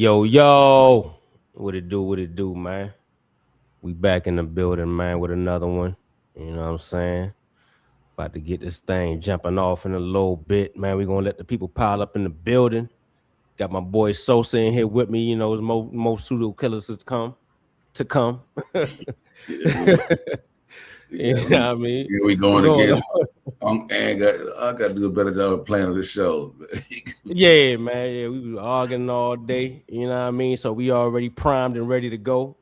Yo, what it do, man? We back in the building, man, with another one. You know what I'm saying? About to get this thing jumping off in a little bit, man. We gonna let the people pile up in the building. Got my boy Sosa in here with me. You know, there's more pseudo killers to come. Yeah, You yeah. know what I mean? Here we We going going again. I got to do a better job of planning the show. Yeah, man. Yeah, we was arguing all day. You know what I mean? So we already primed and ready to go.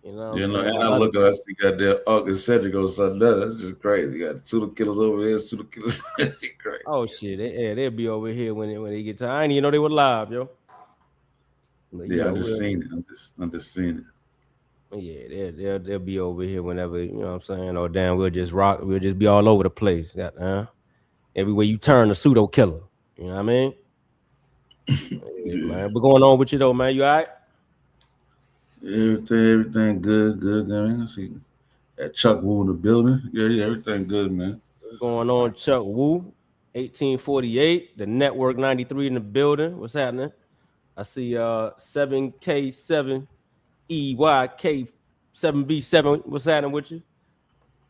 You know what I'm You know, saying? and But I other look at us, you got their Uncle and Cedric on Sunday. That's just crazy. You got pseudo killers over here, pseudo killers. Crazy. Oh shit, yeah, they'll be over here when they get time. I didn't even know they were live, yo. But Yeah, I just seen it. I'm just seeing it. yeah, they'll be over here whenever you know what I'm saying. Or damn, we'll just rock. We'll just be all over the place. Got everywhere you turn, a pseudo killer. You know what I mean? Yeah, Yeah. man. What's going on with you though, man? You all right? Everything good. I mean, I see that Chuck Wu in the building. Yeah, everything good, man. What's going on, Chuck Wu? 1848, the network 93 in the building. What's happening? I see 7K7 EYK 7B7. What's happening with you?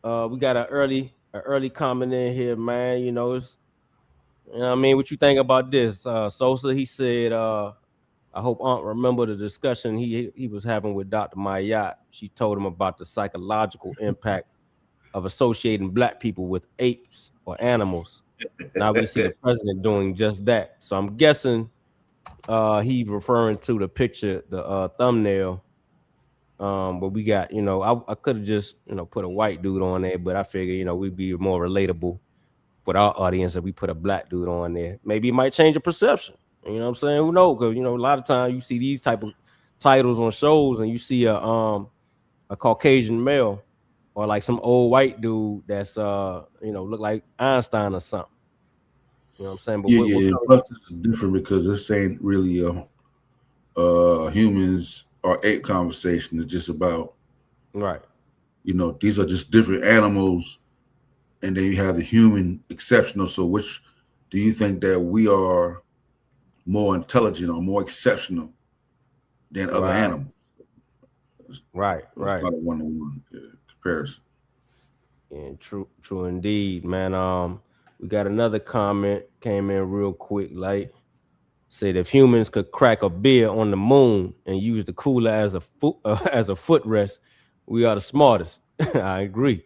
We got an early comment in here, man. You know what I mean? What you think about this? Sosa, he said, I hope Aunt remember the discussion he was having with Dr. Mayat. She told him about the psychological impact of associating black people with apes or animals. Now we see the president doing just that. So I'm guessing he's referring to the picture, the thumbnail. But we got, I could have just, put a white dude on there, but I figure, we'd be more relatable with our audience if we put a black dude on there. Maybe it might change the perception. You know what I'm saying? Who knows? Because a lot of times you see these type of titles on shows, and you see a Caucasian male or like some old white dude that's look like Einstein or something. You know what I'm saying? But Yeah, what yeah. color? Plus, this is different because this ain't really humans or ape conversation. It's just about Right. these are just different animals, and then you have the human exceptional. So, which do you think that we are more intelligent or more exceptional than other Right. animals? Right. It's Right. not a one-on-one comparison. And true indeed, man. We got another comment came in real quick, like said if humans could crack a beer on the moon and use the cooler as a foot as a footrest, we are the smartest. I agree.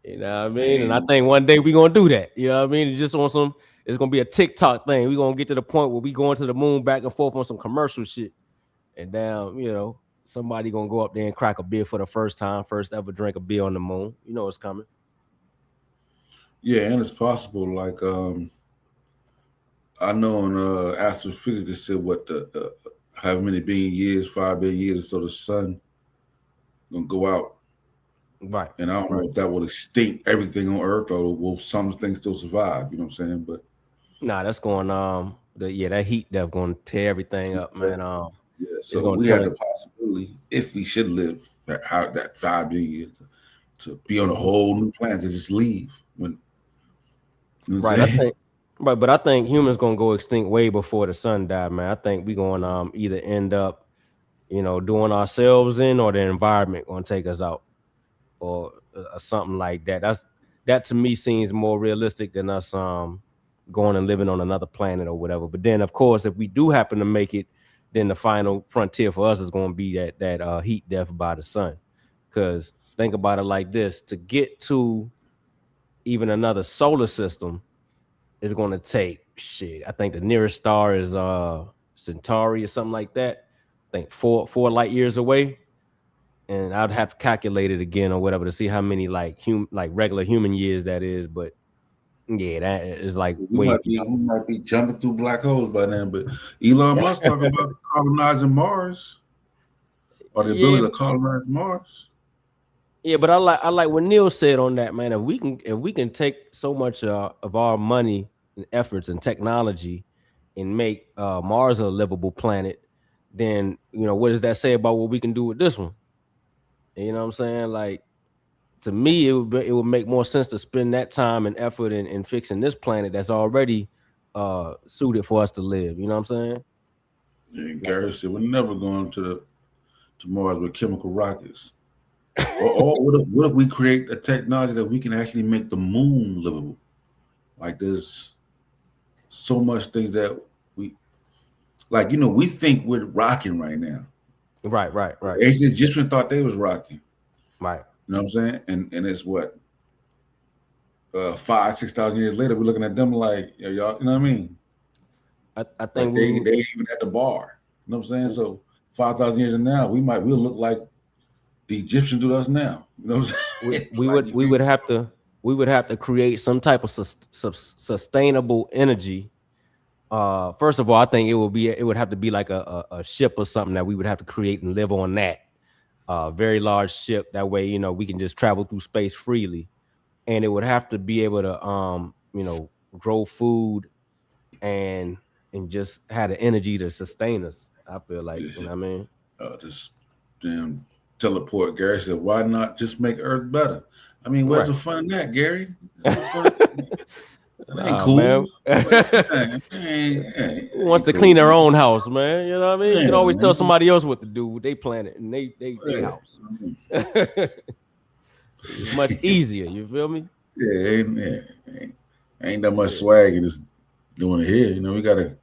You know what I mean? And I And think one day we gonna do that. You know what I mean? It's just on some. It's gonna be a TikTok thing. We gonna get to the point where we going to the moon back and forth on some commercial shit, and down, somebody gonna go up there and crack a beer for the first time, first ever drink a beer on the moon. You know it's coming. yeah, and it's possible. Like I know in astrophysics they said what the how many billion years, 5 billion years, so the sun gonna go out. Right. And I don't know Right. if that will extinct everything on Earth or will some things still survive. You know what I'm saying? But Nah, that's going that heat death gonna tear everything up, man. yeah, It's so gonna we had turn. the possibility, if we should live that 5 billion years, to be on a Mhm. whole new planet to just leave. When you know what Right. I'm I saying? think. Right, but I think humans gonna go extinct way before the sun die, man. I think we gonna either end up, doing ourselves in, or the environment gonna take us out, or something like that. That to me seems more realistic than us going and living on another planet or whatever. But then, of course, if we do happen to make it, then the final frontier for us is going to be that heat death by the sun. Because think about it like this: to get to even another solar system is going to take shit. I think the nearest star is Centauri or something like that. I think four light years away, and I'd have to calculate it again or whatever to see how many like regular human years that is. But yeah, that is like We way might be beyond. we might be jumping through black holes by then. But Elon Musk talking about colonizing Mars or the Yeah, ability to colonize Mars. yeah, but I like what Neil said on that, man. If we can take so much of our money and efforts and technology and make Mars a livable planet, then what does that say about what we can do with this one? You know what I'm saying? Like, to me, it would make more sense to spend that time and effort in fixing this planet that's already suited for us to live. You know what I'm saying? And Like Gary said, we're never going to Mars with chemical rockets. Or what if we create a technology that we can actually make the moon livable? Like there's so much things that we like. We think we're rocking right now. right, right, right, Ancient Egyptians thought they was rocking. right. You know what I'm saying? And it's what 5, 6,000 years later, we're looking at them like y'all. You know what I mean? I Like think they ain't even at the bar. You know what I'm saying? So 5,000 years from now, we'll look like the Egyptians do us now. You know what I'm saying? we Like would you we feel would have to create some type of sustainable energy. First of all, I think it would have to be like a ship or something that we would have to create and live on that. Very large ship. That way, we can just travel through space freely. And it would have to be able to grow food and just have the energy to sustain us. I feel like, me? you know what I mean? Just damn teleport. Gary said, "Why not just make Earth better?" I mean, where's Right. the fun in that, Gary? There's no fun. That ain't Nah, cool. man. Man, Who wants ain't to cool, clean their man. own house, man? You know what I mean? You Yeah, can always tell man. somebody else what to do with their planet and they Yeah. house. It's much easier. You feel me? Ain't, ain't that much Yeah. swag in this doing it here. We gotta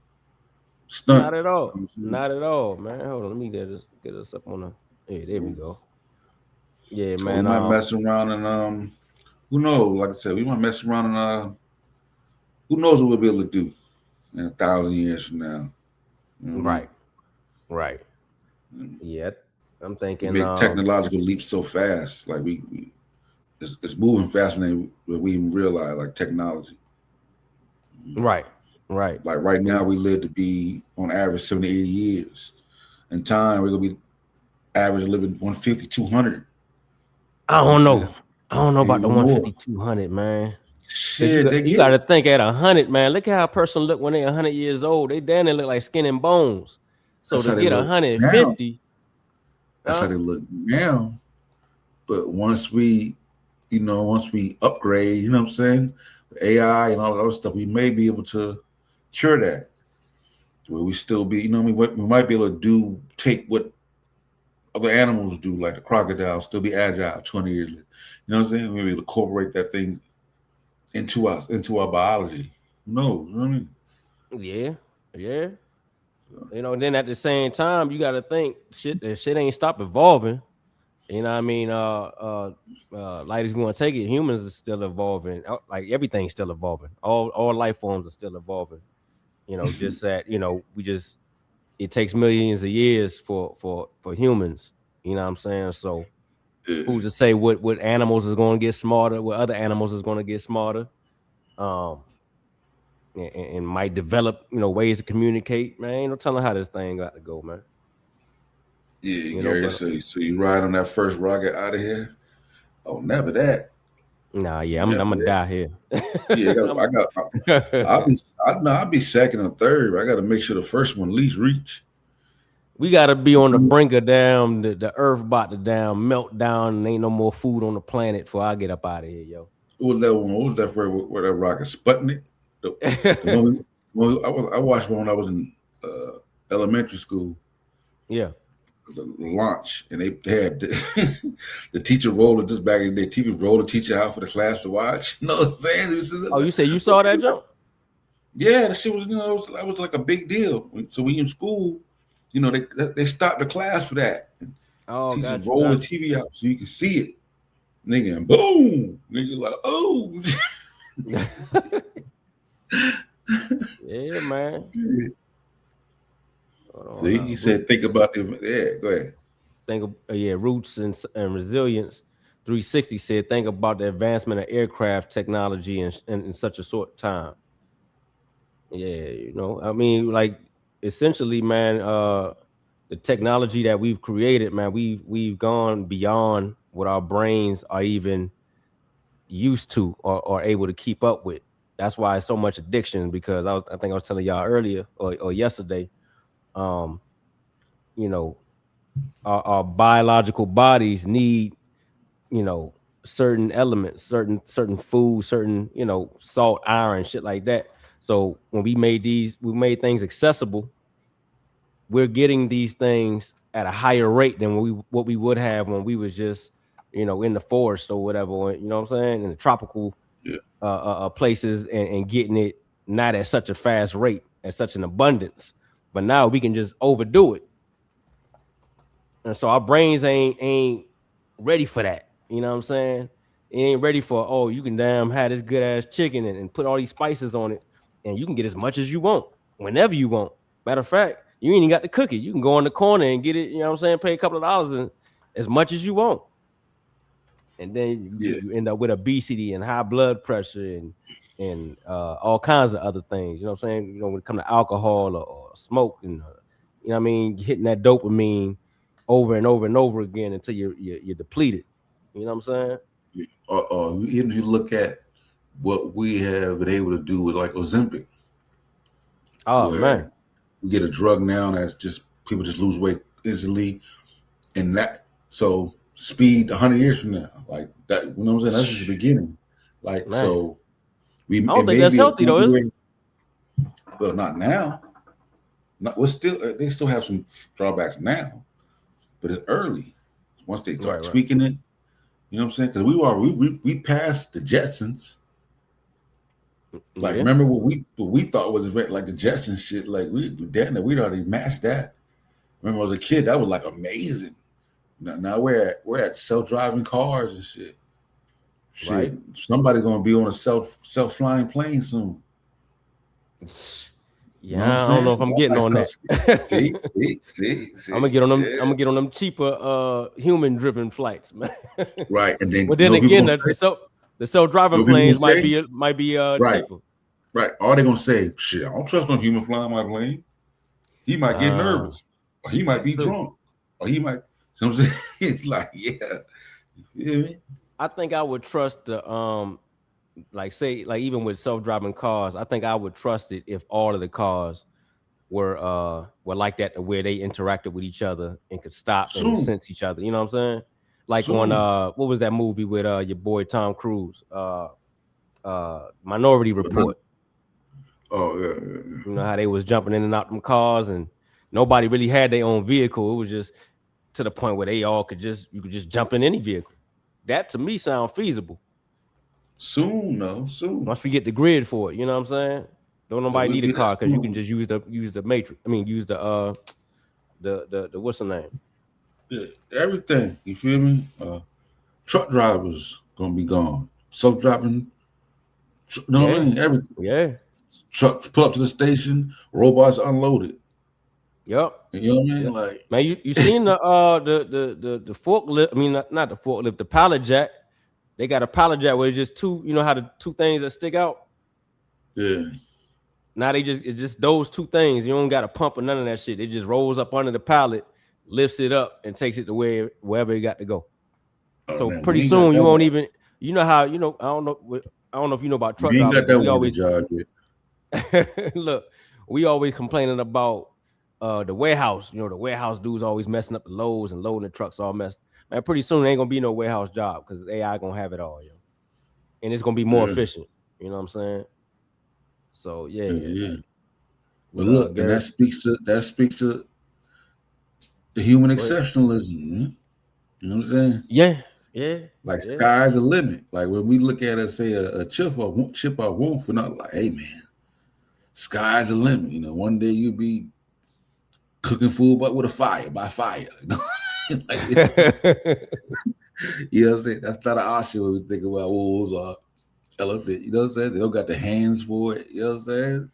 stunt. Not at all. You know what I'm saying? Not at all, man. Hold on. Let me get us up on the. Yeah, there we go. Yeah, Or we man. might mess around and who knows? Like I said, we might mess around and who knows what we'll be able to do in 1,000 years from now. You know what I mean? Right. Right. Yeah. I'm We thinking. make technological leaps so fast, like it's moving faster than we even realize. Like technology, Right. Right. like right And now we live to be on average 70, 80 years. In time, we're gonna be average living 150, 200. I You know what I'm don't saying? know. I don't know Maybe about the even one more. fifty 200, man. Cause Shit, they you get got to think at 100, man. Look at how a person look when they 100 years old. They damn near look like skin and bones. So that's to how they get look now. 150, That's how huh? they look now. But once we upgrade, you know what I'm saying? AI and all that other stuff, we may be able to cure that. Where we still be, we might be able to take what other animals do, like the crocodile, still be agile 20 years later. You know what I'm saying? Maybe incorporate that thing into our biology. Who knows? You know what I mean? Yeah, yeah. Then at the same time, you got to think shit ain't stop evolving. You know what I mean? Light as we want to take it, humans are still evolving. Like everything's still evolving. All life forms are still evolving. Just that we just it takes millions of years for humans. You know what I'm saying? So Yeah, who's to say what animals is going to get smarter, what other animals is going to get smarter, um, and might develop ways to communicate. Man, ain't no telling how this thing got to go, man. yeah, Gary. But So you ride on that first rocket out of here? Oh, never that. nah, yeah, I'm Never gonna that. die here. Yeah, I'm I'll be second or third. But I got to make sure the first one at least reach. We gotta be on the brink of damn the earth about to damn melt down and ain't no more food on the planet before I get up out of here, yo. What was that one? What was that for? Where that rocket? Sputnik. The one. I watched one when I was in elementary school. Yeah. The launch, and they had the teacher rolled it just back in the day. Teachers rolled the teacher out for the class to watch. You know what I'm saying? It was Oh, you say you saw that jump? yeah, that shit was that was like a big deal. So when you in school, they stopped the class for that. And Oh, teachers got you, roll the got TV out so you can see it, nigga, and boom, nigga like oh. you. Yeah, man. Hold on See, now. he said think about the yeah. Go ahead. Think of yeah, roots and resilience. 360 said think about the advancement of aircraft technology in such a short time. Yeah, I mean, like essentially, man, the technology that we've created, man, we've gone beyond what our brains are even used to or able to keep up with. That's why it's so much addiction because I think I was telling y'all earlier or yesterday, um, you know, our biological bodies need, you know, certain elements, certain food, certain, salt, iron, shit like that. So when we made things accessible, we're getting these things at a higher rate than what we would have when we was just, in the forest or whatever, you know what I'm saying, in the tropical Yeah, places, and getting it not at such a fast rate, at such an abundance. But now we can just overdo it, and so our brains ain't ready for that. You know what I'm saying? It ain't ready for, oh, you can damn have this good ass chicken, and put all these spices on it, and you can get as much as you want whenever you want. Matter of fact, you ain't even got to cook it. You can go in the corner and get it. You know what I'm saying? Pay a couple of dollars and as much as you want, and then yeah. you end up with obesity and high blood pressure and all kinds of other things. You know what I'm saying? When it comes to alcohol or smoke, and you know what I mean, hitting that dopamine over and over and over again until you're depleted. You know what I'm saying? Or even if you look at what we have been able to do with like Ozempic, Oh man, where we get a drug now that's just people just lose weight instantly, and that so speed 100 years from now, like that. You know what I'm saying? That's just the beginning. Like man. so, we I don't it think may that's be a healthy point though, is it? where, well, not now. Not we're still they still have some drawbacks now, but it's early. Once they Right, start right. tweaking it, you know what I'm saying? Because we passed the Jetsons. Like, Yeah, remember what we thought was like the Jetsons shit. Like we'd already matched that. Remember, as a kid, that was like amazing. Now we're at self driving cars and shit. right. Shit, somebody gonna be on a self flying plane soon. You know what I'm Yeah, I don't know if saying? I'm That getting might on start. that. I'm gonna See. get on them. I'm Yeah, gonna get on them cheaper human driven flights, man. right. And then But you then know what people again, gonna the say? self You driving know what people gonna planes say? might be Right, cheaper. right. Are they gonna say, shit, I don't trust no human flying my plane. He might get Uh, nervous, or he might that be too. drunk, or he might. You know what I'm saying? It's like, yeah, you feel me? I think I would trust the like say like even with self driving cars, I think I would trust it if all of the cars were like that, to where they interacted with each other and could stop and Soon, sense each other. You know what I'm saying? Like on soon. what was that movie with your boy Tom Cruise? Minority But not, Report. oh yeah. You know how they was jumping in and out them cars, and nobody really had their own vehicle. It was just to the point where they all could just you could just jump in any vehicle. That to me sounds feasible. Soon, no, soon. Once we get the grid for it, you know what I'm saying? Don't Yeah, nobody we'll need a be that car because you can soon. just use the matrix. I mean, use the what's the name? Yeah, everything. You feel me? Truck drivers gonna be gone. Self driving. You know what I Yeah, mean? Everything. yeah, Trucks pull up to the station. Robots unload it. yep, You know what I yep. mean? Like, Man, you seen the forklift? I mean, not the forklift, the pallet jack. They got a pallet jack where it's just two. You know how the two things that stick out. yeah. Now it's just those two things. You don't got to pump or none of that shit. It just rolls up under the pallet, lifts it up, and takes it to wherever it got to go. Oh So man, we pretty ain't got soon you that won't one. even. You know how I don't know if you know about truck We ain't drivers, got but that we one on the always job yet. look. We always complaining about the warehouse. You know, the warehouse dudes always messing up the loads and loading the trucks all messed. Man, pretty soon there ain't gonna be no warehouse job because AI gonna have it all, yo, and it's gonna be more Yeah, efficient. You know what I'm saying? So yeah, yeah, yeah. But with look, and Gary, that speaks to the human go ahead. exceptionalism, man. You know what I'm saying? Yeah, yeah, Like yeah. sky's the limit. Like when we look at it, say a chip or wolf, we're not like, hey man, sky's the limit. You know, one day you'll be cooking food but with a fire by fire. You know? Like, you know what I'm saying? That's not an option when we think about wolves or elephant. You know what I'm saying? They don't got the hands for it. You know what I'm saying?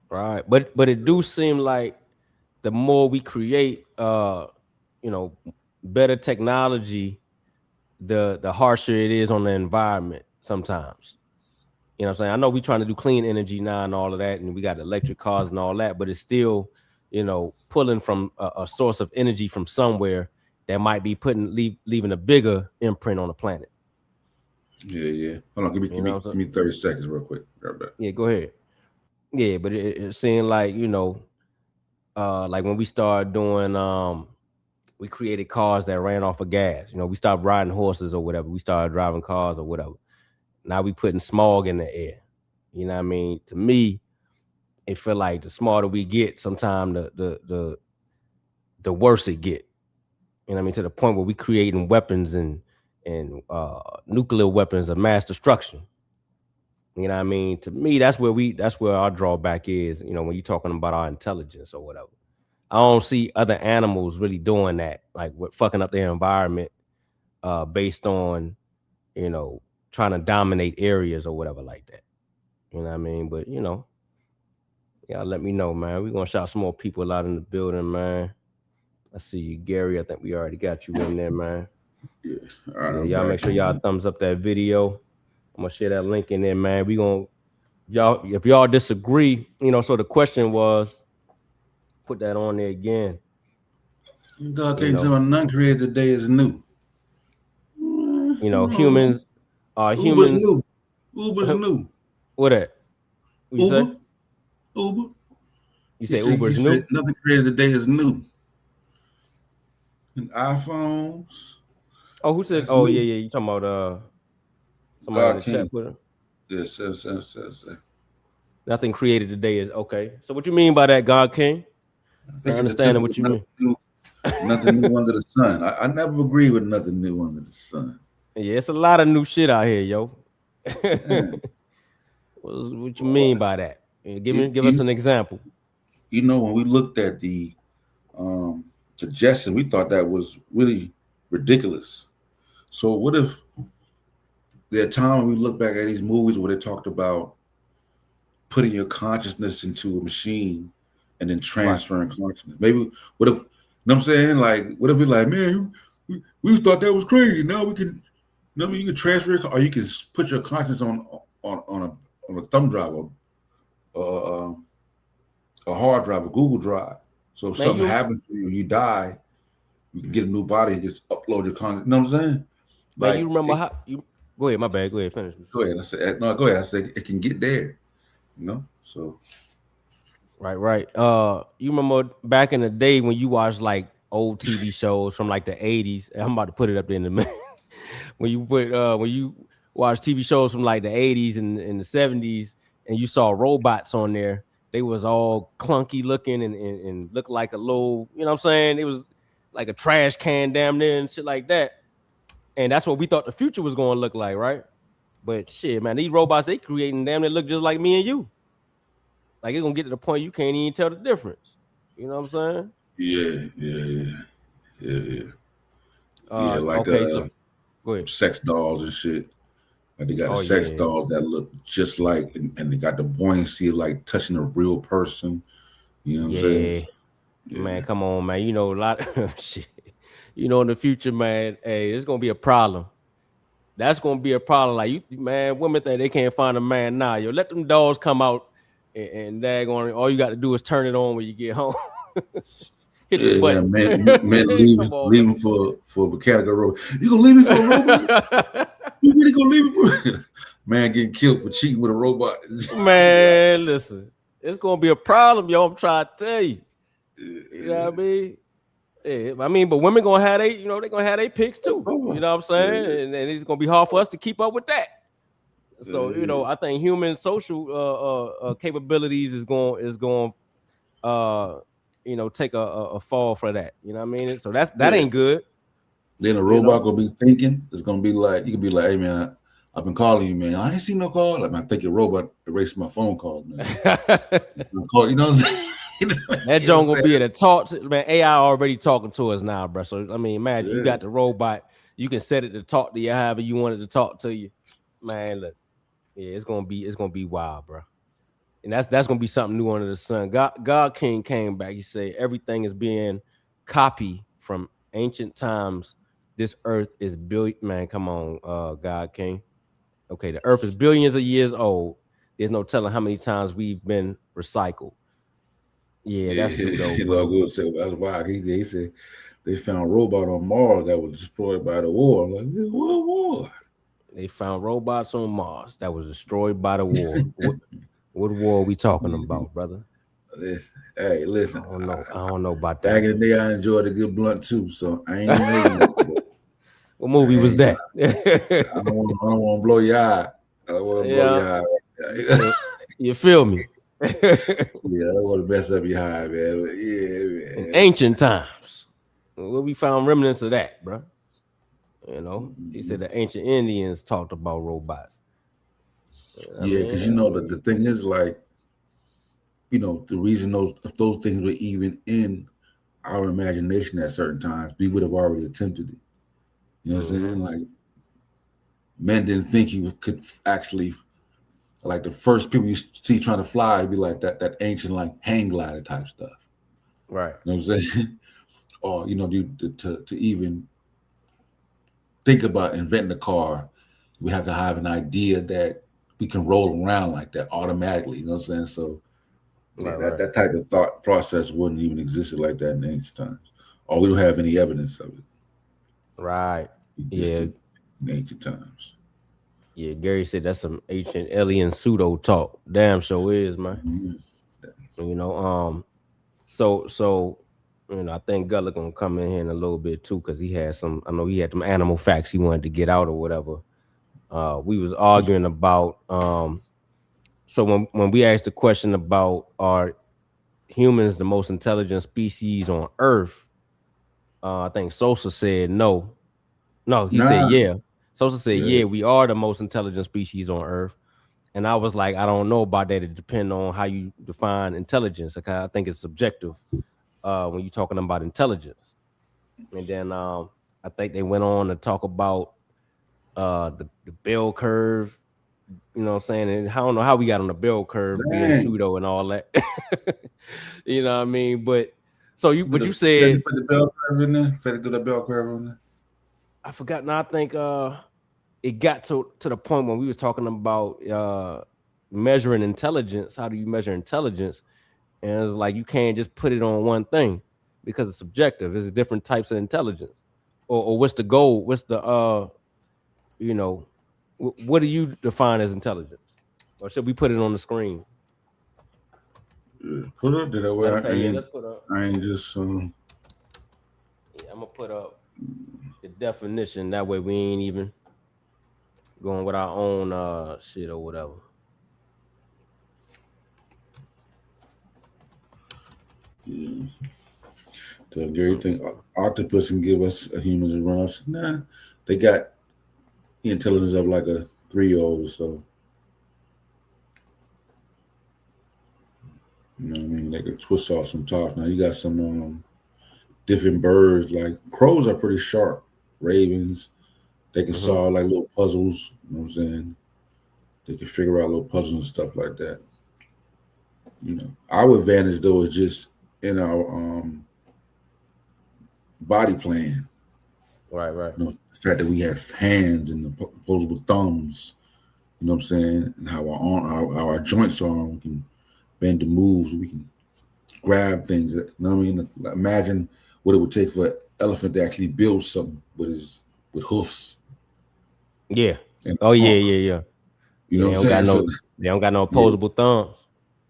Right, but it do seem like the more we create, you know, better technology, the harsher it is on the environment sometimes. You know what I'm saying? I know we trying to do clean energy now and all of that, and we got electric cars and all that, but it's still, pulling from a source of energy from somewhere that might be leaving a bigger imprint on the planet. Yeah, yeah. Hold on, give me You give know me what I'm saying? give me 30 seconds real quick. Right back. Yeah, go ahead. Yeah, but it seemed like, like when we started doing we created cars that ran off of gas. We stopped riding horses or whatever. We started driving cars or whatever. Now we putting smog in the air. You know what I mean? To me, it feel like the smarter we get, sometimes the the worse it get. You know what I mean? To the point where we creating weapons and nuclear weapons of mass destruction. You know what I mean? To me, that's where our drawback is, when you're talking about our intelligence or whatever. I don't see other animals really doing that, like with fucking up their environment, based on, you know, trying to dominate areas or whatever like that. You know what I mean? But y'all let me know, man. We're gonna shout some more people out in the building, man. I see you, Gary. I think we already got you in there, man. Yeah. All right, Yeah, I'm y'all back. make sure y'all thumbs up that video. I'm gonna share that link in there, man. We gonna y'all if y'all disagree, so the question was, put that on there again. God You can't tell know, me none created today is new. humans are Uber's humans. new. Uber's new. What that? What you say? Uber, Uber. You He say said he Uber's said new? nothing created today is new. And iPhones, Oh, who said? that's Oh, yeah, new. yeah. You talking about somebody in God the chat can't. put it? Yes, yes, yes, yes, yes. Nothing created today is okay. So what you mean by that, God King? I Not think in the understanding temple what was you mean. nothing new under the sun. I never agree with nothing new under the sun. Yeah, it's a lot of new shit out here, yo. Yeah. What you mean by that? You, Give us you, an example. when we looked at the um, suggestion, we thought that was really ridiculous. So what if there are times we look back at these movies where they talked about putting your consciousness into a machine and then Right. transferring consciousness? Maybe what if, you know what I'm saying? Like, what if we're like, man, we thought that was crazy. Now we can, you can transfer, or you can put your consciousness on a thumb drive or uh, a hard drive, a Google Drive. So if Man, something you happens to you, you die, you can get a new body and just upload your content. You know what I'm saying? man, you Like, remember how you go ahead, my bad. Go ahead, finish. go ahead. I said, no, go ahead. I said it can get there. So Right, right. You remember back in the day when you watched like old TV shows from like the 80s. I'm about to put it up there in a minute. When you watch TV shows from like the 80s and the 70s and you saw robots on there, they was all clunky looking and looked like a little, you know what I'm saying? It was like a trash can damn near and shit like that. And that's what we thought the future was gonna look like, right? But shit, man, these robots they creating damn, they look just like me and you. Like it's gonna get to the point you can't even tell the difference. You know what I'm saying? yeah, yeah, yeah, yeah, yeah, yeah. Like Okay, so go ahead. sex dolls and shit. Like they got the Oh sex yeah, dolls that look just like, and they got the buoyancy of like touching a real person. You know what I'm saying? yeah, So, man. yeah, Come on, man. You know a lot of shit. In the future, man. Hey, it's gonna be a problem. That's gonna be a problem. Like man, women think they can't find a man now. Yo, let them dolls come out, and daggone, all you got to do is turn it on when you get home. Hit the yeah, yeah. button. Men Come on, man. leaving for a mechanical robot. You gonna leave me for a robot? You really gonna leave me for man getting killed for cheating with a robot? Man, listen, it's gonna be a problem, yo. I'm trying to tell you. You know what I mean? Yeah, I mean, but women gonna have they gonna have their picks too. You know what I'm saying? Yeah, And it's gonna be hard for us to keep up with that. So, yeah, I think human social capabilities is going take a fall for that. You know what I mean? So that yeah. ain't good. Then a You robot know. gonna be thinking. It's gonna be like, you can be like, hey man, I've been calling you, man. I ain't seen no call. Like, man, I think your robot erased my phone calls, man. You know what I'm saying? That You know what joint I'm gonna saying? be at a talk. Man, AI already talking to us now, bro. So I mean, imagine you Yeah, got the robot. You can set it to talk to you however you want it to talk to you. Man, look, yeah, it's gonna be wild, bro. And that's gonna be something new under the sun. God King came back. He said everything is being copied from ancient times. This earth is built. Man, come on, God King. Okay, the earth is billions of years old. There's no telling how many times we've been recycled. Yeah, that's yeah. pseudo, You know, bro. good. So that's why he said they found a robot on Mars that was destroyed by the war. I'm like, yeah, what war? They found robots on Mars that was destroyed by the war. What war are we talking about, brother? Listen, hey, I listen. don't know. I don't know about Back that in one. the day, I enjoyed a good blunt too, so I ain't hating. What I movie was ain't. that? I don't want to blow your eye. I don't want to blow Yeah, your eye. you feel me? Yeah, I don't want to mess up your high, man. But yeah, In man. ancient times, where we found remnants of that, bro. You know, he said the ancient Indians talked about robots. I Yeah, mean, because you know the thing is like, the reason those if those things were even in our imagination at certain times, we would have already attempted it. You know what I'm hmm saying? Like men didn't think he could actually like the first people you see trying to fly would be like that ancient like hang glider type stuff. right, You know what I'm saying? Or to even think about inventing a car, we have to have an idea that we can roll around like that automatically. You know what I'm saying? So yeah, right, that, right, that type of thought process wouldn't even existed like that in ancient times. Or we don't have any evidence of it right. Yeah, existed in ancient times. yeah. Gary said that's some ancient alien pseudo talk. Damn, sure is, man. Mhm. You know, so I think Gullah gonna come in here in a little bit too, because he had some. I know he had some animal facts he wanted to get out or whatever. We was arguing about so when we asked the question about are humans the most intelligent species on Earth, I think Sosa said no. No, he said Nah, yeah. Sosa said yeah, yeah, we are the most intelligent species on Earth. And I was like, I don't know about that. It depends on how you define intelligence. Like, I think it's subjective when you're talking about intelligence. And then I think they went on to talk about the bell curve. You know what I'm saying? And I don't know how we got on the bell curve being dang. pseudo and all that. You know what I mean? But so you Put but the, you Fed said to put the bell curve in there. Fed to do the bell curve in there. I forgot now. I think it got to the point when we was talking about measuring intelligence. How do you measure intelligence? And it's like you can't just put it on one thing because it's subjective. There's different types of intelligence. Or what's the goal? What's the you know, what do you define as intelligence? Or should we put it on the screen? Yeah, put it that way. Matter of fact, yeah, let's put up. I ain't just Yeah, I'm gonna put up the definition. That way we ain't even going with our own shit or whatever. yeah. Cause Gary Let's think see. octopus can give us humans a run. I said, nah, they got the intelligence of like a 3-year-old or so. You know what I mean? They could twist off some tops. Now you got some different birds. Like crows are pretty sharp. Ravens, they can Mm-hmm. solve like little puzzles. You know what I'm saying? They can figure out little puzzles and stuff like that. Our advantage though is just in our body plan. Right, right. The fact that we have hands and the opposable thumbs. You know what I'm saying? And how our joints are. We can bend the moves. We can grab things. You know what I mean? Imagine what it would take for an elephant to actually build something with hoofs Yeah. and Oh a yeah, trunk. yeah, yeah. You Yeah, know they what don't I'm got saying? So they don't got no yeah, opposable thumbs.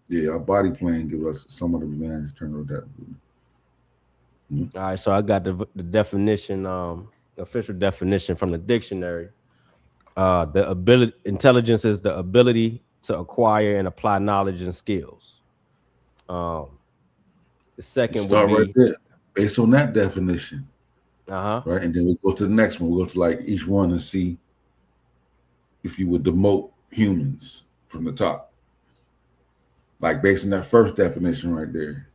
yeah, our body plan gives us some of the advantage in terms of that. Mhm. All right, so I got the definition, the official definition from the dictionary. The ability intelligence is the ability to acquire and apply knowledge and skills. Um, the We second would start right be there, based on that definition, uh-huh. right? And then we go to the next one. We go to like each one and see if you would demote humans from the top, like based on that first definition right there.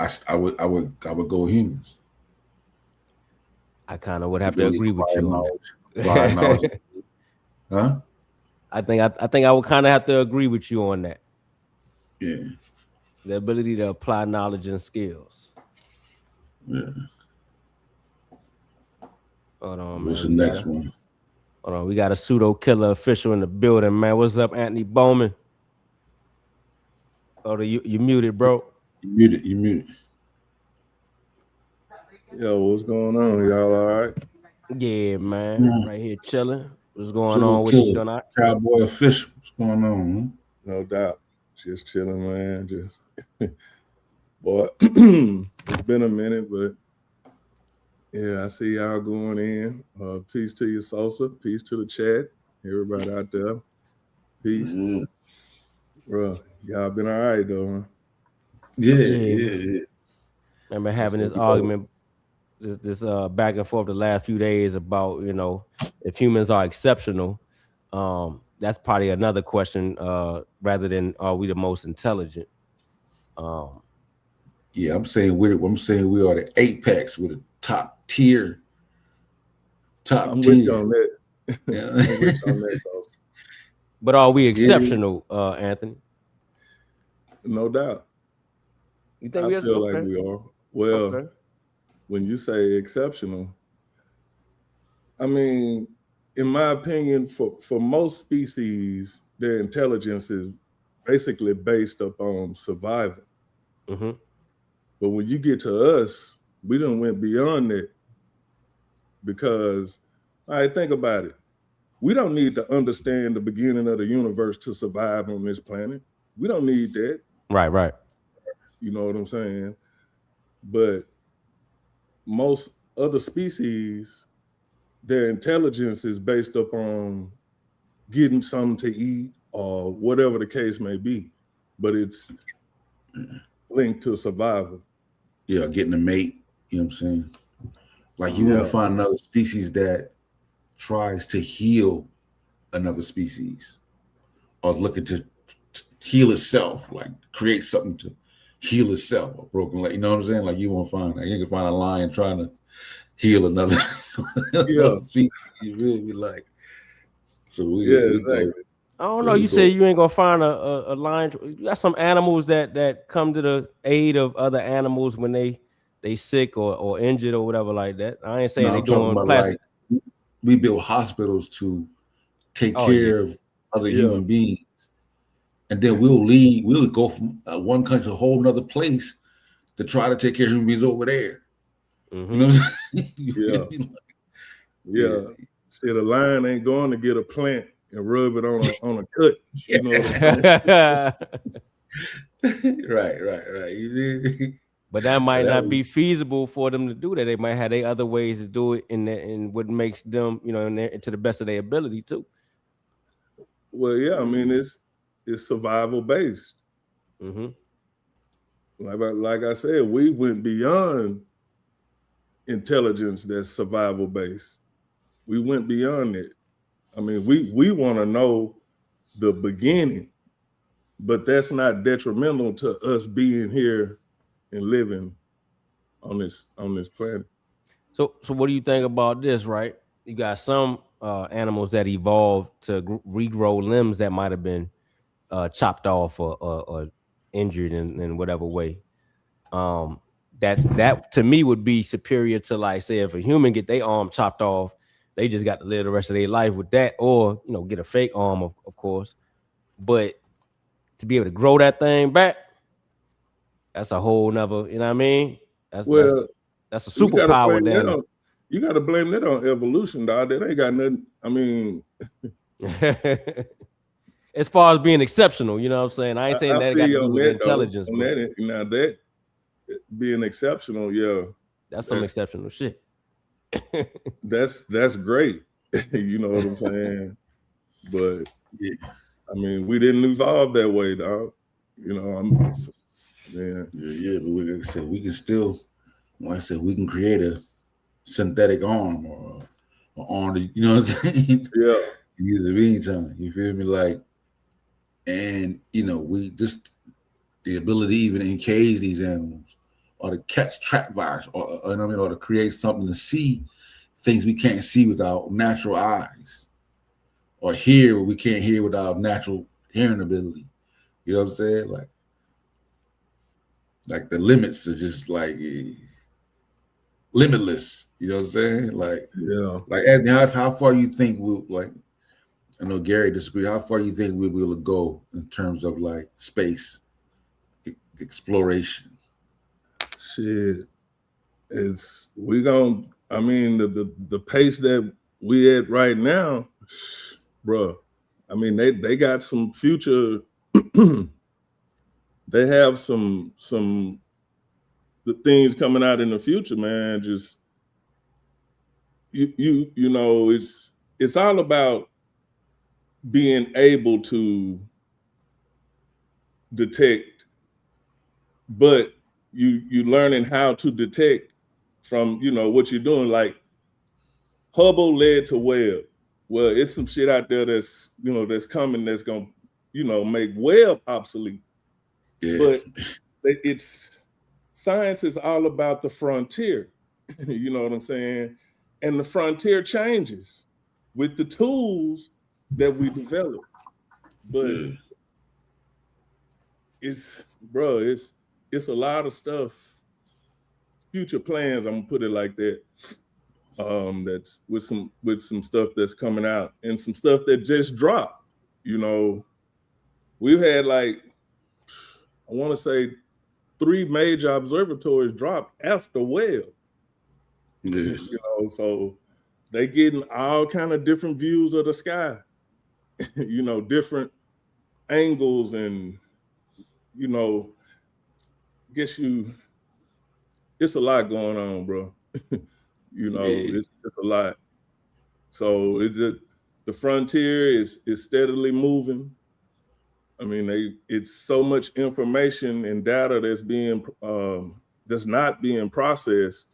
I would go humans. I kind of would The have to ability to agree with acquire you on knowledge, apply knowledge, that. huh? I think I would kind of have to agree with you on that. Yeah, The ability to apply knowledge and skills. yeah. Hold on, What's man. the next one? We got a pseudo killer official in the building, man. What's up, Anthony Bowman? Oh, you muted, bro. You muted. You muted. Yo, what's going on? Y'all all right? Yeah, man. Yeah. Right here chilling. What's going Pseudo on with you, killer, doing? cowboy official. What's going on? No doubt. Just chilling, man. Just boy, it's been a minute, but yeah, I see y'all going in. Peace to you, Sosa. Peace to the chat. Everybody out there. Peace. Man? Bro, y'all been all right though, huh? Yeah, Yeah, yeah, yeah. remember That's having this what's up. argument, this back and forth the last few days about if humans are exceptional. That's probably another question, rather than are we the most intelligent. Um, Yeah, I'm saying we are the apex. We're the top tier, top I'm with you 10. on that. Yeah. I'm with you on that though. but are we Yeah. exceptional, Anthony? No doubt. You think I we are? feel like Okay, we are. Well, okay. when you say exceptional, I mean, in my opinion, for most species, their intelligence is basically based upon survival. Mm-hmm. But when you get to us, we done went beyond that because, all right, think about it. We don't need to understand the beginning of the universe to survive on this planet. We don't need that. Right, right. You know what I'm saying? But most other species, their intelligence is based upon getting something to eat or whatever the case may be. But it's linked to survival. Yeah, getting a mate. You know what I'm saying? Like you won't Yeah. find another species that tries to heal another species or looking to heal itself, like create something to heal itself. A broken leg. You know what I'm saying? Like you won't find that. You can find a lion trying to heal another, Yeah. another species. You really like. So Yeah, we go. exactly. I don't Yeah, know. we You say go. you ain't gonna find a lion. You got some animals that come to the aid of other animals when they sick or injured or whatever like that. I ain't saying No, they I'm talking doing about like plastic. we build hospitals to take Oh yeah. care of other Yeah. human beings, and then we'll leave. We'll go from one country to a whole nother place to try to take care of human beings over there. You know Mm-hmm. what I'm saying? You feel Yeah. me? Like, Yeah. yeah, See, the lion ain't going to get a plant and rub it on a cut. You know what I'm saying? right. You feel me? But that So might that not was be feasible for them to do that. They might have their other ways to do it, in what makes them, to the best of their ability too. Well, yeah, I mean it's survival based. Mm-hmm. Like I said, we went beyond intelligence that's survival based. We went beyond it. I mean, we want to know the beginning, but that's not detrimental to us being here and living on this planet. So what do you think about this? Right, you got some animals that evolved to regrow limbs that might have been chopped off or injured in whatever way. That to me would be superior to, like, say, if a human get their arm chopped off, they just got to live the rest of their life with that, or get a fake arm, of course. But to be able to grow that thing back, that's a whole nother. You know what I mean? That's that's Well, that's a you got to superpower blame that then. on you got to blame that on evolution, dog. That ain't got nothing. I mean, As far as being exceptional, you know what I'm saying? I ain't saying I that feel got to you do on with that though. intelligence, On but that, now that being exceptional, yeah, that's some that's exceptional shit. that's great. You know what I'm saying? But yeah, I mean, we didn't evolve that way, dog. You know, man. yeah. But like I said, we can still, like I said, we can create a synthetic arm or an arm. You know what I'm saying? Yeah, Use it anytime. You feel me? Like, and we just the ability to even encage these animals or to catch trap virus or you know what I mean, or to create something to see things we can't see with our natural eyes or hear what we can't hear with our natural hearing ability. You know what I'm saying? Like the limits are just like limitless. You know what I'm saying? yeah. Like Anthony, how far you think we'll like? I know Gary disagree. How far you think we'll be able to go in terms of like space exploration? Shit, it's we gonna. I mean, the pace that we at right now, bruh. I mean, they got some future. They have some the things coming out in the future, man. Just you know, it's all about being able to detect, but you learning how to detect from what you're doing. Like Hubble led to Webb. Well, it's some shit out there that's that's coming that's gonna make Webb obsolete. Yeah. But it's science is all about the frontier. You know what I'm saying? And the frontier changes with the tools that we develop. But Yeah. it's a lot of stuff. Future plans, I'm gonna put it like that. That's with some stuff that's coming out and some stuff that just dropped. We've had like I want to say 3 major observatories dropped after Webb. Yeah. So they getting all kind of different views of the sky, different angles, and guess it's a lot going on, bro. It's a lot. So the frontier is steadily moving. I mean, it's so much information and data that's not being processed.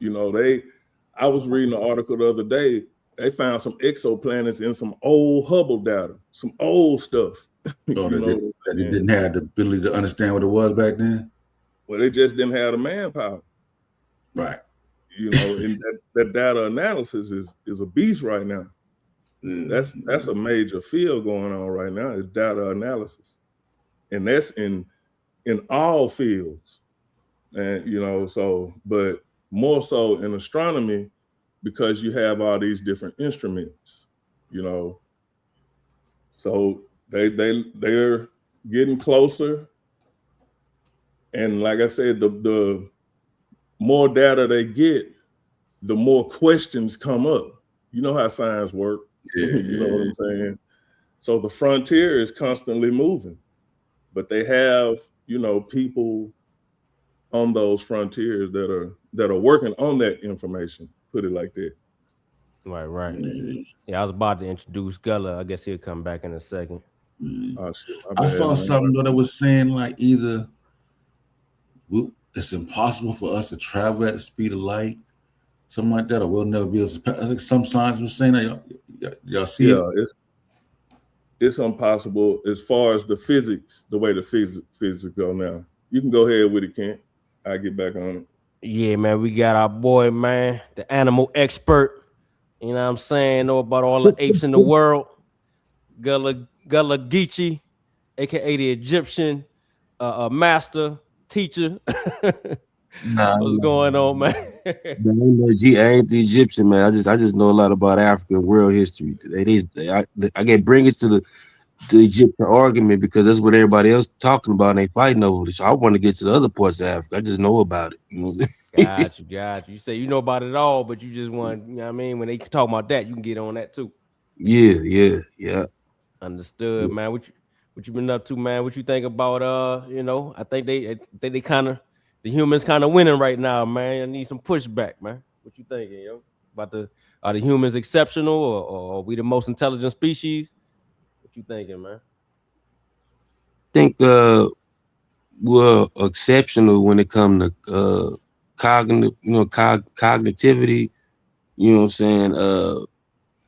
I was reading an article the other day. They found some exoplanets in some old Hubble data, some old stuff. So that they didn't have the ability to understand what it was back then. Well, they just didn't have the manpower. Right. And that data analysis is a beast right now. That's a major field going on right now, is data analysis. And that's in all fields. And but more so in astronomy, because you have all these different instruments, So they're getting closer. And like I said, the more data they get, the more questions come up. You know how science works. Yeah, You know what I'm saying? So the frontier is constantly moving, but they have, people on those frontiers that are working on that information. Put it like that. Right. Yeah, I was about to introduce Gullah. I guess he'll come back in a second. Oh shit! I saw something that was saying like either it's impossible for us to travel at the speed of light, something like that, or we'll never be able to. I think some science was saying that. Y'all see it? It's impossible as far as the physics, the way the physics go now. You can go ahead with it, Kent. I'll get back on it. Yeah, man, we got our boy, man, the animal expert. You know what I'm saying? Know about all the apes in the world. Gullah Geechee, aka the Egyptian master teacher. What's going on, man? I ain't the Egyptian, man. I just know a lot about African world history. I get bring it to the Egyptian argument because that's what everybody else talking about and they fighting over it. So I want to get to the other parts of Africa. I just know about it. Got you. You say you know about it all, but you just want, you know what I mean? When they talk about that, you can get on that too. Yeah. Understood, man. What you been up to, man? What you think about I think they kind of the humans kind of winning right now, man. I need some pushback, man. What you thinking, yo? About are the humans exceptional or are we the most intelligent species? What you thinking, man? I think we're exceptional when it comes to cognitive, cognitivity, you know what I'm saying,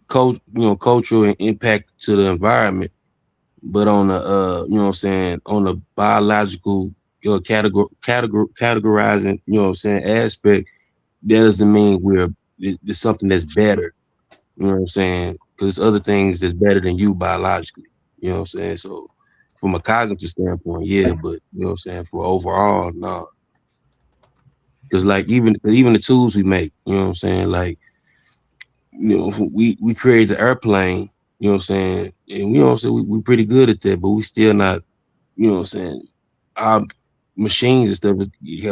cultural and impact to the environment. But on the you know what I'm saying, on the biological categorizing, you know what I'm saying, aspect, that doesn't mean it's something that's better. You know what I'm saying? Because there's other things that's better than you biologically. You know what I'm saying? So from a cognitive standpoint, yeah, but you know what I'm saying, for overall, no. Because like even the tools we make, you know what I'm saying, like, we created the airplane, you know what I'm saying, and you know what I'm saying, we pretty good at that, but we still not, you know what I'm saying, our machines and stuff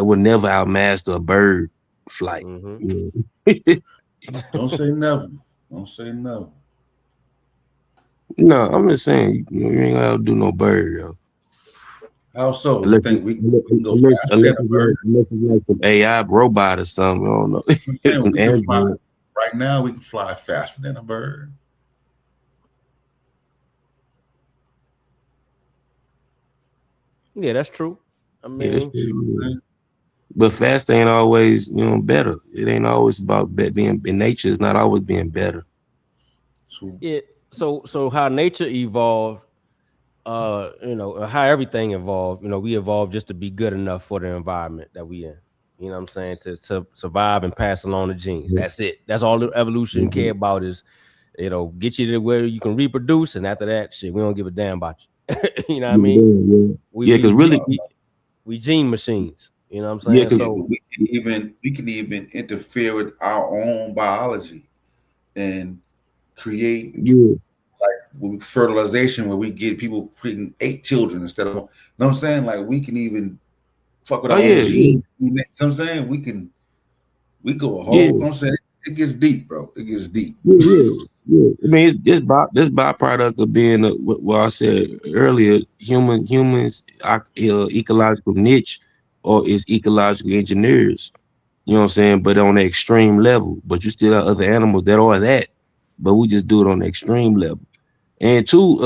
will never outmaster a bird flight. Mm-hmm. You know? Don't say never. Don't say never. No, I'm just saying, you ain't gonna do no bird, yo. How so? You Unless think we can go faster than a bird? unless it's like some AI robot or something, I don't know. I'm saying Some we can fly. android. Right now, we can fly faster than a bird. Yeah, that's true. I Yeah, that's mean, See what I'm true. saying? But fast ain't always, better. It ain't always about being in nature. It's not always being better. So yeah. So how nature evolved, how everything evolved. We evolved just to be good enough for the environment that we in. You know what I'm saying? To survive and pass along the genes. Mhm. That's it. That's all the evolution care Mhm. about is, get you to where you can reproduce, and after that, shit, we don't give a damn about you. You know what I mean? Yeah, We yeah, we because we really, we, we gene machines. You know what I'm yeah, saying? because yeah, So but we can even interfere with our own biology and create yeah, with fertilization where we get people creating 8 children instead of, you know what I'm saying? Like we can even fuck with oh our own yeah, yeah, genes. You know what I'm saying? We go a whole, you know yeah. what I'm saying? It gets deep, bro. It gets deep. Yeah, yeah, yeah. I mean, this byproduct of being what I said earlier. Humans, ecological niche, or is ecological engineers. You know what I'm saying? But on the extreme level. But you still have other animals that are that. But we just do it on the extreme level. And two,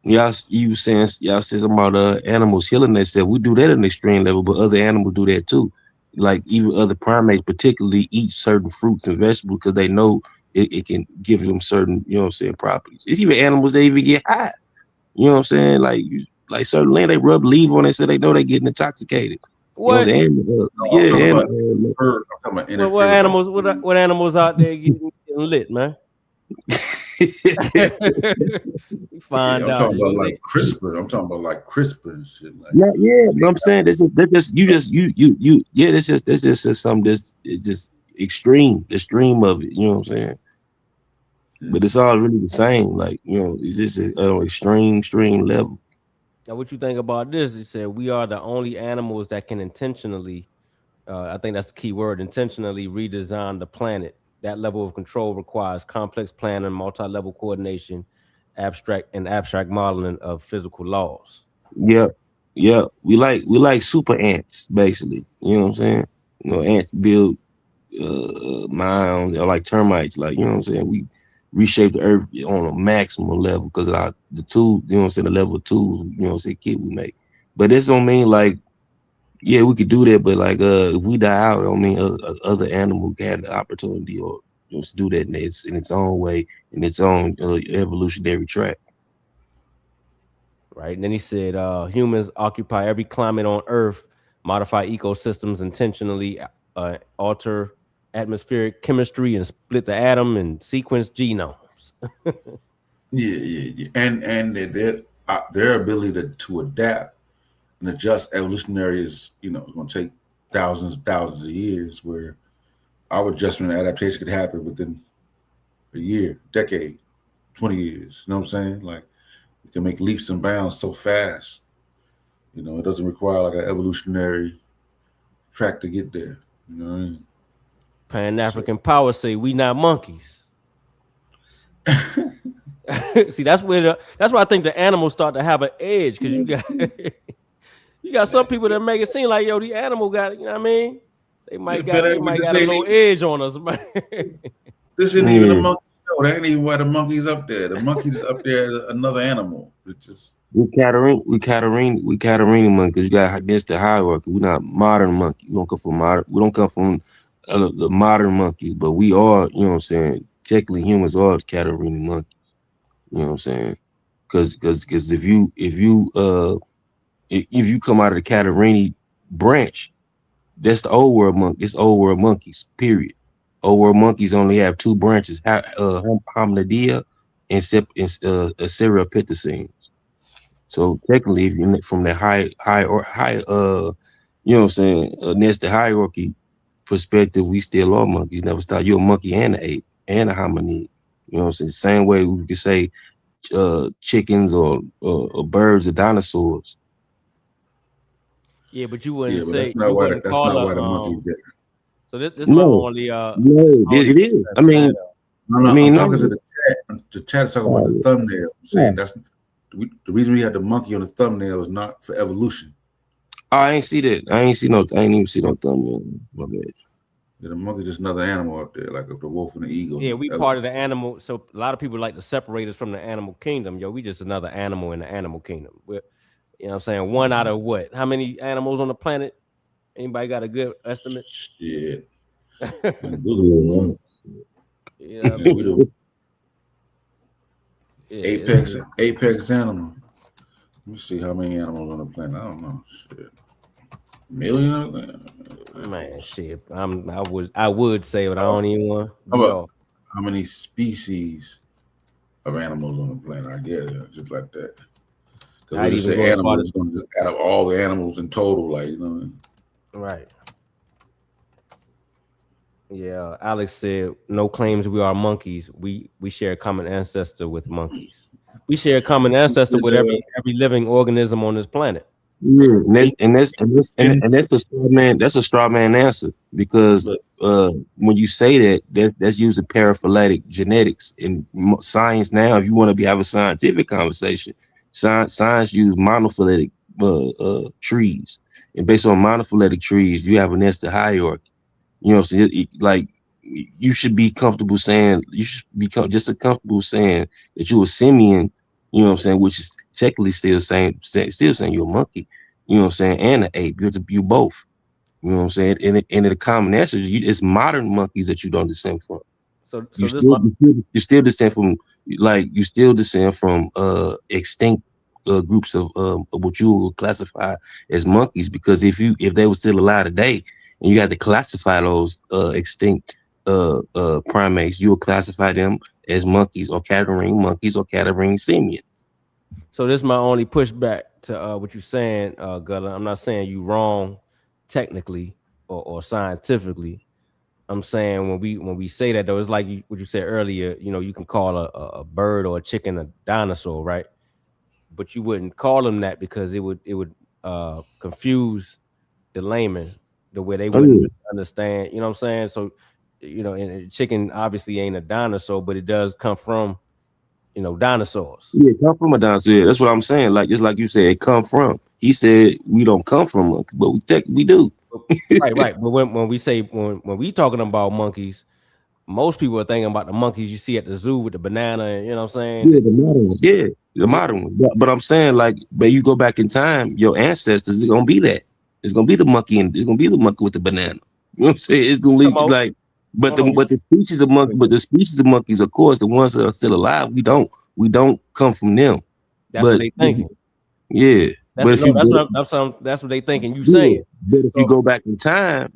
y'all said something about animals healing themselves. We do that in the extreme level, but other animals do that too. Like even other primates, particularly, eat certain fruits and vegetables because they know it can give them certain, properties. It's even animals that even get high. You know what I'm saying? Like certain land, they rub leaf on it so they know they're getting intoxicated. You know, what? No, I'm yeah, talking about and I'm talking about What interfere with our animals? What animals out there getting lit, man? We yeah, find I'm out. talking about like CRISPR. I'm talking about like CRISPR and shit. Like yeah, yeah. But I'm saying that's just you. Yeah, that's just something that's it's just extreme of it. You know what I'm saying? yeah. But it's all really the same. Like it's just an extreme level. Now, what you think about this? He said we are the only animals that can intentionally. I think that's the key word. Intentionally redesign the planet. That level of control requires complex planning, multi-level coordination, abstract modeling of physical laws. Yeah, yeah. We like super ants, basically. You know what I'm saying? Ants build mounds or like termites. Like what I'm saying. We reshape the earth on a maximum level because of the tools. You know what I'm saying? The level of tools. You know what I'm saying? Kit we make. But this don't mean like yeah, we could do that, but like if we die out, I don't mean other animal can have the opportunity or to do that in its own way, in its own evolutionary track. Right. And then he said humans occupy every climate on Earth, modify ecosystems intentionally, alter atmospheric chemistry, and split the atom and sequence genomes. Yeah. And their ability to adapt and adjust evolutionary is, it's going to take thousands and thousands of years. Where our adjustment and adaptation could happen within a year, decade, 20 years. You know what I'm saying? Like we can make leaps and bounds so fast. It doesn't require like an evolutionary track to get there. You know what I mean? Pan So African power say we not monkeys. See, that's where I think the animals start to have an edge because you got you got some people that make it seem like yo, the animal got you know what I mean. yeah, Ben, They might this got a ain't little even edge on us, man. this isn't even a Yeah, monkey show. That ain't even why the monkey's up there. The monkey's up there as another animal. It's just we Catarina monkeys. You got against the hierarchy. We're not modern monkey. We don't come from modern. We don't come from the modern monkeys, but we are. You know what I'm saying? Technically, humans are Catarina monkeys. You know what I'm saying? Because if you come out of the Catarina branch, that's the old world monkey. It's old world monkeys. Period. Old world monkeys only have two branches: hominidia and Cereopithecines. So technically, if you're from the high, you know what I'm saying, next the hierarchy perspective, we still are monkeys. Never stop. You're a monkey and an ape and a hominid. You know what I'm saying? Same way we could say chickens or birds or dinosaurs. Yeah, but yeah, but you wouldn't that's call not a why the monkey's there. so this my No, only no, only it is. I man. mean, No, I no, I'm mean, talking to no. the chat. The chat is talking about the Oh, thumbnail. I'm yeah. saying the reason we had the monkey on the thumbnail is not for evolution. Oh, I ain't see that. I ain't even see no thumbnail. My bad. Yeah, the monkey's just another animal up there, like the wolf and the eagle. Yeah, And we the part elephant. of the animal. So a lot of people like to separate us from the animal kingdom. Yo, we just another animal in the animal kingdom. You know what I'm saying? One out of what? How many animals on the planet? Anybody got a good estimate? Shit. You Google, man. know what I Yeah, we mean? the Yeah, apex animal. Let me see how many animals on the planet. I don't know. Shit. Million? man, shit. I would say, but I don't even want to How be about off. how many species of animals on the planet? I get it, just like that. Because we I'd just even say go as far animals, as it's going to just add up all the animals in total, like, you know. right. Yeah, Alex said no claims we are monkeys. We share a common ancestor with monkeys. We share a common ancestor with every living organism on this planet. Yeah, Ape, and that's a straw man. That's a straw man answer because but when you say that's using paraphyletic genetics in science. Now, if you want to be have a scientific conversation, science use monophyletic trees, and based on monophyletic trees, you have an nested hierarchy. You know what I'm saying? Like you should be comfortable saying you should become just a comfortable saying that you're a simian. You know what I'm saying? Which is technically still saying you're a monkey. You know what I'm saying? And an ape. You both. You know what I'm saying? And the common answer it's modern monkeys that you don't descend from. So this my You still descend from you still descend from extinct groups of what you would classify as monkeys, because if they were still alive today and you had to classify those extinct primates, you would classify them as monkeys or catarrhine simians. so this my only pushback to what you're saying, Gullah. I'm not saying you wrong technically or scientifically. I'm saying when we say that though, it's like what you said earlier. You know, you can call a bird or a chicken a dinosaur, right? But you wouldn't call them that because it would confuse the layman the way they Oh wouldn't yeah. really understand. You know what I'm saying? So, and chicken obviously ain't a dinosaur, but it does come from dinosaurs. Yeah, come from a dinosaur. Yeah, that's what I'm saying. Like just like you said, it come from. He said we don't come from monkeys, but we do. Right, right. But when we say when we talking about monkeys, most people are thinking about the monkeys you see at the zoo with the banana, and you know what I'm saying? Yeah, the modern one. Yeah, the Yeah, modern one. But I'm saying, like, but you go back in time, your ancestors, it's gonna be that. It's gonna be the monkey, and it's gonna be the monkey with the banana. You know what I'm saying? It's gonna come leave on, like, but hold on. the species of monkeys, of course, the ones that are still alive, we don't come from them. That's what But they thinking. yeah, That's no, that's what they thinking. You yeah, saying but if you so? go back in time,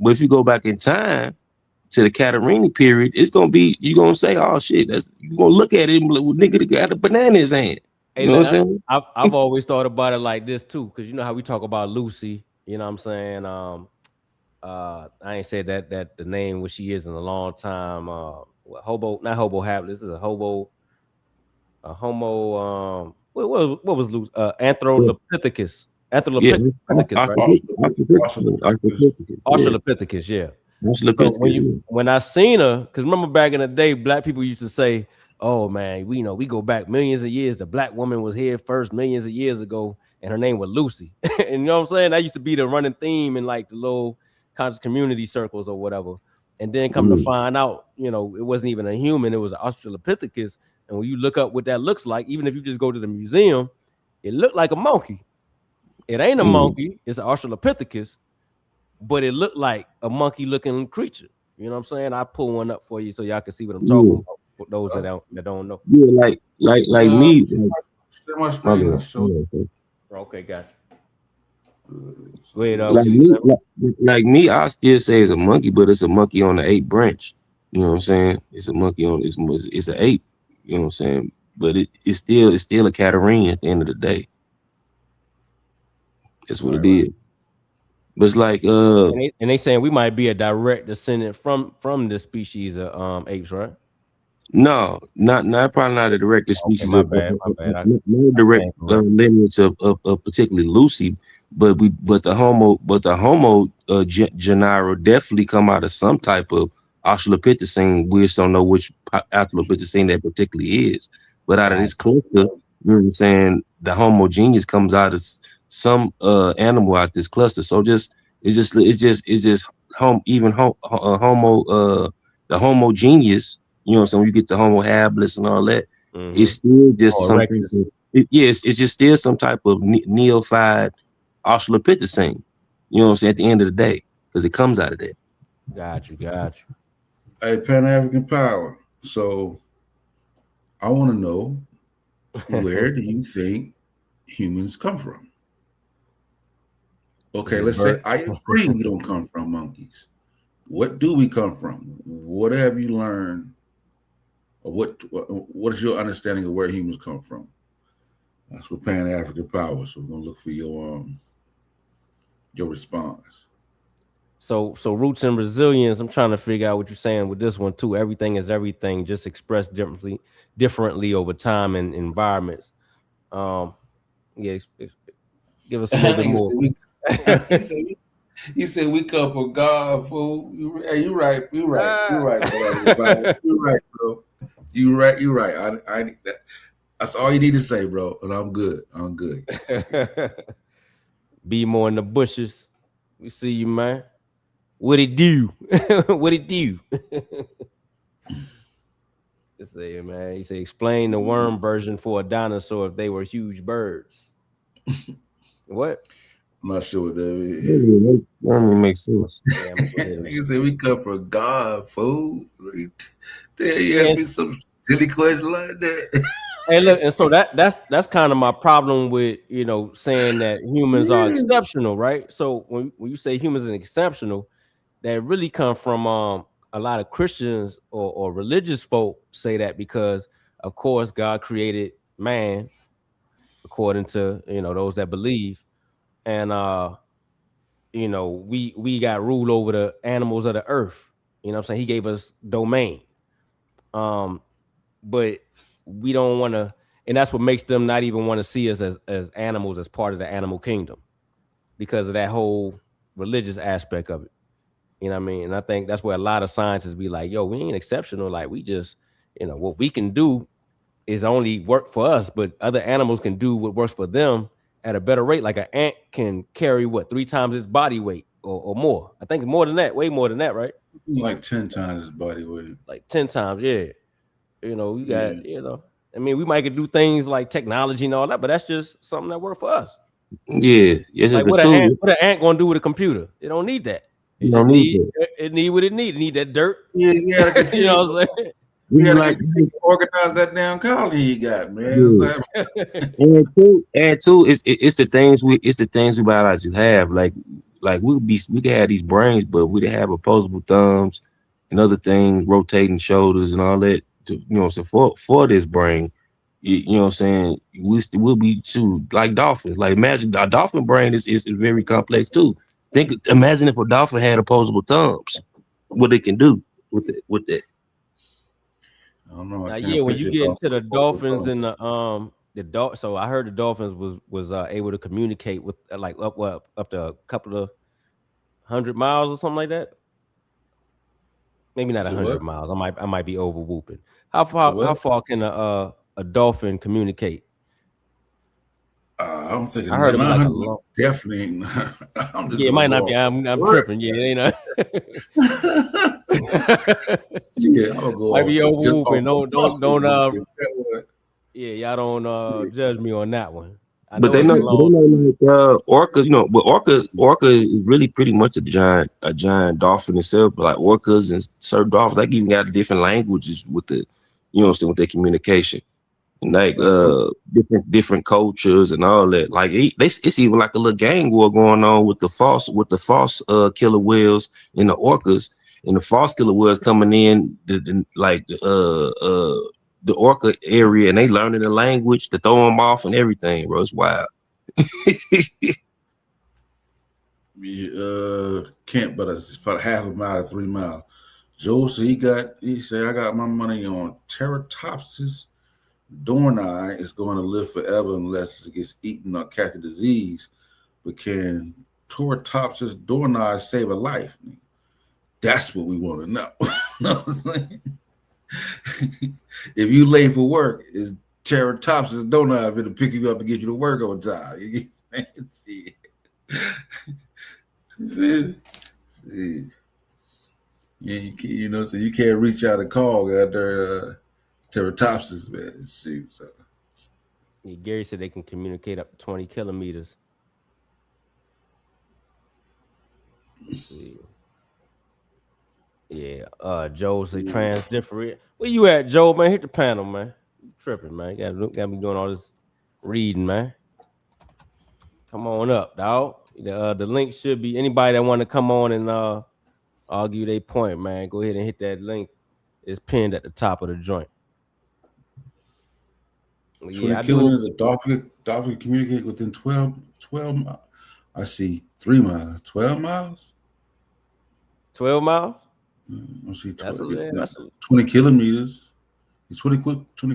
to the Catarina period, it's gonna be you gonna say, oh shit, that's you gonna look at it and be like, well, nigga, the got a banana in his hand. Hey, You know what I'm saying? I've always thought about it like this too, because you know how we talk about Lucy. You know what I'm saying? I ain't said that the name what she is in a long time. Hobo, not hobo habit. This is a homo. What was Lucy? Anthropithecus. Yeah, Anthropithecus, right? Australopithecus. yeah, Australopithecus, yeah. So Australopithecus, yeah. when I seen her, because remember back in the day, black people used to say, "Oh man, we go back millions of years. The black woman was here first millions of years ago, and her name was Lucy." And you know what I'm saying? That used to be the running theme in like the little conscious community circles or whatever. And then come to Yeah. find out, it wasn't even a human; it was an Australopithecus. And when you look up what that looks like, even if you just go to the museum, it looked like a monkey. It ain't a Mm. monkey; it's an Australopithecus, but it looked like a monkey looking creature. You know what I'm saying? I pull one up for you so y'all can see what I'm talking Yeah, about for those that don't know. yeah, like Uh, me. share my My screen. I bad. show. Okay, gotcha. Go ahead, Like what you me, saying? like me, I still say it's a monkey, but it's a monkey on the ape branch. You know what I'm saying? It's a monkey on it's an ape. You know what I'm saying? But it's still a catarine at the end of the day. That's what Right, it right. is. But it's like And they saying we might be a direct descendant from the species of apes, right? no, not probably not a direct Okay, species my of bad, my bad. not a I direct stand correct. lineage of particularly Lucy, but the Homo genera definitely come out of some type of Australopithecine. We just don't know which Australopithecine that particularly is. But out of Got this cluster, you know what I'm saying, the Homo genius comes out of some animal out this cluster. So it's just Homo the homogeneous, you know what I'm saying? When you get the Homo habilis and all that, you. it's still just Oh, something. erectus. Yes, it's just still some type of neophyte Australopithecine. You know what I'm saying? At the end of the day, because it comes out of that. Got you. A Pan African power. So I want to know, where do you think humans come from? Is Okay, it let's say bird? I agree we don't come from monkeys. What do we come from? What have you learned? Or what is your understanding of where humans come from? That's what Pan African power. So we're gonna look for your response. So roots and resilience. I'm trying to figure out what you're saying with this one too. Everything is everything, just expressed differently over time and environments. Um, yeah, give us a little bit he said more. we, he said we, he said we come from God, fool. Hey, you right. You right. You Ah. right, Pan African power. You right, bro. You right. You right. That's all you need to say, bro. And I'm good. I'm good. Be more in the bushes. We see you, man. What it do? What it do? Just say, man. He said, explain the worm version for a dinosaur if they were huge birds. What? I'm not sure what that is. That don't even make sense. Yeah, I'm gonna go ahead and Nigga said we come from God, fool. Damn, you ask and me some silly question like that. hey, look, and so that's kind of my problem with saying that humans are Yeah. exceptional, right? So when you say humans are exceptional, that really come from a lot of Christians or religious folk say that because of course God created man according to those that believe, and we got rule over the animals of the earth. You know what I'm saying? He gave us domain. Um, but we don't want to, and that's what makes them not even want to see us as animals, as part of the animal kingdom, because of that whole religious aspect of it. You know what I mean? And I think that's where a lot of scientists be like, yo, we ain't exceptional. Like, we just, what we can do is only work for us, but other animals can do what works for them at a better rate. Like an ant can carry what, 3 times its body weight or more. I think more than that, way more than that, right? Like 10 times his body weight. Like 10 times, yeah. You Yeah. got, I mean, we might could do things like technology and all that, but that's just something that work for us. Yeah, yes, Like but what an ant, too, what an ant gonna do with a computer? It don't need that. you It just don't need need that. it need what it need. It need that dirt. Yeah, you gotta You continue. know what I'm saying? You Even gotta like, continue to organize that damn colony you got, man. yeah. And two, it's the things we biologically have. Like we could have these brains, but we didn't have opposable thumbs and other things, rotating shoulders and all that. So for this brain, you know what I'm saying, we'll be too like dolphins. Like imagine a dolphin brain is very complex too. Imagine if a dolphin had opposable thumbs, what it can do with that. I don't know. I Now, yeah, can't when you picture get Dolphin into the over the dolphins phone. and so I heard the dolphins was able to communicate with like up to a couple of 100 miles or something like that. Maybe not a To what? hundred miles. I might be over whooping. To How what? far can a dolphin communicate? I'm I thinking heard it was like a 900 long. definitely ain't. I'm just Yeah, it gonna might go not be. off I'm what? tripping. Yeah, you know. Yeah, I'm gonna go Might be off over just off whooping. the muscle Don't memory. Is that what? yeah, y'all don't Yeah. judge me on that one. I But know they it's a know, but they long. know like orca, but orca is really pretty much a giant dolphin itself. But like orcas and certain dolphins, like even got different languages with with their communication and like Like what? different cultures and all that. Like it's even like a little gang war going on with the false killer whales and the orcas, and the false killer whales coming in like the orca area, and they learning the language to throw them off and everything, bro. It's wild. Kent, but it's about half a mile, 3 mile. Joe said he said I got my money on Teratopsis doorknife is going to live forever unless it gets eaten or catch a disease. But can Teratopsis doorknife save a life? That's what we want to know. Know what I'm saying? If you late for work, is Teratopsis doorknife going to pick you up and get you to work on time? Shit. See. Yeah, so you can't reach out and call out there Teratopsis, man. Shoot, so Yeah, Gary said they can communicate up to 20 kilometers. Let's see. Yeah, Joe say transdifferent. Where you at, Joe? Man, hit the panel, man. You tripping, man. Got me doing all this reading, man. Come on up, dog. The link should be anybody that want to come on and argue their point, man. Go ahead and hit that link. It's pinned at the top of the joint. Yeah, 20 I do. kilometers of dolphin communicate within 12 miles. I see 3 miles. 12 miles? 12 miles. I see That's 20, that's a, 20 kilometers. It's 20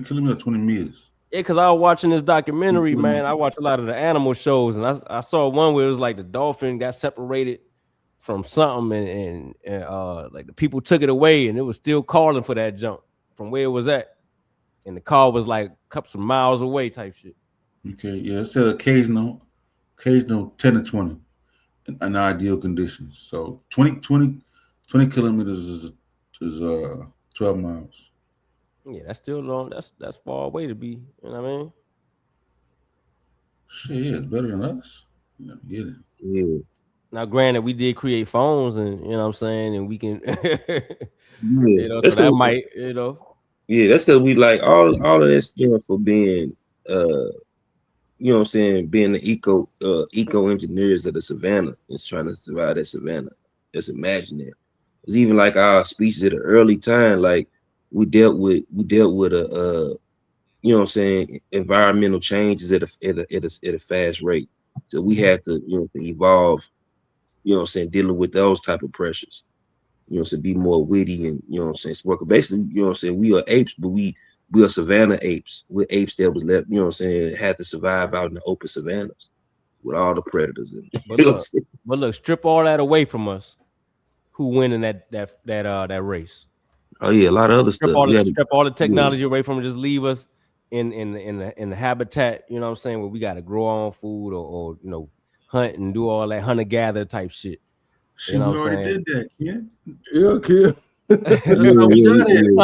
kilometers, 20 meters. yeah. Cause I was watching this 20 documentary, man. I kilometers. watch a lot of the animal shows, and I saw one where it was like the dolphin got separated from something, and like the people took it away, and it was still calling for that jump from where it was at, and the call was like a couple of miles away, type shit. Okay, yeah, it said occasional 10 to 20 in ideal conditions. So 20 kilometers is 12 miles. Yeah, that's still long. That's far away to be. You know what I mean? Shit, yeah, it's better than us. Yeah, get it. Yeah. Now, granted, we did create phones, and you know what I'm saying, and we can, Yeah. so That's that 'cause- might, yeah, that's because we like all of that stuff for being you know what I'm saying, being the eco engineers of the savannah and trying to survive that savannah. Just imagine that. It's even like our species at an early time, like we dealt with a you know what I'm saying, environmental changes at a fast rate. So we had to, to evolve, you know what I'm saying, dealing with those type of pressures. You know, to be more witty and you know what I'm saying, work. Basically, you know what I'm saying, we are apes, but we are savannah apes. We're apes that was left, you know what I'm saying, had to survive out in the open savannas with all the predators in it. but You know what I'm saying? look, strip all that away from us. Who win in that race? Oh yeah, a lot of other stuff. You had to, Strip all the yeah, technology away from it. Just leave us in the habitat. You know what I'm saying? Where we got to grow our own food or hunt and do all that hunter gather type shit. Shit, You know we what I'm already saying? did that, kid. Yeah, kid. That's yeah, how we done it. No,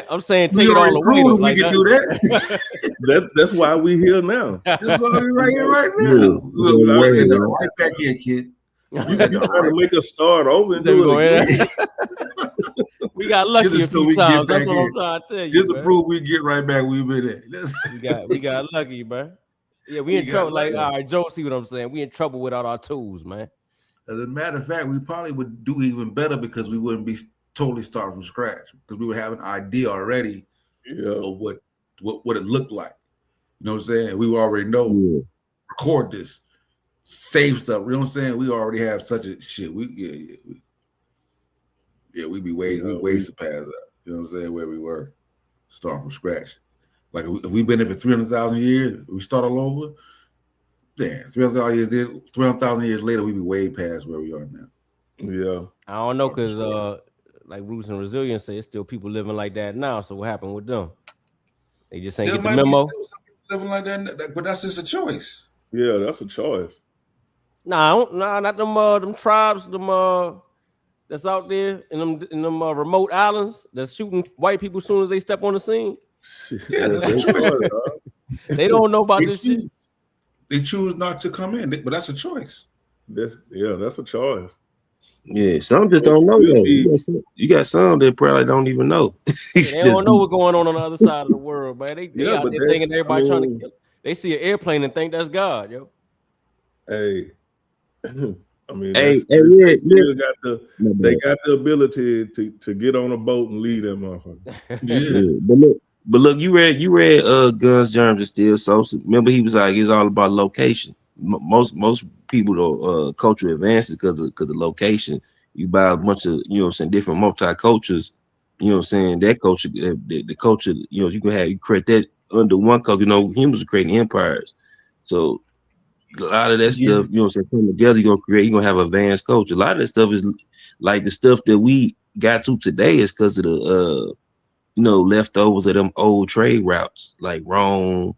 I'm saying We take it all already away though. proved we Like can do that. That's why we here now. That's why we right here right yeah, now. Look, yeah, we're yeah, right back here, kid. You trying to make us start over and There we do go, it again. We got lucky Just a so few we get times. That's back what here. I'm trying to tell you. Just to Man. prove we get right back where we've been at. We got lucky, man. Yeah, we We in got trouble. Like, lucky. all right, Joe, see what I'm saying? We in trouble without our tools, man. As a matter of fact, we probably would do even better because we wouldn't be totally starting from scratch because we would have an idea already Yeah. of what it looked like. You know what I'm saying? We would already know, yeah. record this, save stuff. You know what I'm saying? We already have such a shit. We'd be way surpassed that. You know what I'm saying? Where we were, start from scratch. Like if we've been here for 300,000 years, we start all over. Damn, 300,000 years later, we'd be way past where we are now. Yeah. I don't know because like Roots and Resilience say, it's still people living like that now. So what happened with them? They just ain't There get the might be memo. still some people living like that, but that's just a choice. Yeah, that's a choice. Nah, not them tribes, that's out there in them remote islands that's shooting white people as soon as they step on the scene. Yeah, That's that's their a choice. choice, dog. They don't know about They this shit. choose. They choose not to come in, but that's a choice. That's a choice. Yeah, some just don't know though. You got some that probably don't even know. They don't know what's going on the other side of the world, man. They Yeah, out but there thinking that's- everybody I trying to mean- kill. They see an airplane and think that's God, yo. Hey, I mean, Hey, that's, hey, they yeah, still got My they bad. got the ability to get on a boat and leave that motherfucker. Yeah. Yeah, but look, you read Guns, Germs, and Steel. So remember, he was like, it's all about location. Most people don't cultural advances because of the location. You buy a bunch of, you know what I'm saying, different multi-cultures, you know what I'm saying, that culture, the culture, you know, you create that under one culture. You know, humans are creating empires. So a lot of that Yeah. stuff, you know what I'm saying, come together, you're gonna have advanced culture. A lot of that stuff is like the stuff that we got to today is because of the leftovers of them old trade routes like Rome,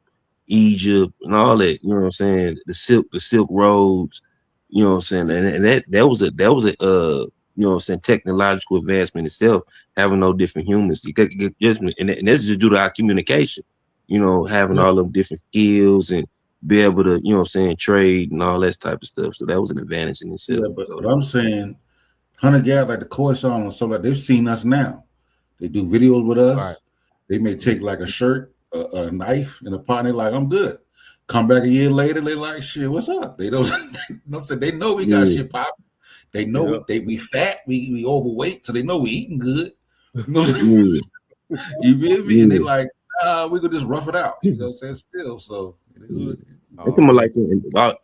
Egypt, and all that. You know what I'm saying? The Silk Roads. You know what I'm saying? And that was a you know what I'm saying, technological advancement itself, having no different humans. You get judgment, and that's just due to our communication. you know, having all them different skills and be able to, you know what I'm saying, trade and all that type of stuff. So that was an advantage in itself. Yeah, but I'm saying hunter gather like the Khoisan and stuff like they've seen us now. They do videos with us. Right. They may take like a shirt, a knife, and a pot. And they like, I'm good. Come back a year later, they like, shit, what's up? They don't. You know what I'm saying? They know we got shit popping. They know we fat, we overweight, so they know we eating good. You know what I'm saying? You feel me? And they like, we could just rough it out. You know what I'm saying? Still, so. It's more like, but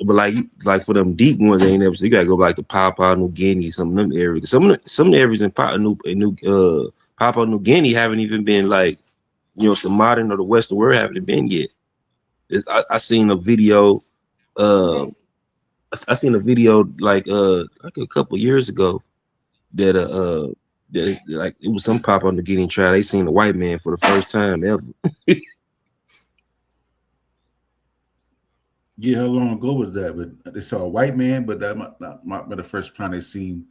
like for them deep ones, they ain't never. So you gotta go like to Papua New Guinea, some of them areas. Some of the areas in Papua New Guinea haven't even been like, you know, some modern or the Western world haven't been yet. I seen a video. I seen a video like a couple years ago that like it was some Papua New Guinea trial. They seen a white man for the first time ever. Yeah, how long ago was that? But they saw a white man, but that might be the first time they seen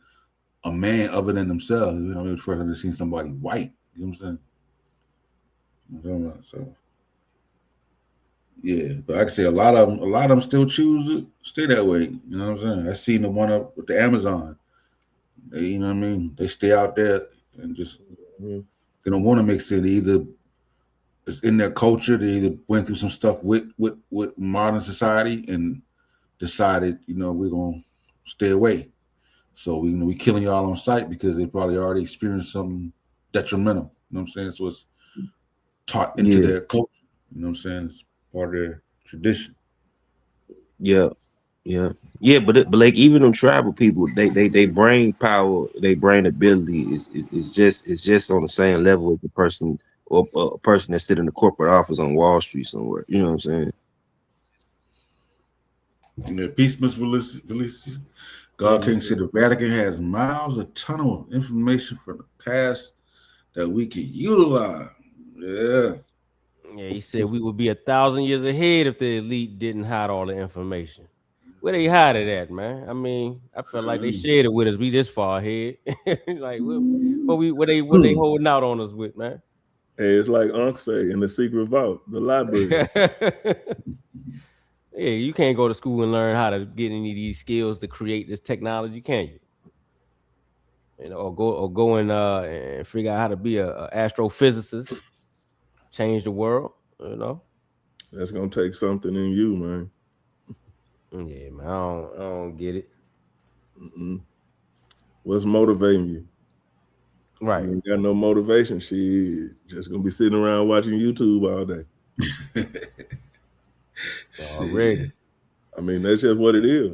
a man other than themselves. You know, maybe the first time they seen somebody white. You know what I'm saying? So yeah, but actually, a lot of them still choose to stay that way. You know what I'm saying? I seen the one up with the Amazon. They, you know what I mean? They stay out there and just they don't want to mix in. They either it's in their culture. They either went through some stuff with modern society and decided, you know, we're gonna stay away. So we killing y'all on sight because they probably already experienced something detrimental. You know what I'm saying? So it's taught into their culture. You know what I'm saying? It's part of their tradition. Yeah. But like even them tribal people, they brain power, they brain ability is just on the same level as the person or a person that sit in the corporate office on Wall Street somewhere. You know what I'm saying? And peace, Miss Felicia. God King said the Vatican has miles of tunnel of information from the past that we can utilize. Yeah. Yeah, he said we would be 1,000 years ahead if the elite didn't hide all the information. Where they hide it at, man? I mean, I felt like they shared it with us. We this far ahead. Like what they holding out on us with, man? Hey, it's like Unc say in the secret vault, the library. Yeah, you can't go to school and learn how to get any of these skills to create this technology, can you? You know, or go and figure out how to be a astrophysicist, change the world. You know. That's gonna take something in you, man. Yeah, man, I don't get it. What's motivating you? Right. You ain't got no motivation. She just gonna be sitting around watching YouTube all day. Already. I mean, that's just what it is.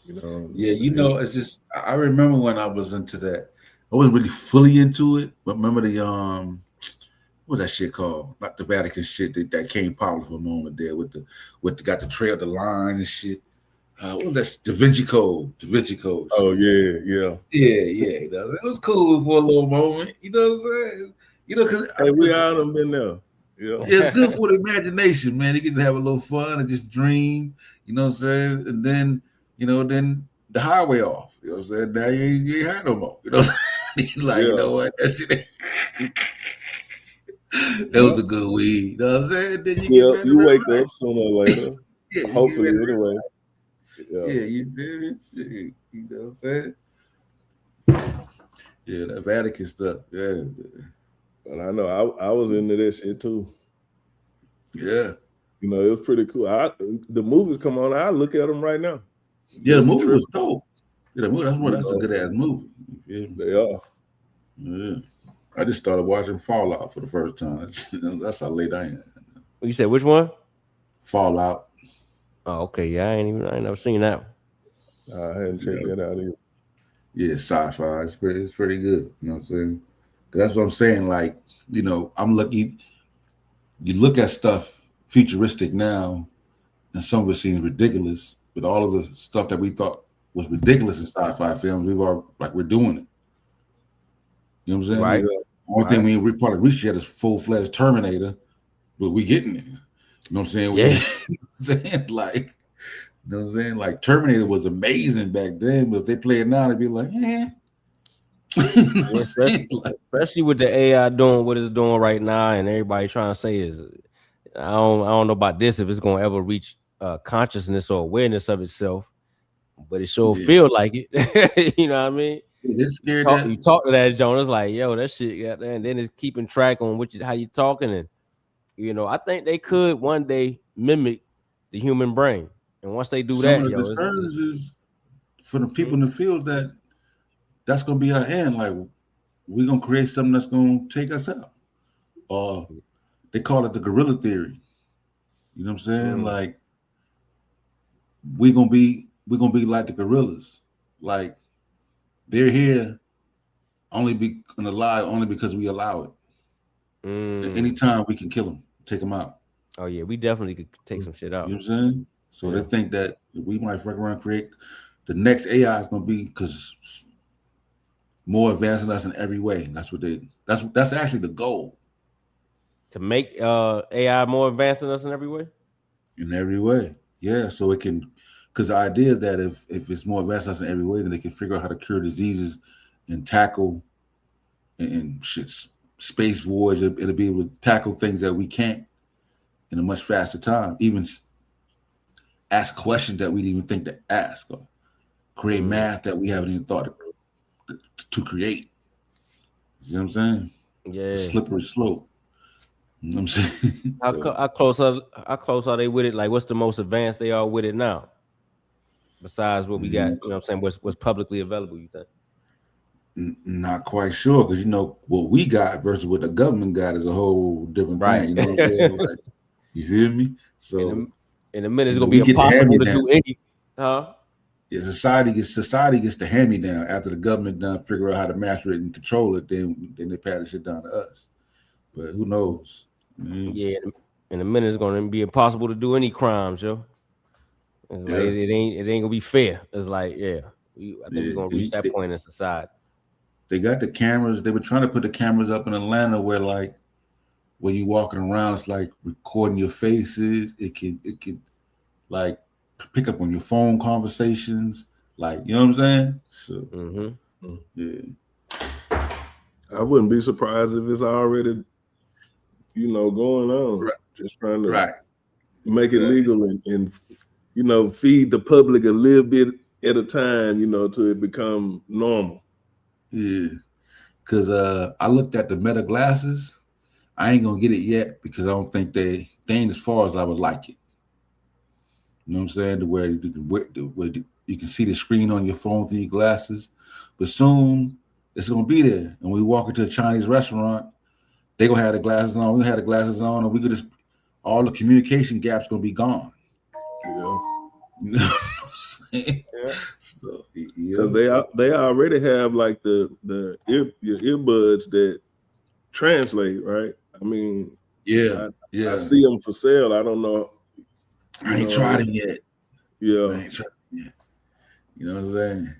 You know. Yeah, you know, it's just I remember when I was into that. I wasn't really fully into it, but remember the what was that shit called? Not the Vatican shit that came popular for a moment there with the got the trail, the line and shit. What was that? Da Vinci Code. Oh yeah. It was cool for a little moment. You know what I'm saying? You know, because hey, we all done been there. Yeah, it's good for the imagination, man. You get to have a little fun and just dream. You know what I'm saying? And then, then the highway off. You know what I'm saying? Now you ain't high no more. You know what I'm saying? Like, you know what? That shit. That was a good weed. You know what I'm saying? Then you wake up sooner or later. Hopefully, anyway. Yeah, you feel it. You know what I'm saying? Yeah, that Vatican stuff. Yeah. But I know I was into that shit too. Yeah. You know, it was pretty cool. The movies come on, I look at them right now. Yeah, the movie was dope. Yeah, that's a good ass movie. Yeah. They are. Yeah. I just started watching Fallout for the first time. That's how late I am. You said which one? Fallout. Oh, okay. Yeah, I ain't never seen that one. I hadn't checked that out either. Yeah, sci-fi. It's pretty good. You know what I'm saying? That's what I'm saying. Like, I'm lucky. You look at stuff futuristic now, and some of it seems ridiculous. But all of the stuff that we thought was ridiculous in sci-fi films, we're doing it. You know what I'm saying? Right. The only thing we probably reached yet is full-fledged Terminator, but we getting there. You know what I'm saying? Like, you know what I'm saying? Like Terminator was amazing back then, but if they play it now, they'd be like, especially with the AI doing what it's doing right now, and everybody trying to say is I don't know about this if it's gonna ever reach consciousness or awareness of itself, but it sure Yeah. feel like it. You know what I mean? They're scared You that talk to that Jonas like, yo, that shit got there, and then it's keeping track on how you talking, and I think they could one day mimic the human brain, and once they do some that, of the yo, concerns is for the people Mhm. in the field that that's gonna be our end. Like we're gonna create something that's gonna take us out. Or they call it the gorilla theory. You know what I'm saying? Mm. Like we're gonna be like the gorillas. Like they're here only be alive only because we allow it. At any Mm. time we can kill them, take them out. Oh yeah, we definitely could take some shit You know out. what I'm saying? So they Yeah. think that we might fuck around and create the next AI is gonna be because more advanced than us in every way. That's actually the goal To make AI more advanced than us in every way. in every way. Yeah, so it can because the idea is that if it's more advanced than us in every way, then they can figure out how to cure diseases and tackle and shit space voyages. It'll be able to tackle things that we can't in a much faster time. Even ask questions that we didn't even think to ask, or create Mm. math that we haven't even thought to create. You know what I'm saying? A Yeah. slippery slope. You know what I'm saying? So How close are they with it? Like, what's the most advanced they are with it now? Besides what we got, what I'm saying, what's publicly available, you think? not quite sure because what we got versus what the government got is a whole different Right. thing. You know what I'm saying? Like, you feel me? So In a minute, it's gonna be we get the hand impossible me to down. do any. Huh? Yeah, society gets the hand me down after the government done figure out how to master it and control it. Then they pass the shit down to us. But who knows? Yeah. In a minute, it's gonna be impossible to do any crimes, yo. It's like Yeah, it ain't gonna be fair. It's like, yeah, I think we're yeah. gonna reach that point in society. They got the cameras. They were trying to put the cameras up in Atlanta where like when you walking around, it's like recording your faces. It can like pick up on your phone conversations. Like, you know what I'm saying? So Mm-hmm. yeah. I wouldn't be surprised if it's already, going on. Right. Just trying to Right. make it Right. legal and feed the public a little bit at a time, till it become normal. Yeah. Cause I looked at the Meta glasses. I ain't gonna get it yet because I don't think they ain't as far as I would like it. You know what I'm saying? To where you can see the screen on your phone through your glasses. But soon it's gonna be there. And we walk into a Chinese restaurant, they gonna have the glasses on, we gonna have the glasses on, and we could just all the communication gaps gonna be gone. Yeah. You know what I'm saying? Yeah. So Because they already have like your earbuds that translate, right? I mean, yeah. I see them for sale. I don't know. I ain't tried it yet. Yeah. I ain't tried it yet. You know what I'm saying?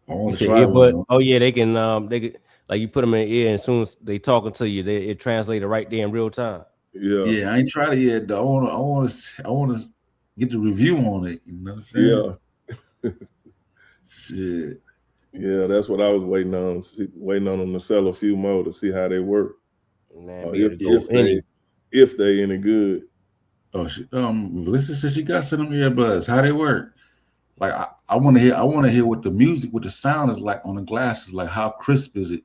I You want to said try one earbud. though. Oh yeah, they can. They could, like, you put them in the ear, and as soon as they talking to you, it translated right there in real time. Yeah. Yeah, I ain't tried it yet though. I wanna get the review on it. You know what I'm saying? Yeah. Shit. Yeah, that's what I was waiting on. Waiting on them to sell a few more to see how they work. Man, Or be able to go if they any good. Oh shit. Melissa said she got some earbuds. How they work? Like I want to hear what the music, what the sound is like on the glasses. Like how crisp is it?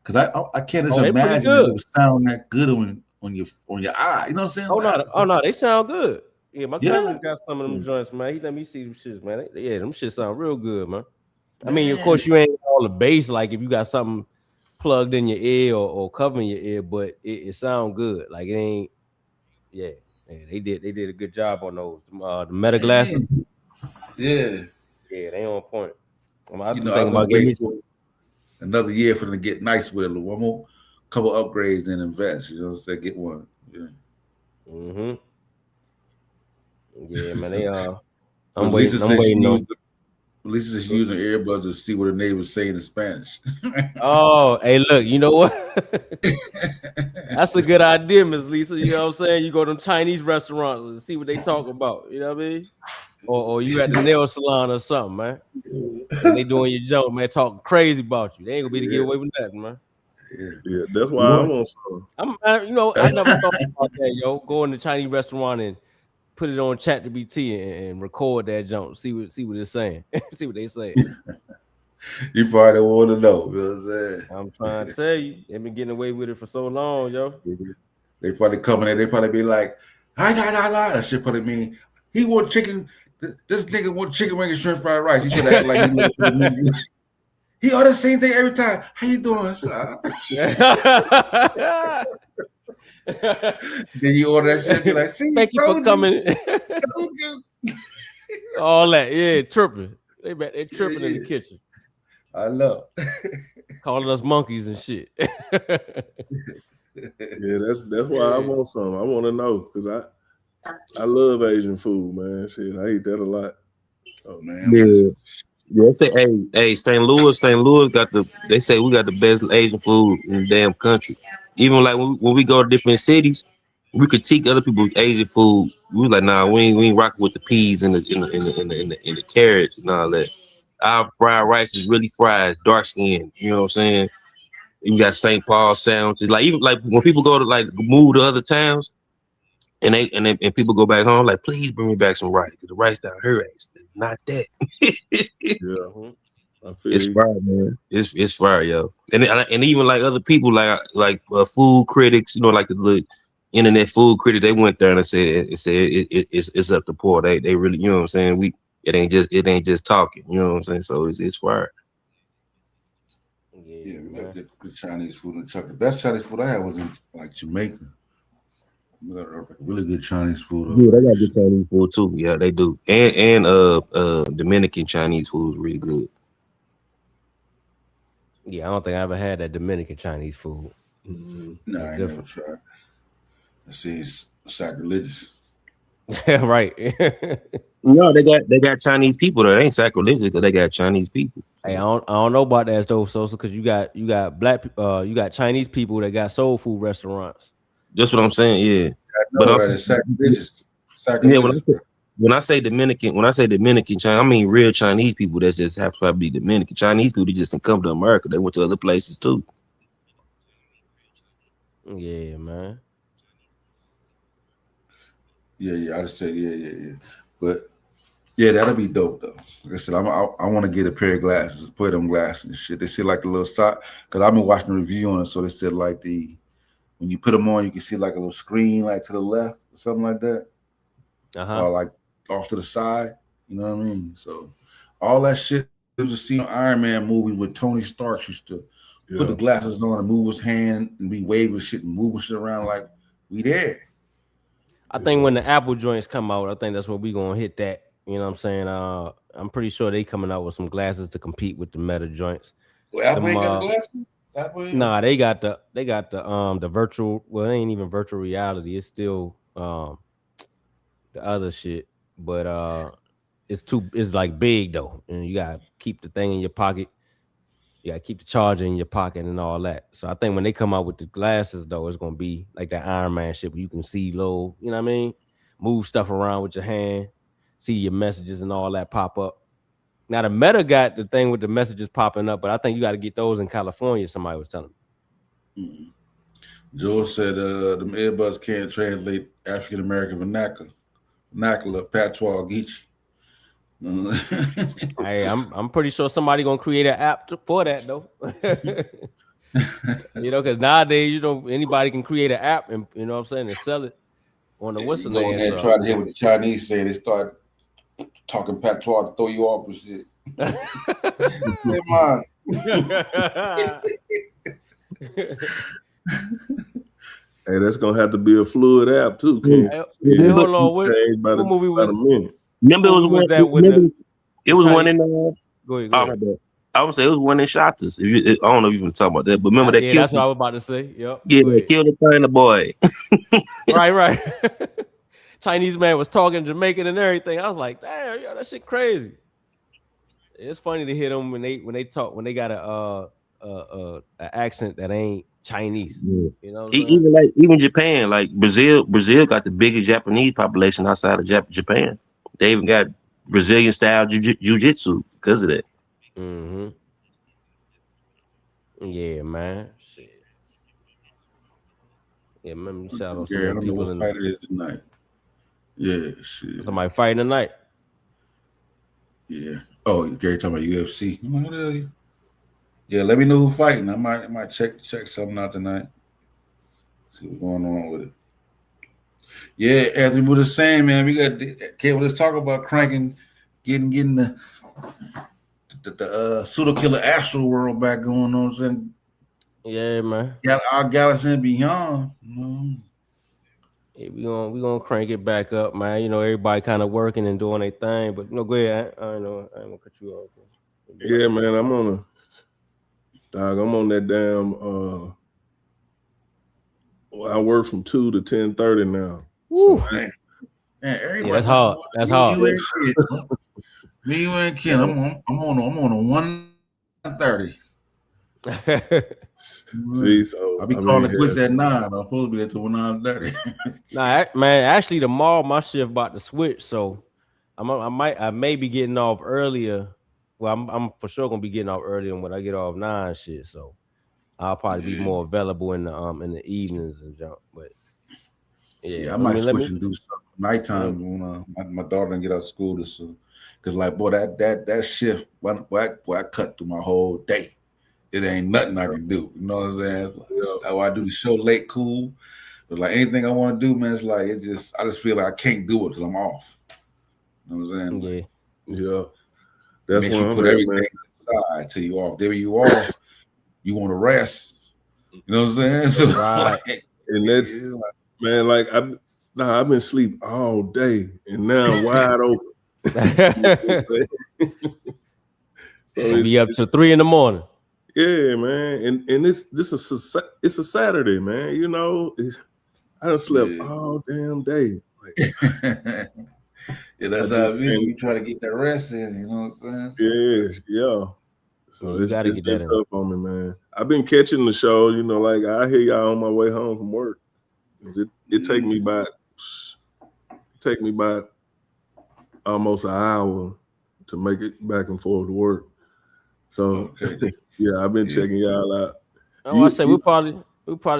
Because I can't just Oh, they pretty imagine that it good. would sound that good on your eye. You know what I'm saying? Oh no, they sound good. Yeah, my cousin Yeah. got some of them joints, man. He let me see them shits, man. Yeah, them shits sound real good, man. I mean, of Man. course, you ain't all the bass like if you got something plugged in your ear or covering your ear, but it sound good. Like it ain't. Yeah, they did a good job on those. The Meta glasses. Man. Yeah. Yeah, they on point. I'm I thinking was gonna about getting me wait for another year for them to get nice with it. One more couple upgrades and invest. You know what I'm saying? Get one. Yeah. Mm-hmm. Yeah, man. They But I'm waiting. I'm waiting on. Lisa said she using earbuds to see what her neighbors saying in Spanish. Oh, hey, look. You know what? That's a good idea, Miss Lisa. You know what I'm saying? You go to them Chinese restaurants and see what they talk about. You know what I mean? Or you at the nail salon or something, man. And they doing your joke, man, talking crazy about you. They ain't gonna be able to get away with nothing, man. Yeah, that's why I want some. I never thought about that, yo. Go in the Chinese restaurant and put it on ChatGPT and record that jump. See what it's saying. See what they say. You probably don't want to know. You know what I'm saying? I'm trying to tell you, they've been getting away with it for so long, yo. They probably come in there. They probably be like, That shit probably mean he want chicken. This nigga want chicken wings and shrimp fried rice. He should act like he looking for the menu. He order the same thing every time. How you doing, sir? Then you order that shit. Be like, see, thank you for coming. Told you. All that, yeah, tripping. They tripping in the kitchen. I know. Calling us monkeys and shit. Yeah, that's why I want some. I want to know because I love Asian food, man. Shit, I eat that a lot. Oh man. Yeah. Yeah, they say, hey, St. Louis got they say we got the best Asian food in the damn country. Even like when we go to different cities, we critique other people's Asian food. We was like, nah, we ain't rocking with the peas and the carrots and all that. Our fried rice is really fried, dark skin. You know what I'm saying? You got St. Paul sandwiches. Like even like when people go to like move to other towns and people go back home, like, please bring me back some rice. The rice down here is not that. Yeah, it's fire, man. It's fire, yo. And even like other people, like food critics, like the internet food critic, they went there and it's up to par. They really, you know what I'm saying. It ain't just talking, you know what I'm saying. So it's fire. Yeah, we got good Chinese food in Chuck. The best Chinese food I had was in like Jamaica. We got really good Chinese food. Yeah, they got good Chinese food too. Yeah, they do. And Dominican Chinese food is really good. Yeah, I don't think I ever had that Dominican Chinese food. No, I never tried. I see it's sacrilegious. Right. No, they got Chinese people that ain't sacrilegious because they got Chinese people. Hey, I don't know about that though, Sosa, because you got black you got Chinese people that got soul food restaurants. That's what I'm saying. Yeah, I know that it's sacrilegious. Yeah, when I say Dominican China, I mean real Chinese people that just have to be Dominican. Chinese people, they just didn't come to America. They went to other places too. Yeah, man. Yeah. I just said yeah. But yeah, that'll be dope though. Like I said, I want to get a pair of glasses, put them glasses and shit. They see like a little sock because I've been watching a review on it. So they said like when you put them on, you can see like a little screen like to the left or something like that, or like off to the side. You know what I mean? So all that shit you just see on Iron Man movies with Tony Stark used to put the glasses on and move his hand and be waving shit and moving shit around like we there. I think when the Apple joints come out, I think that's where we gonna hit that. You know what I'm saying? I'm pretty sure they coming out with some glasses to compete with the Meta joints. Well, Apple ain't got the glasses? Nah, they got the virtual. Well, it ain't even virtual reality. It's still the other shit, but it's like big though, and you gotta keep the thing in your pocket. You gotta keep the charger in your pocket and all that. So I think when they come out with the glasses though, it's gonna be like that Iron Man shit where you can see low. You know what I mean? Move stuff around with your hand, see your messages and all that pop up. Now the Meta got the thing with the messages popping up, but I think you got to get those in California. Somebody was telling me. George said the earbuds can't translate African American vernacular, patois, Geechee. Hey, I'm pretty sure somebody gonna create an app for that though. Because nowadays, anybody can create an app and what I'm saying, and sell it on the what's the name. Go in there and try to hear what the Chinese say. They start talking patois to throw you off and shit. Come on. Hey, that's gonna have to be a fluid app too, King. Hey, hold on, what movie was? A minute. Remember, it was one in. Go ahead. I would say it was one in Shotters. I don't know if you want to talk about that, but remember that. Yeah, that's what I was about to say. Yep. Yeah, they killed the China boy. Right. Chinese man was talking Jamaican and everything. I was like, damn, yo, that shit crazy. It's funny to hear them when they talk when they got a accent that ain't Chinese. Yeah. You know, even Japan, like Brazil got the biggest Japanese population outside of Japan. They even got Brazilian style jiu-jitsu because of that. Yeah, man. Shit. Yeah, remember shout out some Gary, I more don't know people what in fight it is tonight. Yeah, shit. somebody fighting tonight. Yeah. Oh, Gary talking about UFC. I'm like, what the hell you? Yeah, let me know who fighting. I might check something out tonight. See what's going on with it. Yeah, as we were saying, man, we got can't let's talk about cranking, getting the pseudo killer astral world back going on. Saying, Yeah, man. our galaxy and beyond. You know? Yeah, we gonna crank it back up, man. You know, everybody kind of working and doing their thing, but go ahead. I know I ain't gonna cut you off. Yeah, man, I'm on that damn I work from 2 to 10:30 now. Woo. So, Man, everybody, Yeah, that's hard. That's hard. You ain't kidding. Me, you ain't kidding. I'm on a 1:30. see, so I'll be I calling mean, the quits at 9. I'm supposed to be there till 9:30. Man, actually tomorrow my shift about to switch, so I may be getting off earlier. Well, I'm for sure gonna be getting off earlier when I get off 9 shit. So I'll probably be more available in the evenings and jump. But yeah, I might let switch me. and do some nighttime when my daughter didn't get out of school this soon. Cause like boy, that shift when I cut through my whole day. It ain't nothing I can do. You know what I'm saying? That's why I do the show late, cool. But like anything I want to do, man, it's like I just feel like I can't do it till I'm off. You know what I'm saying? Like, yeah. That's makes where you I'm put at, everything man. aside till you off. Then when you off, you want to rest. You know what I'm saying? So Right. And that's man, like I've been asleep all day and now I'm wide open. So be up till 3 a.m. Yeah, man, and it's a Saturday, man. You know, I done slept all damn day. Like, yeah, that's how it is. You try to get that rest in. You know what I'm saying? Yeah. So you gotta it's get been that in. tough on me, man. I've been catching the show. You know, like I hear y'all on my way home from work. It take me about almost an hour to make it back and forth to work. So yeah, I've been checking y'all out. I say we'll probably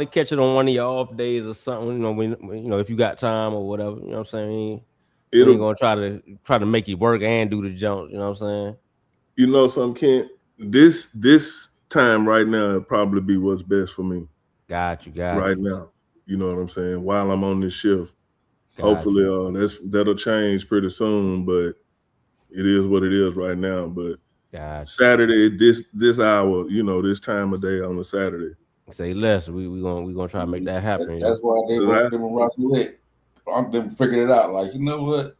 catch it on one of your off days or something. You know, if you got time or whatever. You know what I'm saying? We ain't gonna try to make you work and do the jump. You know what I'm saying? You know something, Kent? This time right now it'll probably be what's best for me. Got you. Right now. You know what I'm saying? While I'm on this shift. Hopefully, that'll change pretty soon, but it is what it is right now. But Saturday, this hour, you know, this time of day on a Saturday. Say less. We gonna try to make that happen. That's why they been rocking with. I'm them figured it out. Like, you know what?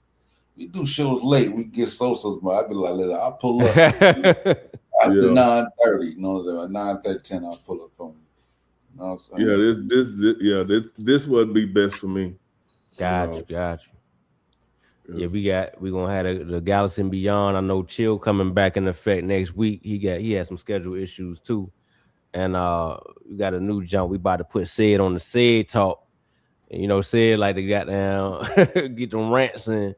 We do shows late. We get socials, but I'd be like, listen, I'll pull up after 9:30. You know what I'm saying? 9:30, 10, I'll pull up on you. You know what I'm saying? This would be best for me. Got you. Yeah, we gonna have the Galaxy and Beyond. I know Chill coming back in effect next week. He had some schedule issues too, and we got a new jump. We about to put Sid on the Sid talk. And, you know, Sid like they got down get them rants in.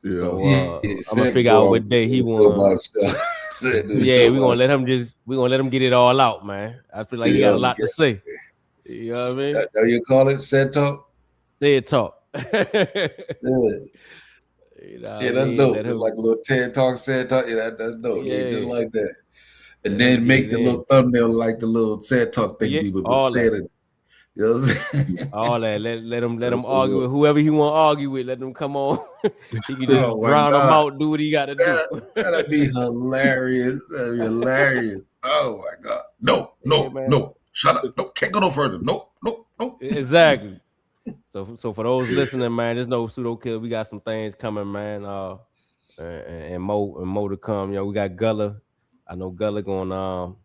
Yeah. So I'm gonna figure out what day he want. Yeah, we gonna let him get it all out, man. I feel like he got a lot to say. You know what I mean? How you call it? Sid talk. Sid talk. You know that's dope. It's like a little TED talk, Sid talk. Yeah, that's dope. Yeah, just like that. And then make the little thumbnail like the little TED talk thing be with Sid. You know what I'm saying? All that. Let him argue with whoever he want to argue with. Let them come on. He can just drown him out, do what he got to do. That'd be hilarious. That'd be hilarious. Oh my God. No. Shut up. No, can't go no further. No. Exactly. So for those listening, man, there's no pseudo kill. We got some things coming, man. And more to come. You know, we got Gullah. I know Gullah going you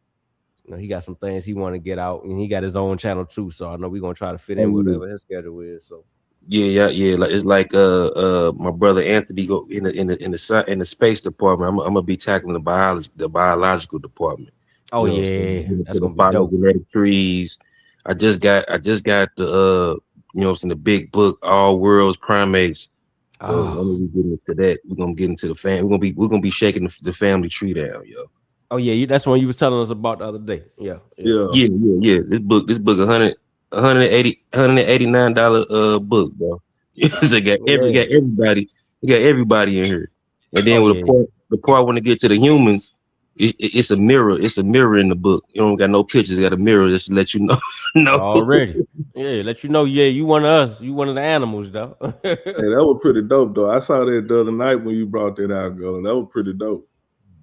know, he got some things he want to get out, and he got his own channel too. So I know we're gonna try to fit in whatever his schedule is. So yeah. Like my brother Anthony go in the space department. I'm gonna be tackling the biological department. Oh yeah, that's gonna be dope. Genetic trees. I just got the you know, the big book, All Worlds Primates. So when we get into that, we're gonna get into the family. We're gonna be shaking the family tree down, yo. Oh yeah, that's one you was telling us about the other day. Yeah. This book 100. $189 book, bro. So Yeah. you got everybody in here. And then Oh with yeah. the part when it get to the humans, it's a mirror. It's a mirror in the book. You don't got no pictures. You got a mirror just to let you know. No. Already. Yeah, let you know, yeah, you one of us. You one of the animals, though. Hey, that was pretty dope, though. I saw that the other night when you brought that out, girl. That was pretty dope.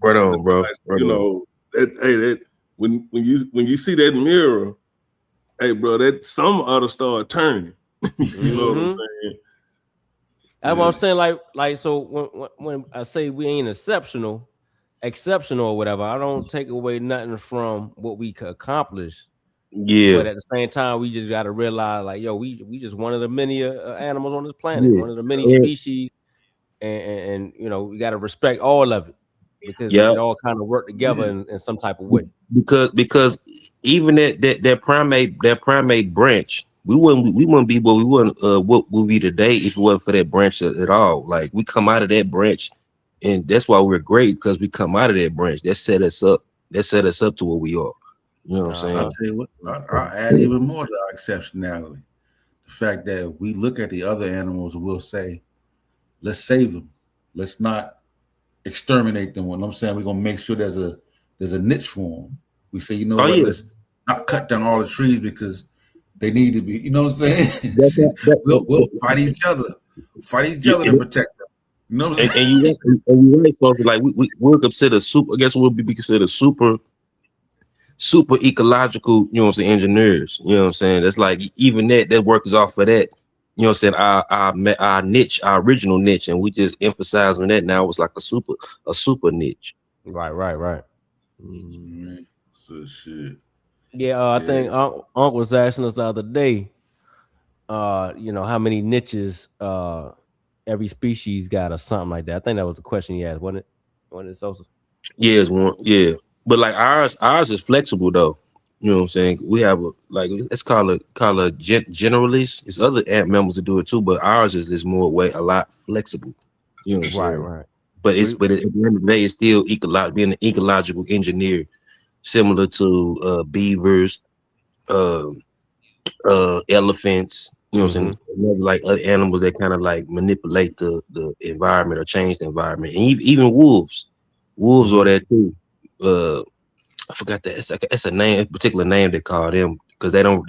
Right on, bro. Right You on. know, that when you see that mirror, hey, bro, that some ought to start turning. You know what I'm Hmm. saying? That's what I'm saying. Like, so when I say we ain't exceptional or whatever, I don't take away nothing from what we could accomplish. Yeah. But at the same time, we just got to realize, like, yo, we just one of the many animals on this planet, Yeah. one of the many Yeah. species, and you know, we got to respect all of it because Yeah. it all kind of work together in some type of way. Because even that primate branch, we wouldn't be what we be today if it wasn't for that branch at all. Like we come out of that branch, and that's why we're great because we come out of that branch. That set us up. That set us up to what we are. You know what I'm I'll Uh-huh. saying? tell you what, I'll add even more to our exceptionality. The fact that we look at the other animals and we'll say, let's save them. Let's not exterminate them. What I'm saying, we're gonna make sure there's a niche for them. We say, you know Oh what, yeah. let's not cut down all the trees because they need to be, you know what I'm saying? That's Shit, we'll that, fight each other. Fight each yeah, other to protect them. You know what I'm and you saying? and you right, folks. Like we're considered super. I guess we'll be considered super ecological, you know what I'm saying, engineers. You know what I'm saying? That's like even that work is off of that. You know what I'm saying? Our niche, our original niche, and we just emphasize on that now it's like a super niche. Right. Mhm. Man, so shit. Yeah, I Yeah. think Unc was asking us the other day, you know, how many niches every species got or something like that. I think that was the question he asked, wasn't it? Wasn't it, Sosa? Yeah, it's one, yeah. But like ours is flexible though. You know what I'm saying? We have a like let's call a generalist. There's other ant mammals that do it too, but ours is more way a lot flexible. You know what I'm saying? Right. We But at the end of the day, it's still being an ecological engineer, similar to beavers, uh, elephants. You know what I'm hmm saying? Another, like other animals that kind of like manipulate the environment or change the environment, and even wolves. Wolves are hmm there too. Uh, I forgot that it's a name, a particular name they call them because they don't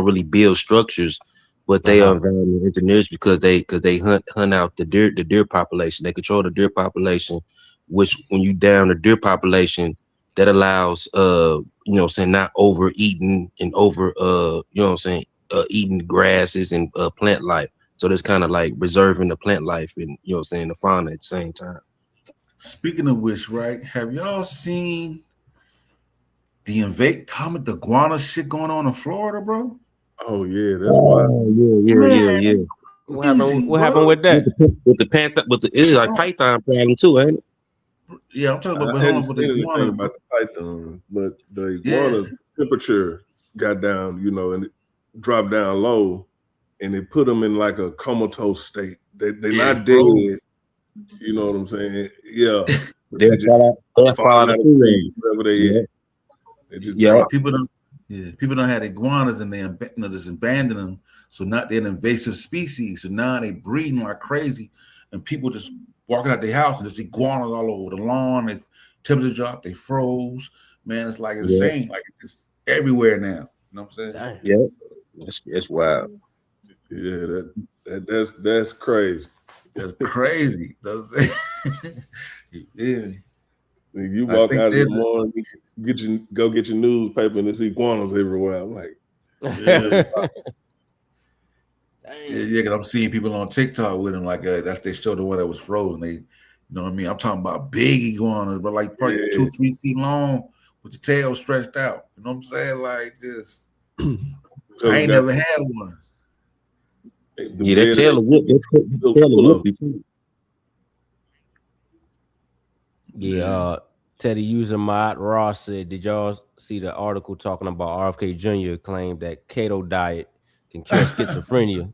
really build structures, but they are Uh-huh. environmental engineers because they hunt out the deer population. They control the deer population, which when you down the deer population, that allows you know what I'm saying, not overeating and over you know what I'm saying, eating grasses and plant life. So that's kind of like preserving the plant life and you know what I'm saying, the fauna at the same time. Speaking of which, right? Have y'all seen the invade comet, the iguana shit going on in Florida, bro? Oh yeah, that's why. Oh yeah, Man, yeah, yeah, yeah. it's What happened? crazy, What happened bro. with that? With the panther, it's like Oh, python problem too, ain't it? yeah, I'm talking about, I but hold hadn't on, with the seen anything iguanas, bro. about the python, but the Yeah, iguana temperature got down, and it dropped down low, and it put them in like a comatose state. They're yeah, not it dead, froze. you know what I'm saying? Yeah, but They'll they just fall out. They'll fall falling out out of of food. trees wherever they Yeah, at. They just yeah, Yeah, drop. people don't have iguanas and just abandon them. So now they're an invasive species. So now they breeding like crazy, and people just walking out their house and just iguanas all over the lawn. They temperature dropped, they froze. Man, it's like yeah, insane. Like it's just everywhere now. You know what I'm saying? Dang. yeah. It's wild. Yeah, that's crazy. That's crazy. Yeah. You I walk think out in the there's a morning, go get your newspaper, and there's iguanas everywhere. I'm like, yeah. Yeah, Dang. yeah, because I'm seeing people on TikTok with them like that's they showed the one that was frozen. They, you know what I mean? I'm talking about big iguanas, but like probably yeah, 2-3 feet long with the tail stretched out. You know what I'm saying? Like this. tell I them ain't got never had one. the Yeah, that bed tail of whoop. That still tail of full of them. whoopy too. Yeah, Yeah. Teddy user Mod Ross said, did y'all see the article talking about RFK Jr. claimed that keto diet can cure schizophrenia?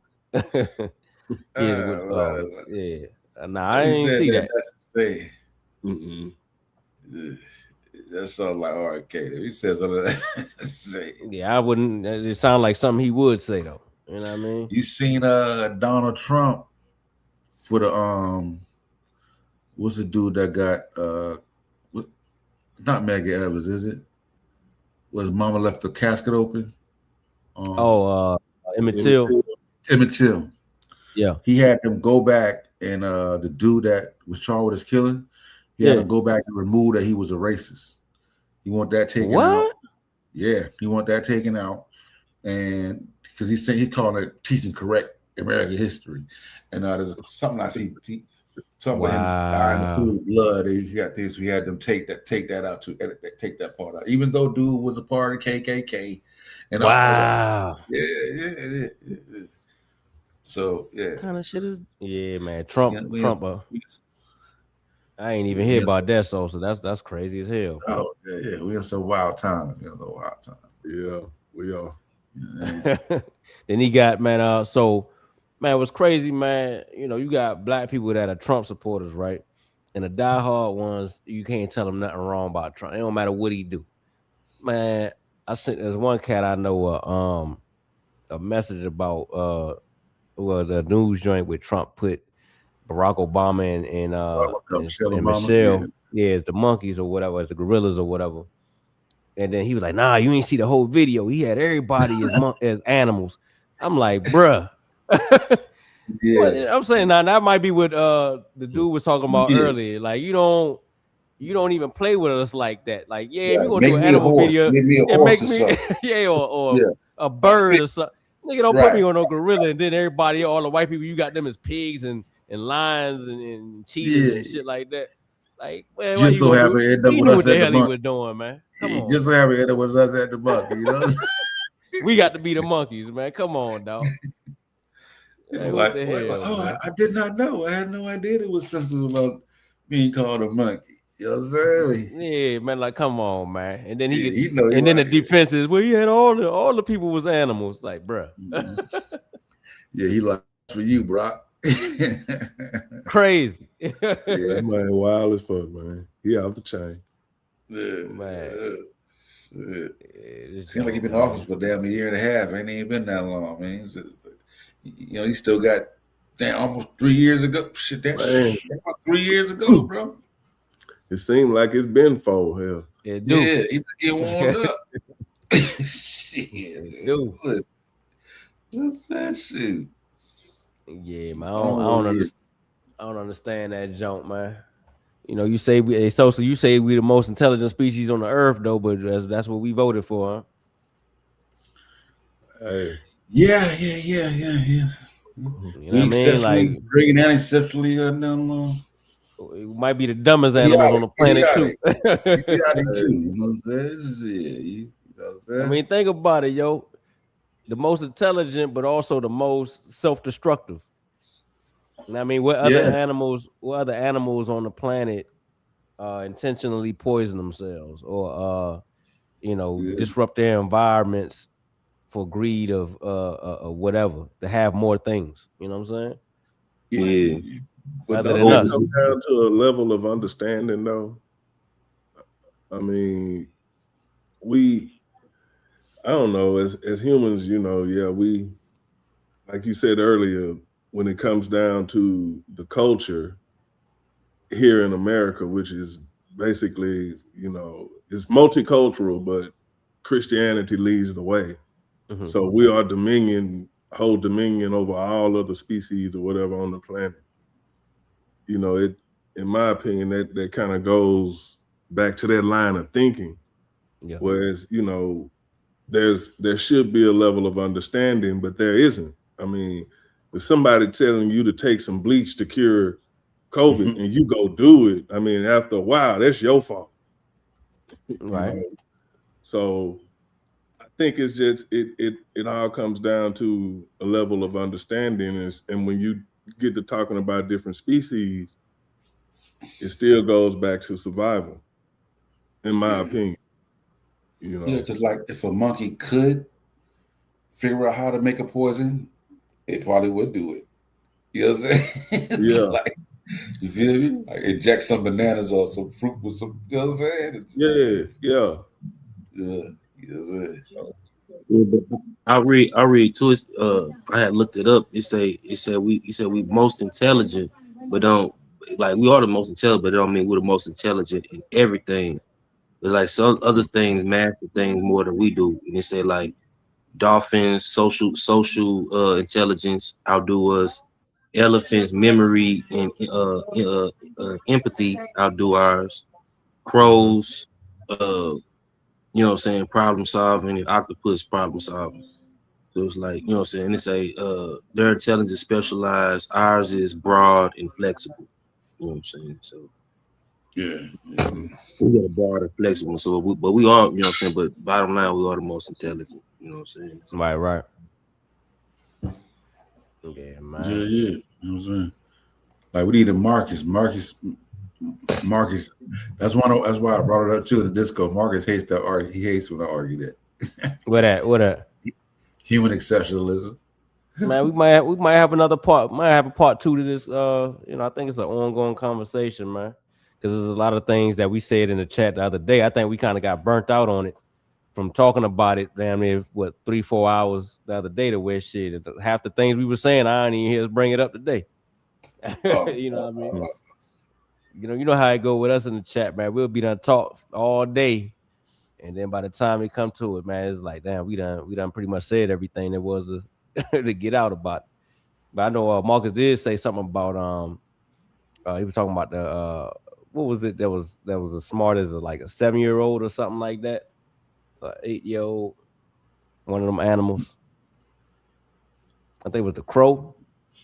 Yes, with yeah. Nah, I Who didn't said see that? that. That's the thing. Mm-mm. That sounds like okay. He says something like that. Yeah, I wouldn't. It sounds like something he would say though. You know what I mean? You seen Donald Trump for the what's the dude that got what, not Maggie Evans, is it? Was Mama left the casket open? Emmett Till. Emmett Till. Yeah. He had them go back and the dude that was charged with his killing, he had to go back and remove that he was a racist. He want that taken out. Yeah, he want that taken out. And because he called it teaching correct American history. And there's something I see something with him dying the pool of blood. He got this. We had them take that out to edit that, take that part out. Even though dude was a part of KKK and all that. Yeah. So yeah. What kind of shit is man. Trump. I ain't even hear about that, so that's crazy as hell. Oh yeah, we have some wild times. Yeah, we are. Then he got so man, what's crazy, man. You know, you got black people that are Trump supporters, right? And the diehard ones, you can't tell them nothing wrong about Trump. It don't matter what he do. Man, there's one cat I know a message about the news joint with Trump put Barack Obama and Michelle, it's the monkeys or whatever, it's the gorillas or whatever. And then he was like, "Nah, you ain't see the whole video. He had everybody as animals." I'm like, "Bruh." I'm saying now that might be what the dude was talking about earlier. Like you don't even play with us like that. Like, if you gonna do an animal video, make me or a bird or something. Nigga, don't put me on no gorilla and then everybody, all the white people, you got them as pigs and lions and cheetahs and shit like that. Like, man, just so happy end up with us what the hell he was doing, man. Come on. Just so happy end up with us at the monkey, you know? We got to be the monkeys, man. Come on, dog. Hey, what the hell? I did not know. I had no idea there was something about being called a monkey. You know what I'm saying? Yeah, man. Like, come on, man. And then then the defense is, well, he had all the people was animals. Like, bruh. Yeah, he like for you, bro. Crazy. Yeah, man, wild as fuck, man. He off the chain. Yeah, man. It seems like he been in office for damn a year and a half. Ain't even been that long, man. You know, he still got almost 3 years ago. Shit, that 3 years ago, bro. It seemed like it's been 4. Hell, it do. Yeah, he get warmed up. Shit, do. What's that shit? Yeah, man. I don't understand that junk, man. You know, you say you say we the most intelligent species on the earth, though, but that's what we voted for, huh? Hey. Yeah. You know what I mean? Like bringing that exceptionally it might be the dumbest animals on the planet too. You know what I'm saying? I mean, think about it, yo. The most intelligent, but also the most self-destructive. I mean, what other animals on the planet intentionally poison themselves or disrupt their environments for greed of whatever, to have more things. You know what I'm saying? Yeah. But other than us. Come down to a level of understanding, though. I mean, I don't know, as humans, you know, we, like you said earlier, when it comes down to the culture here in America, which is basically, you know, it's multicultural, but Christianity leads the way. Mm-hmm. So we are hold dominion over all other species or whatever on the planet. You know, in my opinion, that kind of goes back to that line of thinking. Yeah. Whereas, you know, there should be a level of understanding, but there isn't. I mean, if somebody telling you to take some bleach to cure COVID and you go do it, I mean, after a while, that's your fault. Right. You know? So I think it's just it all comes down to a level of understanding, and when you get to talking about different species, it still goes back to survival, in my opinion. You know, because like if a monkey could figure out how to make a poison, it probably would do it. You know what I'm saying? Yeah. Like, You feel me? Like inject some bananas or some fruit with some, you know what I'm saying? Yeah. Yeah, you know what I'm saying? Yeah, but I read too. I had looked it up. It said we most intelligent, but don't like we are the most intelligent, but it don't mean we're the most intelligent in everything. But like some other things master things more than we do. And they say like dolphins, social intelligence outdo us. Elephants, memory and empathy outdo ours. Crows, what I'm saying, problem solving, and octopus problem solving. So it's like, you know what I'm saying? They say their intelligence is specialized, ours is broad and flexible. You know what I'm saying? So Yeah. we got a broad and flexible. So but we are, you know what I'm saying, but bottom line, we are the most intelligent. You know what I'm saying? So, Right. Yeah, Yeah, man. yeah. You know what I'm saying? Like we need a Marcus. That's why I brought it up too in the disco. Marcus hates that argue. He hates when I argue that. What that? Human exceptionalism. Man, we might have another part. Might have a part two to this. I think it's an ongoing conversation, man. Because there's a lot of things that we said in the chat the other day. I think we kind of got burnt out on it from talking about it. Damn near 3-4 hours the other day. To where shit, half the things we were saying, I didn't even hear us bring it up today. Oh, You know what I mean? You know how it go with us in the chat, man. We'll be done talk all day, and then by the time we come to it, man, it's like, damn, we done pretty much said everything there was to get out about it. But I know Marcus did say something about he was talking about the what was it that was as smart as like a 7-year-old or something like that, 8-year-old, one of them animals. I think it was the crow.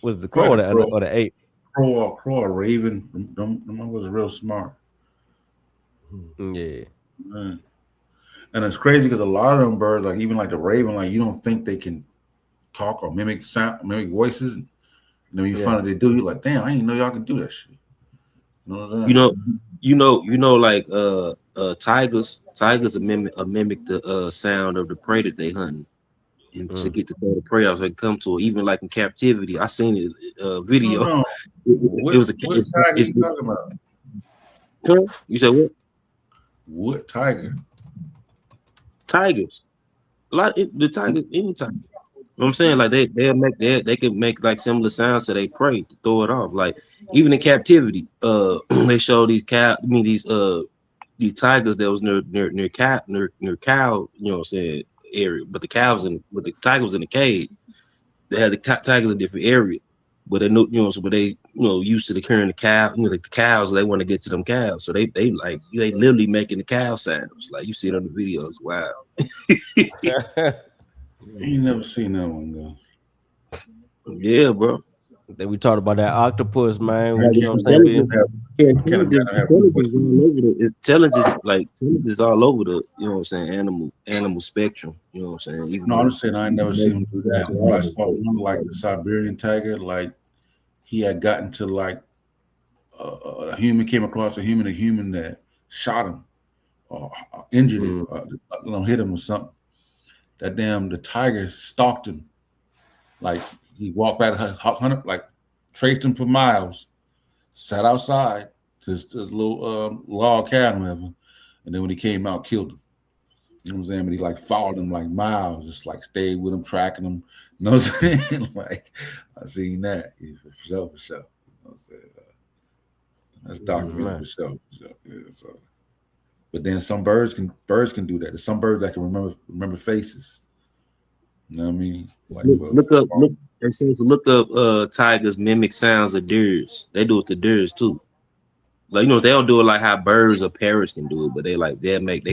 Was it the go crow ahead, or the ape? crow or raven. Them was real smart. Yeah. Man. And it's crazy because a lot of them birds, like even like the raven, like you don't think they can talk or mimic sound, mimic voices. And then you Yeah. find out they do, you're like, damn, I didn't know y'all can do that shit. You know what I'm you saying? know, like tigers mimic the sound of the prey that they hunting. And to Mm. get to throw the prey out, so they come to it. Even like in captivity, I seen it No, video. no. It was a What tiger you talking about? you said what? What tiger? Tigers. The tigers, any tiger. You know what I'm saying? Like they can make like similar sounds to they prey to throw it off. Like even in captivity, they show these tigers that was near cow, you know what I'm saying, area. But the tiger was in the cage. They had the tigers in a different area. But they know, so but they, used to the carrying the cow, the cows, they want to get to them cows. So they literally making the cow sounds. Like you see it on the videos. Wow. I ain't never seen that one though. Yeah, bro. Then we talked about that octopus, man. I You know can't what I'm saying? imagine them have. Yeah, I can't imagine them having voice. intelligence all over the, you know what I'm saying, animal spectrum. You know what I'm saying? Even No, I'm though just saying I ain't never seen him do that. But I saw one like the Siberian tiger, like he had gotten to like a human came across a human that shot him or injured him, Mm. hit him or something. That damn the tiger stalked him. Like he walked back hundred, like traced him for miles, sat outside this little log cabin, whatever, and then when he came out, killed him. You know what I'm saying? But he like followed him like miles, just like stayed with him, tracking him. You know what I'm saying? Like I seen that for sure, for sure. You know what I'm saying? That's documented Man. for sure. For sure. Yeah, so. But then some birds can do that. There's some birds that can remember faces. You know what I mean? Like they say to look up tigers mimic sounds of deers. They do it to deers too. Like, they don't do it like how birds or parrots can do it, but they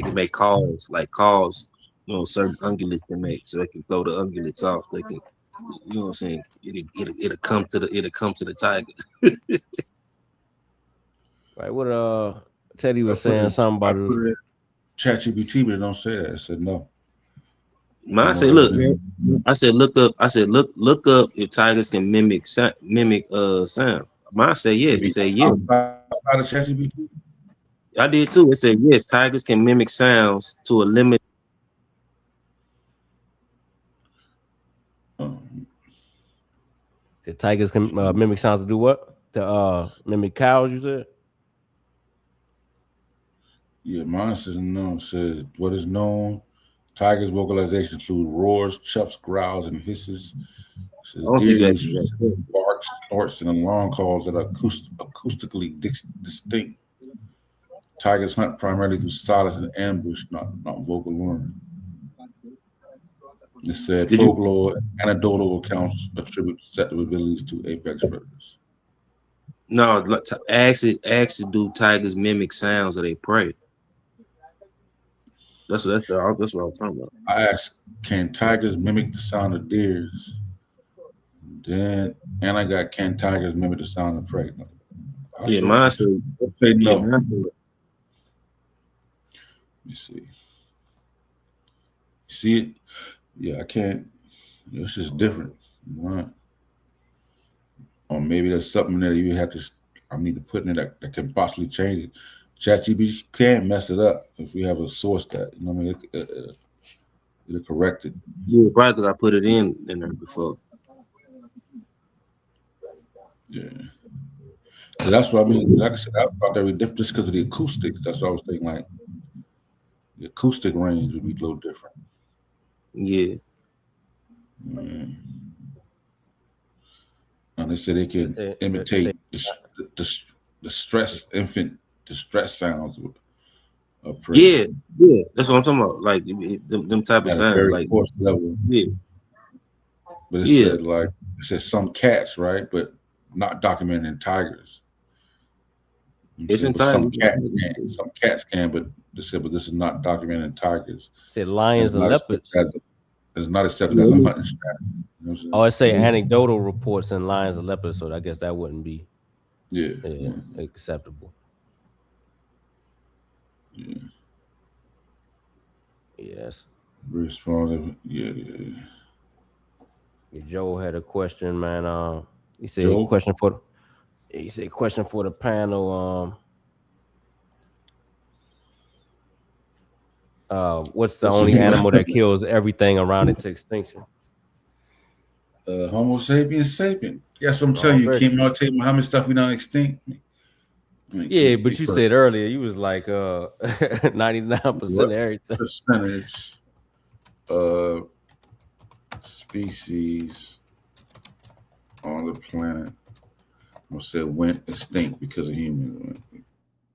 can make calls, certain ungulates can make, so they can throw the ungulates off. They can, you know what I'm saying? It'll come to the tiger. Right. What Teddy I was put saying it, something I about it. put it in ChatGPT, but it don't say that. I said no. Man, I No say, look, evidence. man. I said, look up. I said, look up if tigers can mimic sound. Mine say You yes. It mean said yes. outside of ChatGPT? I did too. It said yes. Tigers can mimic sounds to a limit. Um, The tigers can mimic sounds to do what? To mimic cows, you said? Yeah, mine says no. It says what is known. Tigers' vocalization include roars, chuffs, growls, and hisses. It says I don't deer think use that's specific right. barks, snorts, and alarm calls that are acoustically distinct. Tigers hunt primarily through silence and ambush, not vocal learning. It said Did you? folklore, anecdotal accounts attribute deceptive abilities to apex predators. No, actually, do tigers mimic sounds of their prey? That's what I was talking about. I asked, can tigers mimic the sound of deers? And I got, can tigers mimic the sound of prey? I Yeah, sure mine can. said. Say Yeah, no. mine said. Let me see. See it? Yeah, I can't. It's just different. Right? Or maybe there's something that you have to. I need to put in it that can possibly change it. ChatGPT can mess it up if we have a source that you know. What I mean, it'll correct it. Yeah, probably because I put it in there before. Yeah, that's what I mean. Like I said, I thought they were different just because of the acoustics. That's what I was thinking. Like the acoustic range would be a little different. Yeah. Mm. And they said they can They say imitate the stress infant distress sounds of prey Yeah. That's what I'm talking about. Like them type of at a sounds. very Like coarse level. yeah, But it yeah. said like it said some cats, right? But not documented in tigers. You know what I'm It's saying? in But some time. cats can. Some cats can, but they said, but this is not documented in tigers. said And lions it's and not accepted leopards. as it's not accepted as a Yeah, hunting strategy. You know what I'm Oh, it say yeah. anecdotal reports and lions and leopards, so I guess that wouldn't be saying? Yeah, acceptable. yeah. Yes. Responsive. Yeah. Joe had a question, man. He said Joe, question for the panel. What's the what's only the animal that kills everything around its extinction? Homo sapiens sapien. Yes, I'm telling Oh, you, very Kim, true. I'll tell you how much stuff we done extinct. I mean, Yeah, be but you said perfect. earlier you was like 99% What of everything. percentage of species on the planet I'm gonna say went extinct because of humans?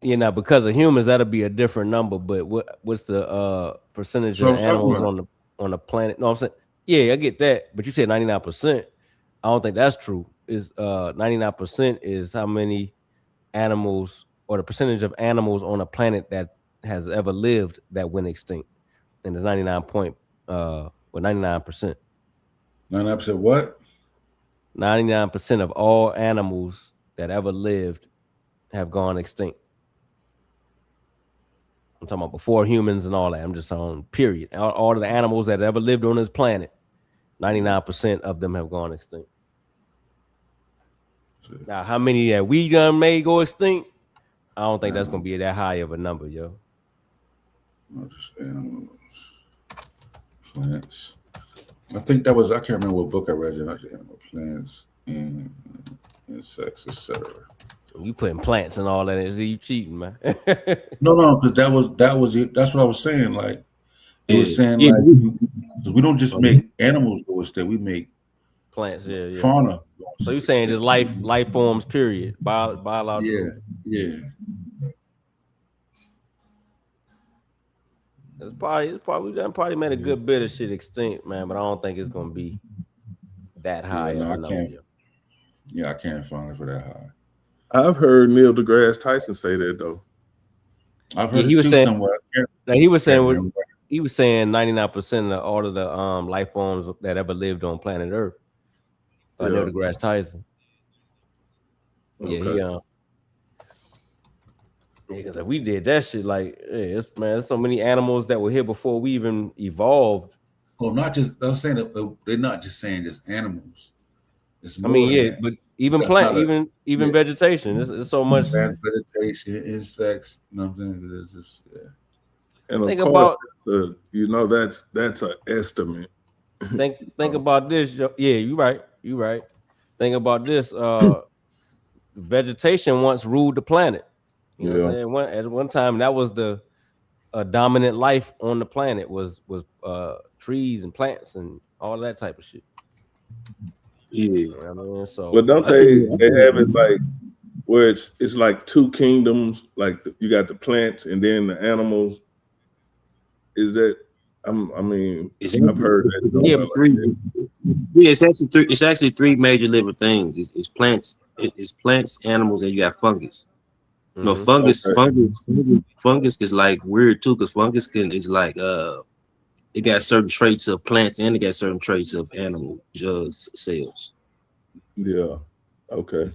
Yeah, now because of humans, that'll be a different number. But what's the percentage So of I the was talking animals about. on the planet? No, I'm saying, yeah, I get that. But you said 99%. I don't think that's true. Is 99% is how many animals or the percentage of animals on a planet that has ever lived that went extinct. And it's 99%. 99% what? 99% of all animals that ever lived have gone extinct. I'm talking about before humans and all that. I'm just on period. All of the animals that ever lived on this planet, 99% of them have gone extinct. Now, how many that we done made go extinct? I don't think that's gonna be that high of a number, yo. Not just animals, plants. I think that was I can't remember what book I read. Actually, animal, plants, and insects, etc. You putting plants and all that, is you cheating, man? No, because that's what I was saying. Like it Yeah. was saying Yeah. like because we don't just make animals go extinct, we make Plants, yeah. fauna go So you saying just extinct. life forms, period, biological. Yeah. It's probably done probably made a good bit of shit extinct, man. But I don't think it's gonna be that high Yeah, of no, a I number, can't. yo. Yeah, I can't find it for that high. I've heard Neil deGrasse Tyson say that though. I've Yeah, heard he it was too saying. somewhere. Now he was Can't saying remember. he was saying 99% of all of the life forms that ever lived on planet Earth. Neil Yeah. deGrasse Tyson. Yeah, Okay. because if we did that shit, like, there's so many animals that were here before we even evolved. Well, not just. I'm saying that they're not just saying just animals. It's I more mean, than yeah, that. but even That's not a even yeah. vegetation, it's so much. Plant vegetation, insects. You know what I'm saying? It's just And of Think course, about that's an estimate. think about this. Yeah, you right. Think about this. vegetation once ruled the planet. You know what I'm Yeah. saying? At one time, that was the dominant life on the planet was trees and plants and all that type of shit. Yeah. You know what I mean? So But don't I see. they have it like where it's like two kingdoms, like you got the plants and then the animals. Is that I mean, It's I've heard that yeah, somewhere but like three. that. Yeah, it's actually three. It's actually three major living things. It's plants. It's plants, animals, and you got fungus. No, mhm. Okay. fungus is like weird too, because fungus is like it got certain traits of plants and it got certain traits of animal cells. Yeah. Okay.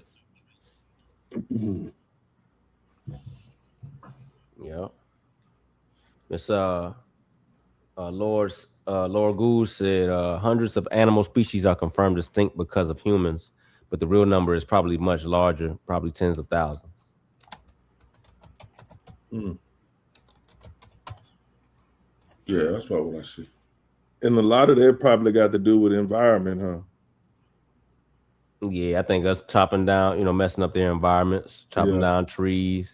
Yeah. It's Lord Gould said hundreds of animal species are confirmed extinct because of humans, but the real number is probably much larger, probably tens of thousands. Mm. Yeah, that's about what I see. And a lot of that probably got to do with environment, huh? Yeah, I think us chopping down, messing up their environments, chopping Yeah. down trees,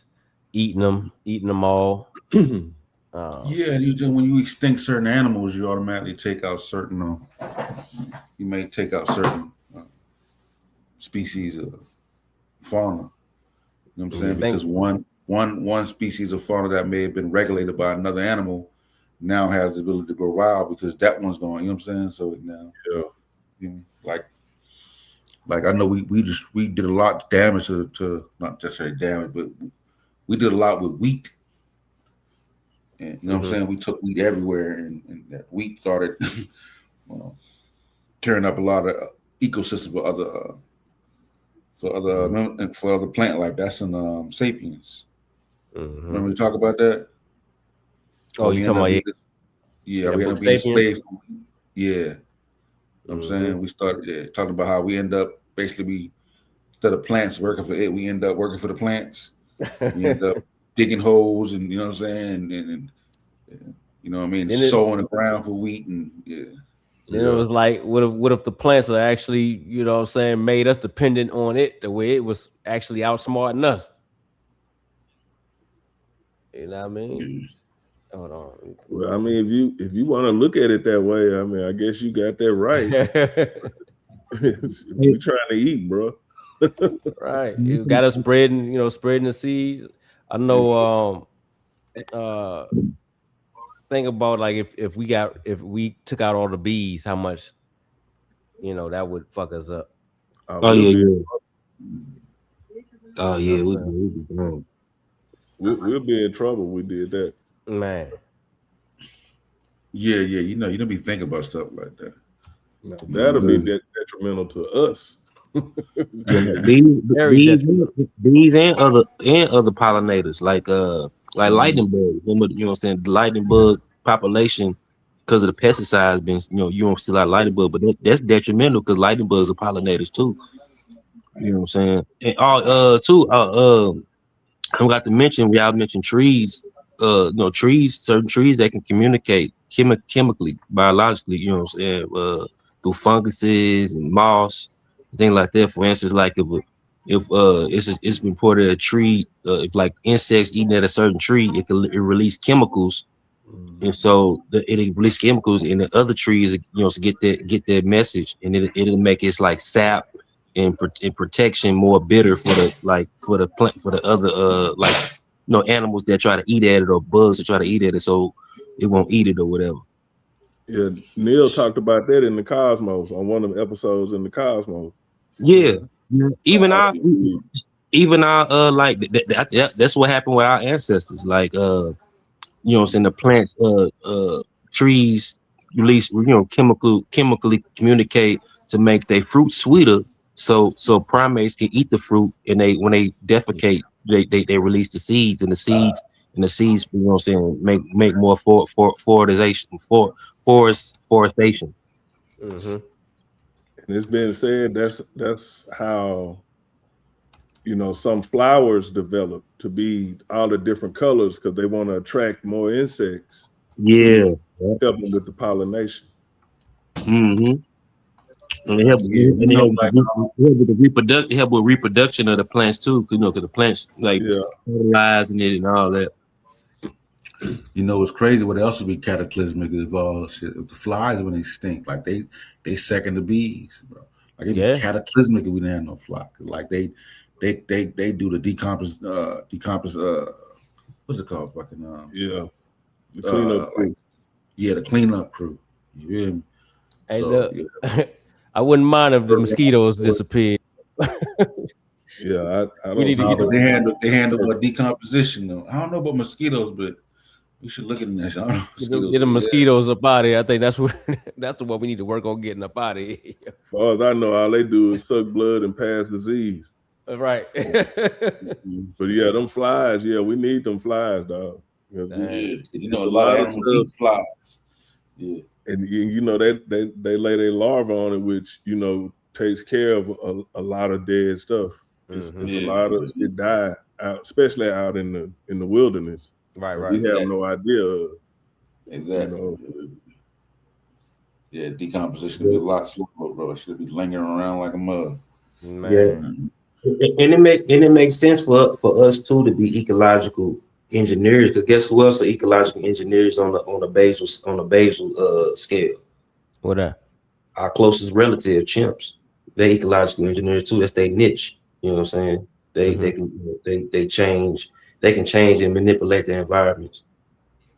eating them all. Yeah, you just when you extinct certain animals, you automatically take out certain. You may take out certain species of fauna. You know what I'm Yeah, saying? think. Because one species of fauna that may have been regulated by another animal now has the ability to grow wild because that one's going. You know what I'm saying? So now, Yeah. you know, like I know we did a lot of damage to not necessarily damage, but we did a lot with wheat. And you know what I'm Mhm. saying? We took wheat everywhere, and that wheat started tearing up a lot of ecosystems for other plant life. That's in Sapiens. Mhm. Remember we talk about that? Oh, How you we end talking up about being yeah, that we end book up being a Sapiens? slave. Yeah, you know what I'm Mhm. saying we started talking about how we end up basically instead of plants working for it, we end up working for the plants. We end up digging holes, and you know what I'm saying, and you know what I mean, then it sowing the ground for wheat, and yeah. then it Yeah. was like, what if the plants are actually, what I'm saying, made us dependent on it the way it was actually outsmarting us. You know what I mean? Hold on. Well, I mean, if you want to look at it that way, I mean, I guess you got that right. We trying to eat, bro. Right. You got us spreading the seeds. I know think about like if we took out all the bees, how much that would fuck us up. Oh We'll yeah, be yeah. Oh You know what yeah, I'm we saying? be wrong. we'll be in trouble. We did that. Man. Yeah, yeah, you don't be thinking about stuff like that. Now, You that'll know, be detrimental to us. Yeah, Very detrimental. these and other pollinators like Mhm. lightning bugs. Remember, you know what I'm saying? The lightning bug population because of the pesticides been you don't see a lot of lightning bug, but that's detrimental because lightning bugs are pollinators too. You know what I'm saying? And I forgot to mention we all mentioned trees. Certain trees that can communicate chemically, biologically. You know what I'm saying? Through funguses and moss, things like that. For instance, like it's reported a tree, if like insects eating at a certain tree, it release chemicals, and so it release chemicals in the other trees, to get that message, and it'll make it like sap and protection more bitter for the plant for the other animals that try to eat at it or bugs that try to eat at it, so it won't eat it or whatever. Yeah, Neil talked about that in the Cosmos on one of the episodes in the Cosmos. Yeah, Yeah. yeah. Even How our these trees- even our like that's what happened with our ancestors. Like what I'm saying, the plants, trees release, chemically communicate to make their fruit sweeter. So primates can eat the fruit, and when they defecate, they release the seeds, and the seeds, you know what I'm saying, make more forestation. Mm-hmm. and it's been said that's how some flowers develop to be all the different colors because they want to attract more insects to Yeah. help them with the pollination. Mm-hmm. And it helps, Yeah, and it helps with it help with reproduction of the plants too. Because the plants like Yeah. fertilizing it and all that. it's crazy. What else would be cataclysmic if if the flies when they stink, like they second the bees, bro. Like it'd be Yeah. cataclysmic if we didn't have no fly. Like they do the decompose what's it called? Fucking Yeah. The cleanup crew. the cleanup crew. You hear me? Hey, So look, yeah. I wouldn't mind if the mosquitoes disappeared. Yeah, I We don't need to see get But that. they handle decomposition though. I don't know about mosquitoes, but we should look at that. I don't know mosquitoes. get the But yeah. mosquitoes up out of here. I think that's what that's the one we need to work on getting up out of here. As far as I know, all they do is suck blood and pass disease. Right. But yeah, them flies, yeah, we need them flies, dog. Yeah, It's a a lot of lot of animals stuff. eat flies. Yeah. And they lay their larvae on it, which takes care of a lot of dead stuff. It's a lot of it die out, especially out in the wilderness. Right. We have no idea. Exactly. Yeah, decomposition would be a lot slower, bro. It should be lingering around like a mug. Man. And it makes sense for us too to be ecological engineers. Because guess who else are ecological engineers on the basal scale? What that? Our closest relative, chimps. They ecological engineers too. That's their niche. You know what I'm saying? They can change and manipulate their environments.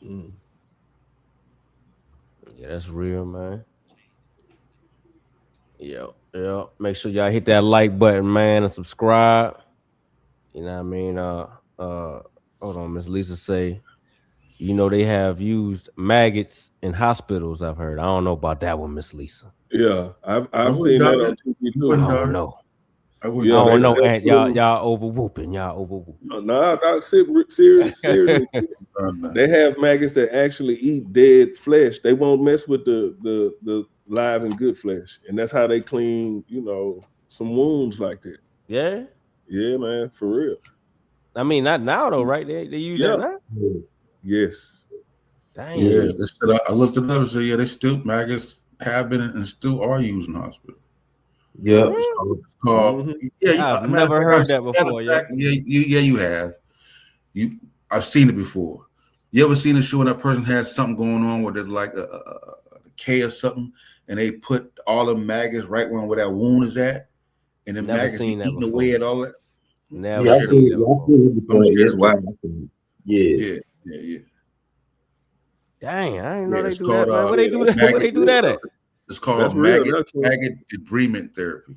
Yeah, that's real, man. Yeah. Make sure y'all hit that like button, man, and subscribe. You know what I mean? Hold on, Miss Lisa say, they have used maggots in hospitals, I've heard. I don't know about that one, Miss Lisa. Yeah, I've seen that on TV too. I don't know. I don't know, and y'all over whooping. Nah, Doc, seriously. They have maggots that actually eat dead flesh. They won't mess with the live and good flesh, and that's how they clean, some wounds like that. Yeah. Yeah, man, for real. I mean, not now though, right? They use that now. Yes. Dang. Yeah, I looked it up and said, they still maggots have been and still are used in hospital. Yeah, it's called. Yeah, I've never heard that before. Yeah, you have. I've seen it before. You ever seen a show when that person has something going on where there's like a decay or something, and they put all the maggots right where that wound is at, and the maggots be eating away at all that. Never yeah, seen that before. That's why. Yeah. Dang, I didn't know they It's do called, that, man. Where they do that? Where they do that at? It's called maggot debridement therapy.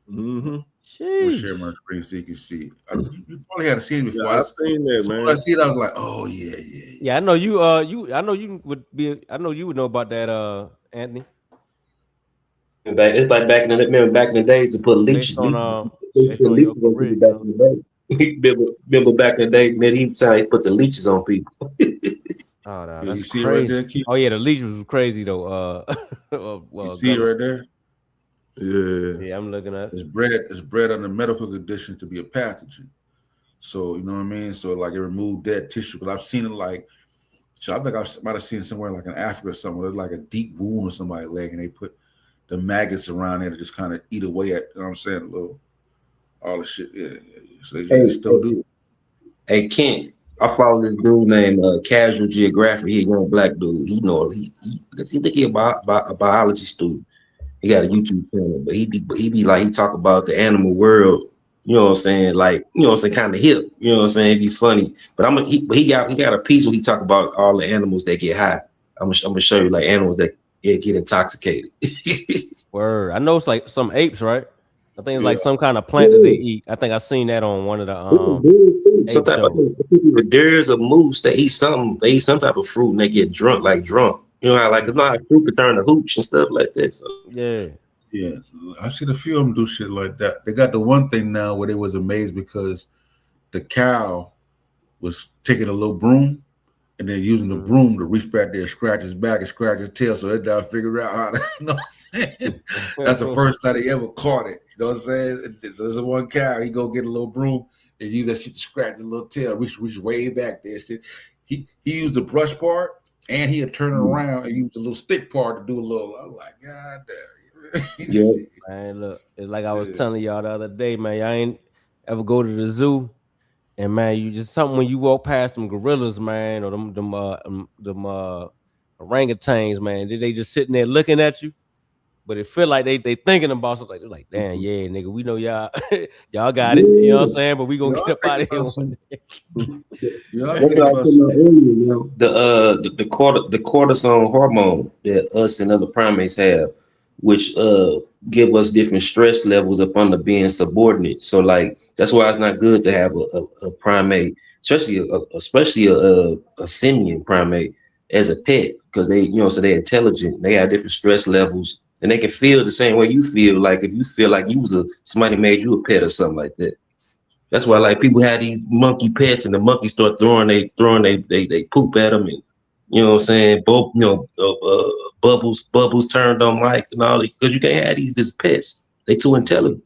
Mm-hmm. I'm gonna share my screen so you can see. You probably had seen it before. Yeah, I've seen that, man. When I see it, I was like, oh yeah. Yeah, I know you. I know you would be. I know you would know about that, Anthony. It's like back in the days to put leeches. Based on your career, Remember back in the day, medieval time, he put the leeches on people. Oh, no, you that's see crazy. it right there, Keith? Oh yeah, the leeches was crazy though. You see it right there? Yeah, I'm looking at it. It's bred under medical condition to be a pathogen. So you know what I mean. So like it removed dead tissue. Because I've seen it so I think I might have seen it somewhere like in Africa or somewhere. There's like a deep wound or somebody's leg, and they put the maggots around there to just kind of eat away at. You know what I'm saying? All the shit. Yeah. So they still do. Hey Kent, I follow this dude named Casual Geographic. He a young black dude. He think he a biology student. He got a YouTube channel, but he talk about the animal world. You know what I'm saying? Like, you know what I'm saying, kind of hip. You know what I'm saying? It'd be funny. But he got a piece where he talk about all the animals that get high. I'm gonna show you like animals that get intoxicated. Word. I know it's like some apes, right? I think it's like some kind of plant that they eat. I think I seen that on one of the some type of deers or moose. They eat some type of fruit and they get drunk. You know how it's not fruit could turn to hooch and stuff like that. So. Yeah. I've seen a few of them do shit like that. They got the one thing now where they was amazed because the cow was taking a little broom and then using the broom to reach back there and scratch his back and scratch his tail. So they done figured out how to, you know what I'm saying? That's the first time they ever caught it. You know what I'm saying? So there's one cow, he go get a little broom and use that shit to scratch his little tail, reach way back there. Shit. He used the brush part and he'd turn it around and use the little stick part to do a little. I'm like, God damn. Yeah. Man, look, it's like I was Yeah. telling y'all the other day, man. I ain't ever go to the zoo, and man, you just something when you walk past them gorillas, man, or them orangutans, man. They just sitting there looking at you, but it feel like they thinking about something. They're like, damn, yeah, nigga, we know y'all, y'all got it. You know what I'm Yeah. saying? But we gonna Y'all get up out thinking of here about one some. day. Y'all That's thinking what I was about talking some. about earlier, you know. The cortisone hormone that us and other primates have, which give us different stress levels up under being subordinate. So like that's why it's not good to have a primate, especially a simian primate as a pet, because they, you know, so they're intelligent, they have different stress levels, and they can feel the same way you feel. Like if you feel like you was somebody made you a pet or something like that. That's why like people have these monkey pets and the monkeys start throwing they poop at them, and you know what I'm saying, both, you know, bubbles turned on like and all, because you can't have these just pets. They too intelligent.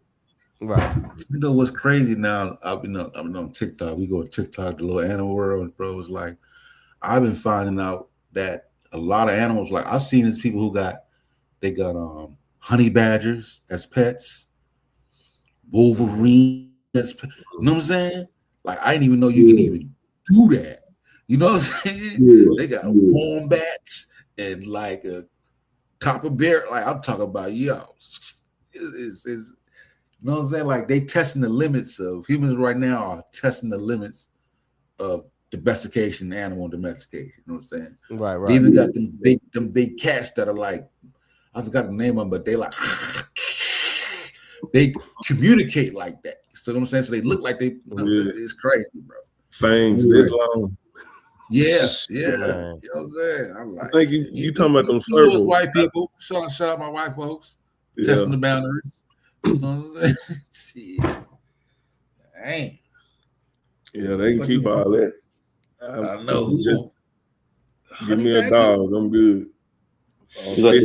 Right. You know what's crazy now? I've been on TikTok. We go to TikTok, the little animal world, bro. It's like I've been finding out that a lot of animals, like I've seen these people who got honey badgers as pets, Wolverine as pets. You know what I'm saying? Like I didn't even know you can Yeah, even do that. You know what I'm saying? yeah, They got yeah, wombats and like a copper bear. Like I'm talking about, is you know what I'm saying? Like they testing the limits of humans right now are testing the limits of domestication, animal domestication. You know what I'm saying? Right. They Right. even got yeah, them big cats that are like, I forgot the name of them, but they like they communicate like that. So you know what I'm saying? So they look like they, Yeah, it's crazy, bro. fangs It's this yeah. crazy. long. Yeah, yeah. Man. You know what I'm saying? I'm I like, think shit. you talking about them You know us servals. white people. Shout out my white folks. Yeah, Testing the boundaries. You know what I'm saying? Shit. Dang. yeah, they can What you keep want? all that. I know who Just want give honey me a badger. dog, I'm good. You got Fish.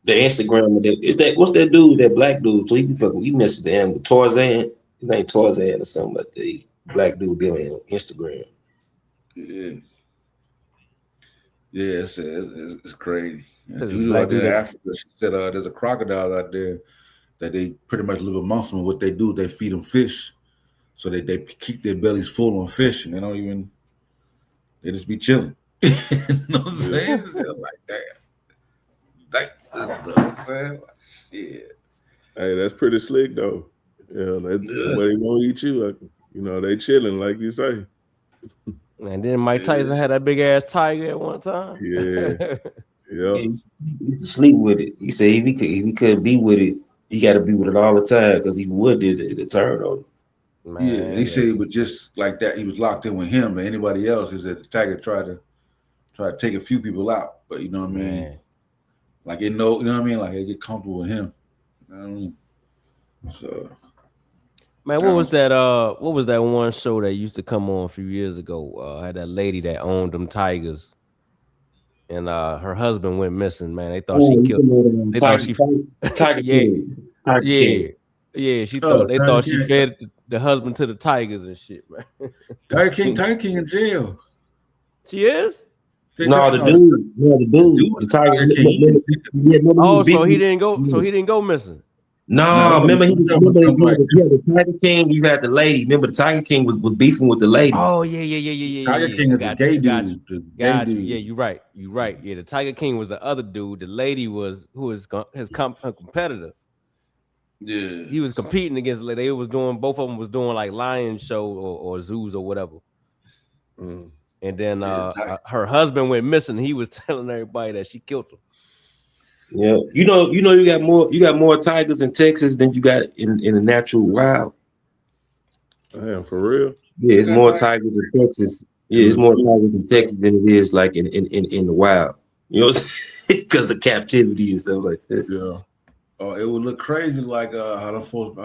the Instagram of that. Is that what's that dude? That black dude? So he be fucking. You mess with the animal Tarzan. His name Tarzan or something like the black dude be on Instagram. Yeah, yeah, it's crazy. And This Juju black out there dude in that Africa, she said there's a crocodile out there that they pretty much live amongst them. And what they do, they feed them fish, so they keep their bellies full on fish, and they don't even they just be chilling. You know what I'm Yeah, saying? It's like you know what I'm saying? Like, shit. hey, that's pretty slick though. Yeah, that Yeah, way they won't eat you. Like, you know, they chilling like you say. and then Mike Tyson yeah, had that big ass tiger at one time. Yeah, yeah, Yeah, he used to sleep with it. He said if he couldn't be with it, he got to be with it all the time because he would it turn on him. yeah. And he Man, said it listen, was just like that. He was locked in with him, but anybody else, he said the tiger tried to take a few people out, but you know what I mean. man. Like you know what I mean. Like they get comfortable with him. You know what I mean? So Man, I don't. what was that one show that used to come on a few years ago? Had that lady that owned them tigers, and her husband went missing, man. They thought she Oh, you killed, can know they thought the she Tiger yeah, King, Tiger yeah, King. yeah, Oh, they Tiger thought she King, fed the husband to the tigers and shit, man. Tiger King in jail. She is? No, No, the the dude, dude, the Tiger. Tiger King. Yeah, remember he was Oh, beefing. so Yeah. he didn't go missing. No, No, remember he I'm was. talking about Remember something like you had the Tiger King. You had the lady. Remember the Tiger King was beefing with the lady. Oh yeah. Tiger King is the Got gay you, got you, dude. The gay got you. Yeah, dude. you're right. You're right. Yeah, the Tiger King was the other dude. The lady was who is her competitor. Yeah, He was competing against. They was doing, both of them was doing like lion show or zoos or whatever. mm. And then yeah. Tiger. her husband went missing. He was telling everybody that she killed him. Yeah, you got more tigers in Texas than you got in the natural wild. Damn, for real. Yeah, We it's got more Tiger tigers in Texas. in Yeah, it's more Missouri. tigers in Texas than it is like in the wild. You know, because of captivity and stuff like that. Yeah, Oh, it would look crazy like how the folks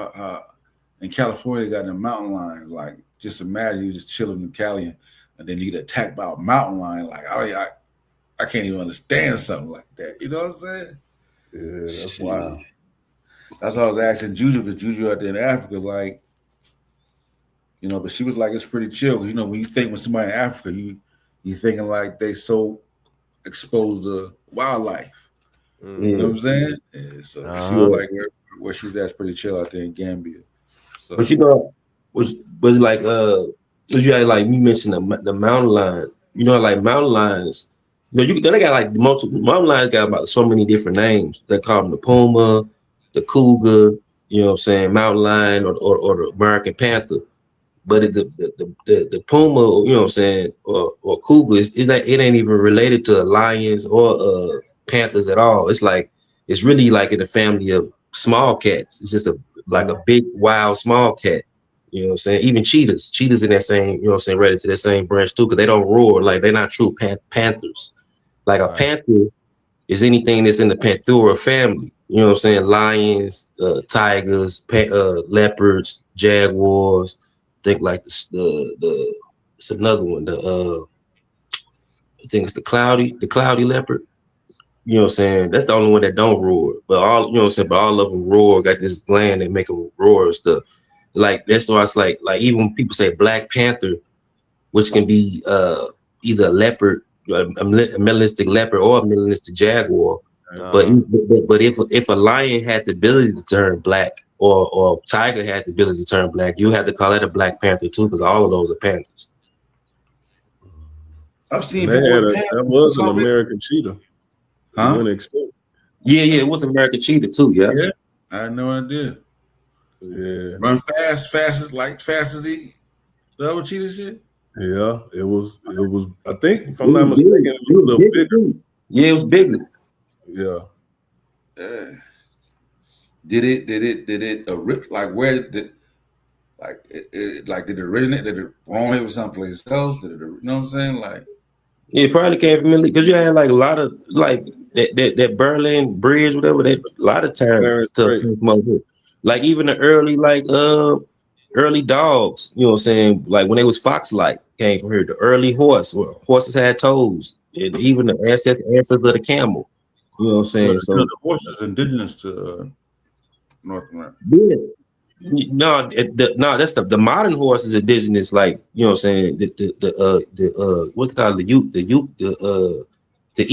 in California got the mountain lions. Like, just imagine you just chilling in Cali, and then you get attacked by a mountain lion. Like, I can't even understand something like that. You know what I'm saying? yeah, that's Shit. wild. That's why I was asking Juju, because Juju out there in Africa, like, but she was like, it's pretty chill. Because, when you think when somebody in Africa, you thinking like they so exposed to wildlife. You know Yeah. what I'm saying? Yeah, so she was like where she's at is pretty chill out there in Gambia. So But you know, but like you had like you mentioned the mountain lions. You know, like mountain lions. You know, they got like multiple mountain lions got about so many different names. They call them the puma, the cougar. You know what I'm saying? Mountain lion or the American panther. But the puma, you know what I'm saying, or cougar, it ain't even related to lions or panthers at all. It's like it's really like in the family of small cats. It's just like a big wild small cat. You know what I'm saying? Even cheetahs in that same, you know what I'm saying, related to that same branch too, because they don't roar like they're not true panthers. Like a panther is anything that's in the Panthera family. You know what I'm saying? Lions, tigers, leopards, jaguars. Think like the it's another one. I think it's the cloudy leopard. You know what I'm saying? That's the only one that don't roar. But all you know what I'm saying, but all of them roar, got this gland that make them roar and stuff. Like that's why it's like even when people say Black Panther, which can be either a leopard, a melanistic leopard or a melanistic jaguar. But if a lion had the ability to turn black or a tiger had the ability to turn black, you have to call it a Black Panther too, because all of those are panthers. I've seen And they people had with that panthers for was an some reason. American cheetah. It Huh? went extinct. Yeah, it was American cheetah too. Yeah. Yeah. I had no idea. Yeah. Run fast as the other cheetah shit. Yeah. It was. I think, if It I'm not was mistaken, big. it It was a was little bigger bigger. too. Yeah, it was bigger. Yeah. Did it rip like where did like did it originate? Did it wrong here with someplace else? Did it, you know what I'm saying? Like It probably came from Italy because you had like a lot of like that Berlin Bridge, whatever. That a lot of times Clarence stuff Strait. came from over here. Like even the early early dogs, you know what I'm saying? Like when they was fox like came from here. The early horse, where horses had toes, and even the ancestors of the camel. You know what I'm well, saying? you know, So the horse is indigenous to North America. yeah. No, no, that's the modern horse is indigenous, like you know what I'm saying. What they call it, the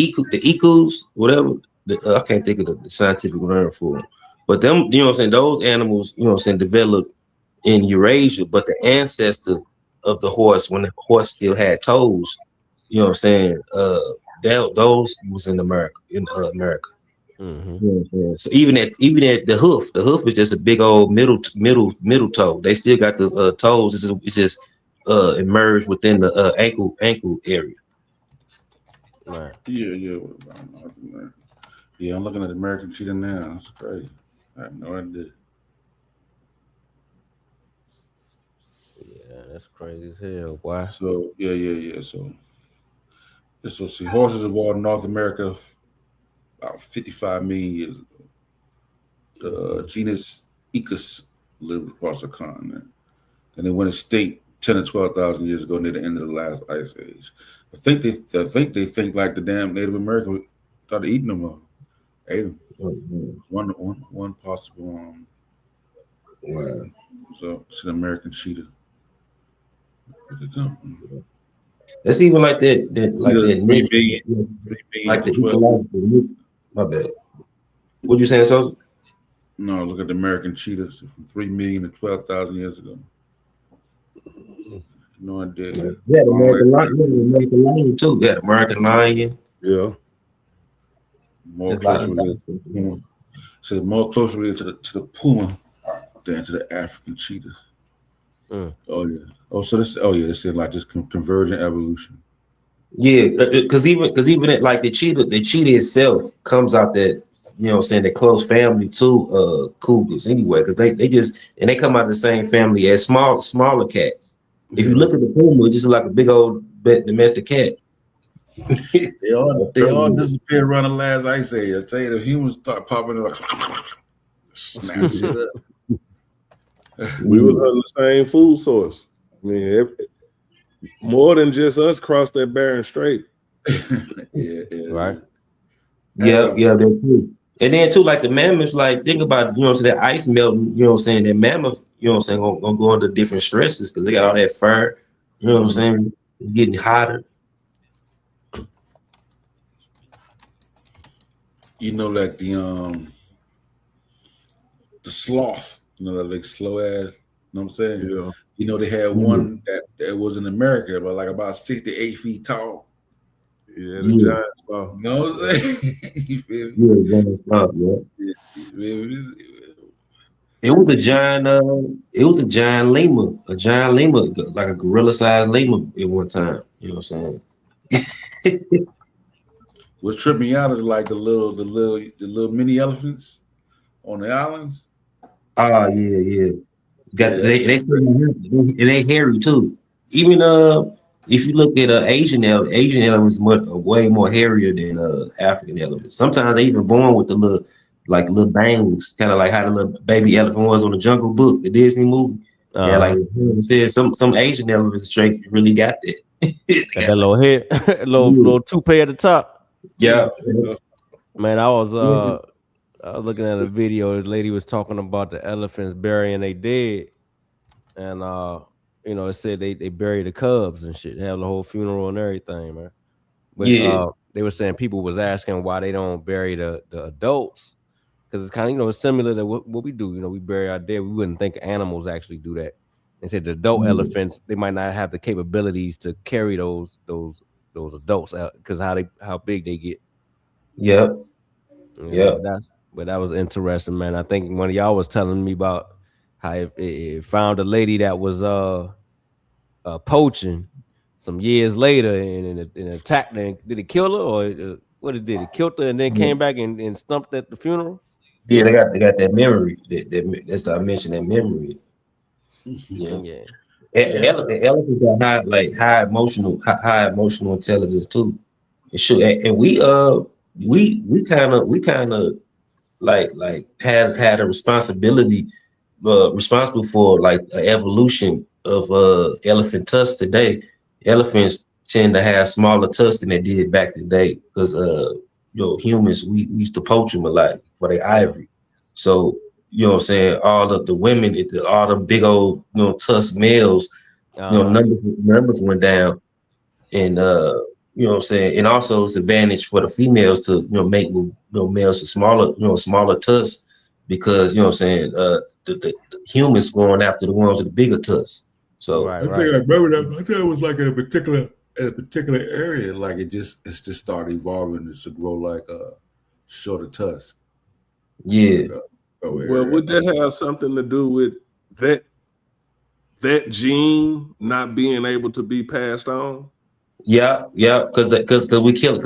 ecus, whatever. I can't think of the scientific word for them. But them, you know what I'm saying, those animals, you know what I'm saying, developed in Eurasia, but the ancestor of the horse, when the horse still had toes, you know what I'm saying, those was in America, America. You know what I'm saying? So even at the hoof is just a big old middle toe. They still got the toes. It's just emerged within the ankle area. Right. Yeah. What about North America? Yeah, I'm looking at American cheetah now. That's crazy. I have no idea. Yeah, that's crazy as hell. Why? So yeah. So see, horses evolved in North America about 55 million years ago. The genus Ecus lived across the continent, and they went extinct 10 to 12,000 years ago near the end of the last ice age. I think they think like the damn Native Americans started eating them all. Ate them. Mhm. One possible. Wow. So it's an American cheetah. Look at them. That's even like like Either that 3 niche, million, you know, 3 million like to the 12. ecological niche. My bad. What you saying, so? No, look at the American cheetahs from 3 million to 12,000 years ago. No idea. Yeah, the Long way American lion too. Yeah, American lion. Yeah. more There's a lot of closely related to the puma. So more closely related to the puma than to the African cheetah. Oh yeah. This is like just convergent evolution. Yeah, because even like the cheetah itself comes out that, you know what I'm saying, the close family to cougars anyway, because they just and they come out of the same family as smaller cats. If you Yeah. look at the puma, it's just like a big old domestic cat. They all disappeared around the last ice age. I tell you, the humans start popping up, snap shit up. We was on the same food source. I mean, more than just us crossed that Bering Strait. Yeah. Right. Yeah, they're true. And then too, like the mammoths, like think about it, you know what I'm saying, that ice melting, you know what I'm saying, that mammoth, you know what I'm saying, gonna go under different stresses because they got all that fur, you know what I'm saying, it's getting hotter. like the sloth, that like slow ass. You know what I'm saying? Yeah. They had Yeah, one that was in America, but like about 6 to 8 feet tall. Yeah, the yeah, Giants saw. You know what I'm saying? You feel me? yeah, Giant Stop, yeah. It was a giant. It was a giant lemur, like a gorilla-sized lemur at one time. You know what I'm saying? What's tripping me out is like the little mini elephants on the islands. Ah, yeah, yeah. Yeah, Got that they shit still crazy. and they hairy too. Even if you look at Asian elephants much way more hairier than African elephants. Sometimes they even born with the little bangs, kind of like how the little baby elephant was on the Jungle Book, the Disney movie. Yeah, like Uh-huh. said, some Asian elephants straight really got that. They Got got that little head, yeah, little toupee at the top. yeah, Man, yeah, I was looking at a video. The lady was talking about the elephants burying they dead, and it said they bury the cubs and shit, have the whole funeral and everything, man. But yeah, they were saying people was asking why they don't bury the adults because it's kind of it's similar to what we do. We bury our dead. We wouldn't think animals actually do that. They said the adult yeah, elephants they might not have the capabilities to carry those adults out because how big they get. yeah, yeah, But that was interesting, man. I think one of y'all was telling me about how it found a lady that was poaching some years later and attacked her. Did it kill her or what it did? It killed her and then yeah. came back and stumped at the funeral. Yeah, they got that memory. That's what I mentioned, that memory. Yeah. Yeah, Yeah, The elephant got high emotional intelligence too. And sure, and we kind of like had a responsibility, responsible for like evolution of elephant tusks today. Elephants tend to have smaller tusks than they did back in the day because humans we used to poach them a lot for their yeah. ivory. So you know what I'm saying, all of the women, all the big old tusk males, Uh-huh. numbers went down, and you know what I'm saying, and also it's advantage for the females to mate with males with smaller tusks, because you know what I'm saying, the humans going after the ones with the bigger tusks. So Right, I right. think I remember that. I think it was like in a particular area, like it's just started evolving to grow like a shorter tusk, yeah, like a Well, area. would that have something to do with that that gene not being able to be passed on? yeah, because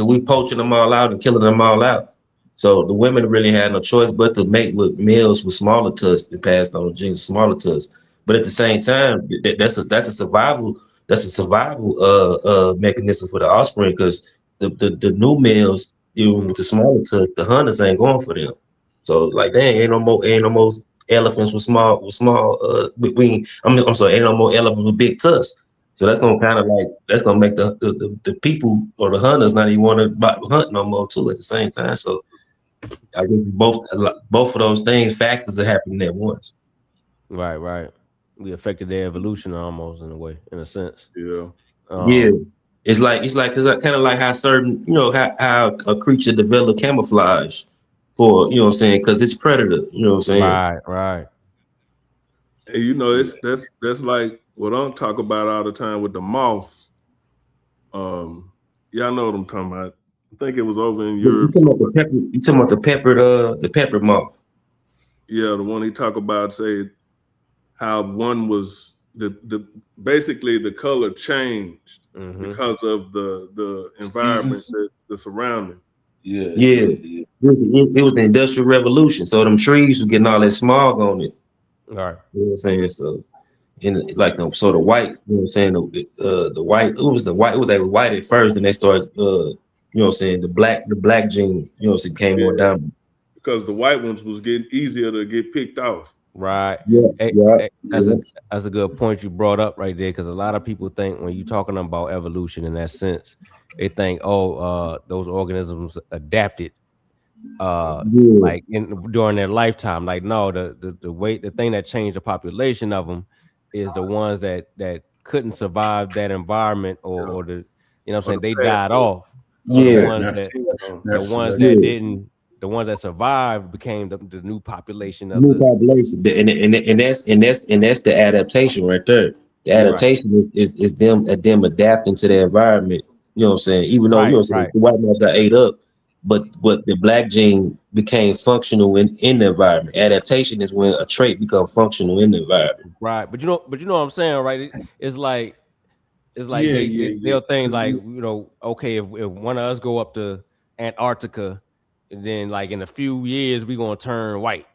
we poaching them all out and killing them all out. So the women really had no choice but to mate with males with smaller tusks and pass on genes, smaller tusks. But at the same time, that's a survival mechanism for the offspring, because the new males, with the smaller tusks, the hunters ain't going for them. So like, dang, ain't no more elephants with small I'm sorry, ain't no more elephants with big tusks. So that's gonna make the people or the hunters not even want to hunt no more too at the same time. So I guess it's both of those factors are happening at once. Right, right. We affected their evolution almost in a way, in a sense. Yeah. Yeah, Um, it's kind of like how certain, how a creature develop camouflage for, what I'm saying, because it's predator. You know what I'm saying? right, right. And it's that's like what I'm talking about all the time with the moths. Um, y'all know what I'm talking about. I think it was over in You Europe talking about somewhere. the pepper? You talking about the peppered moth? Yeah, the one he talked about, say how one was the basically the color changed Mm-hmm. because of the environment, Seasons. the surrounding. Yeah, Yeah, yeah, yeah. it was the Industrial Revolution. So them trees was getting all that smog on it. Right. You know what I'm saying? So, and like the white, you know what I'm saying, the white, it was the white, they were white at first, and they started, what I'm saying, the black gene, you know what I'm saying, came more Yeah, dominant. because the white ones was getting easier to get picked off. Right. Yeah, Hey, yeah, hey, yeah, that's a good point you brought up right there because a lot of people think when you're talking about evolution in that sense, they think, oh, those organisms adapted yeah, like during their lifetime. Like, no, the thing that changed the population of them is the ones that couldn't survive that environment or Yeah. or the you know what I'm Or saying the they past, died off. So So the yeah, ones natural, that natural, the natural ones selection. that yeah, didn't the ones that survived became the new population of New the population, and that's the adaptation right there. The right, adaptation is them adapting to the environment. You know what I'm saying? Even though, you know right, what I'm saying, right, the white man got ate up, but the black gene became functional in the environment. Adaptation is when a trait becomes functional in the environment. right. But you know what I'm saying, right? It's like Yeah, yeah. they'll think Because like, okay, if one of us go up to Antarctica, and then like in a few years we gonna turn white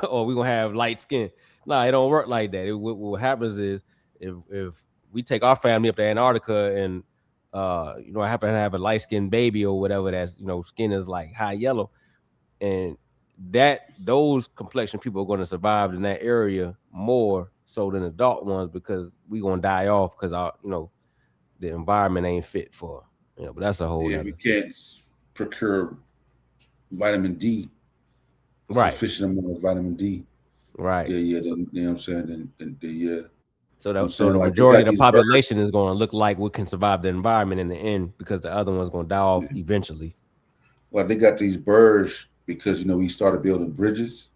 or we gonna have light skin. Nah, it don't work like that. What happens is if we take our family up to Antarctica and I happen to have a light skinned baby or whatever, that's skin is like high yellow, and that those complexion people are going to survive in that area more so than adult ones, because we gonna die off because our the environment ain't fit for but that's a whole if you nother. can't procure vitamin D, Right, sufficient amount of vitamin D, right. yeah, yeah, So then, you know what I'm saying? Then yeah. You so know what I'm so saying? the Like they majority got of the these birds. population is going to look like what can survive the environment in the end, because the other one's going to die off eventually. Well, they got these birds because we started building bridges,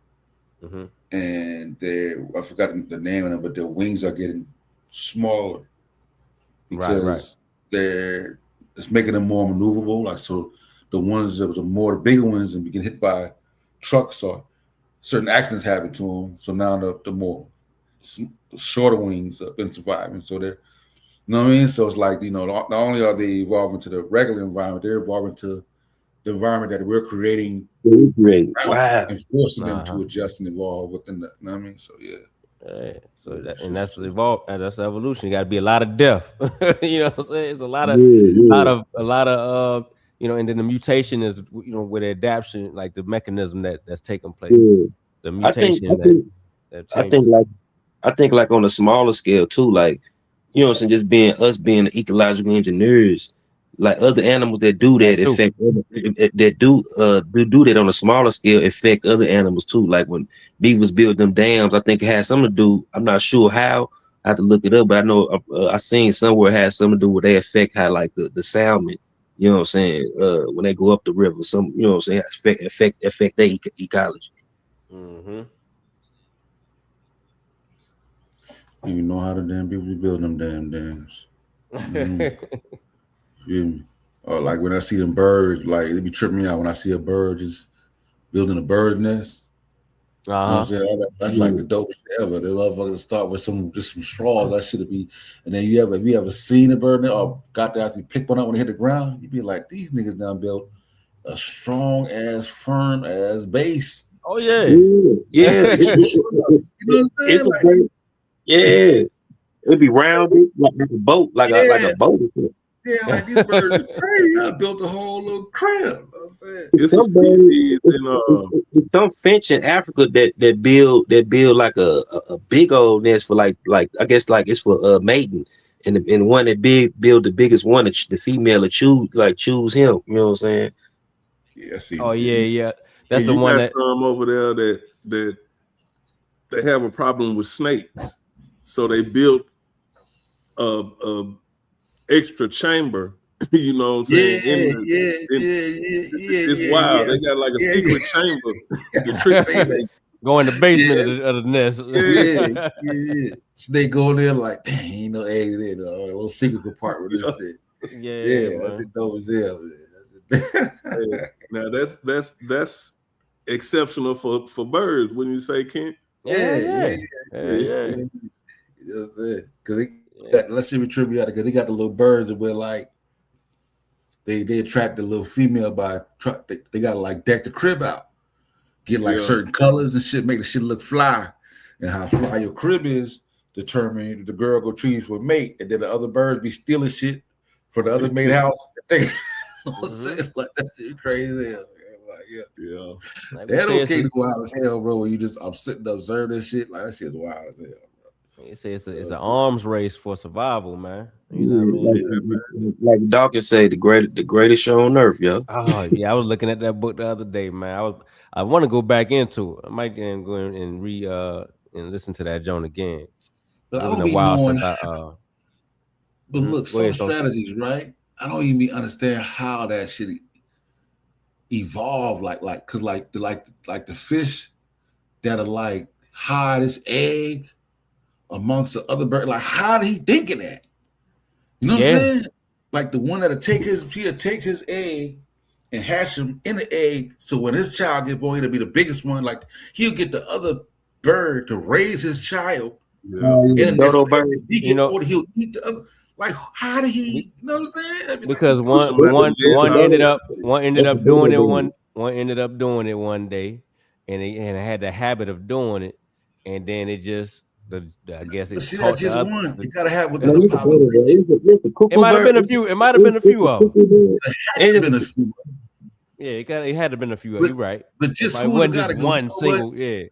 Hmm. and I forgot the name of them, but their wings are getting smaller Right, right. because they're it's making them more maneuverable. Like so, the ones that the more bigger ones and get hit by trucks or certain accidents happen to them. So now the more the shorter wings have been surviving. So they're you know what I mean. So it's like not only are they evolving to the regular environment, they're evolving to the environment that we're creating Great. around them Wow. and forcing them Uh-huh. to adjust and evolve within that. You know what I mean? So yeah, Right. So it's and that's just evolve. That's evolution. You got to be a lot of death. You know what I'm saying? It's Yeah, yeah, a lot of and then the mutation is with the adaptation, like the mechanism that's taking place, yeah. the I think I mutation that think that I think changes. like I think like on a smaller scale too, like you know what I'm saying, just being ecological engineers, like other animals that do That that too. affect that do that on a smaller scale affect other animals too. Like when beavers build them dams, I think it has something to do. I'm not sure how. I have to look it up, but I know I seen somewhere it has something to do with they affect how like the salmon. You know what I'm saying? When they go up the river, some you know what I'm saying affect their ecology. Hmm. I don't even know how the damn people be building them damn dams. Mm, feel me? Or like when I see them birds, like it be tripping me out when I see a bird just building a bird nest. You know what Uh-huh. I'm saying? That's like the Yeah. dopest shit ever. The motherfuckers start with some straws. That should be. And then if you ever seen a bird or got there after you pick one up when it hit the ground, you'd be like, these niggas down built a strong ass, firm ass base. Oh yeah. Yeah, yeah, With some straws. You know what I'm it's saying? a Like great, yeah. It'd be rounded like a boat, like a yeah, boat. yeah, like these birds is crazy. I built a whole little crib. You know what I'm saying? It's It's a some birds, species in it's some finch in Africa that build like a big old nest for like I guess like it's for mating, and one that build the biggest one, the female to choose him. You know what I'm saying? Yeah, I seen Oh it. yeah, yeah. yeah, That's the you one got that. some over there that they have a problem with snakes, so they built a extra chamber. You know what I'm Yeah, saying? In the yeah, in yeah, yeah, yeah, it's yeah, wild. They yes. got like a Yeah, secret chamber to yeah. trick the Say that. snake. Go in the basement Yeah, of the nest. Yeah, yeah, yeah. Snake go in there like, dang, ain't no eggs in there. A little secret compartment with yeah. this shit. Yeah, Yeah, that's man. it dope as hell, man. Hey, now that's exceptional for birds. When you say Kent, Yeah, Yeah, yeah, yeah. Yeah, yeah, yeah. yeah. You know what I'm saying? Because they Yeah. got, let's see me trivia because they got the little birds that were like, they attract the little female by truck. They got to like deck the crib out, get like yeah, certain colors and shit, make the shit look fly. And how fly your crib is determine if the girl go choose for a mate, and then the other birds be stealing shit for the other mate house. They, Hmm. like that shit crazy as hell. Man. Like, yeah. yeah. Like we That say, okay to go out as hell, bro. When you just I'm sitting to observe this shit, like that shit's wild as hell. it's an arms race for survival, man. You know what I Yeah, mean? like Dawkins say, the greatest show on earth, yo. Oh yeah, I was looking at that book the other day, man. I want to go back into it. I might go in and and listen to that Joan again. But I It's been don't a be while knowing. since I But look, Go some ahead, so strategies, right? I don't even understand how that shit evolve cause like the fish that are like hide his egg amongst the other bird. Like, how did he think of that? You know what I'm Yeah. saying? Like the one he'll take his egg and hatch him in the egg. So when his child gets born, he'll be the biggest one. Like he'll get the other bird to raise his child. Yeah. And Dodo if bird. he You get know, older, he'll eat the other. Like, how did he? You know what I'm saying? I mean, like, because Do some better one ended genealogy. up That's a doing dodo it bird. one ended up doing it one day, and it had the habit of doing it, and then it just I guess but it see, that's taught the just other. one. You gotta have No, within the it's a dodo bird. population. It's a It cuckoo might have bird. been a few. It might have been a few A of them. cuckoo bird. Has And been a few, Yeah, it had to have been a few. but You're right. It just probably who's wasn't got just to go? You one know what? single. Yeah.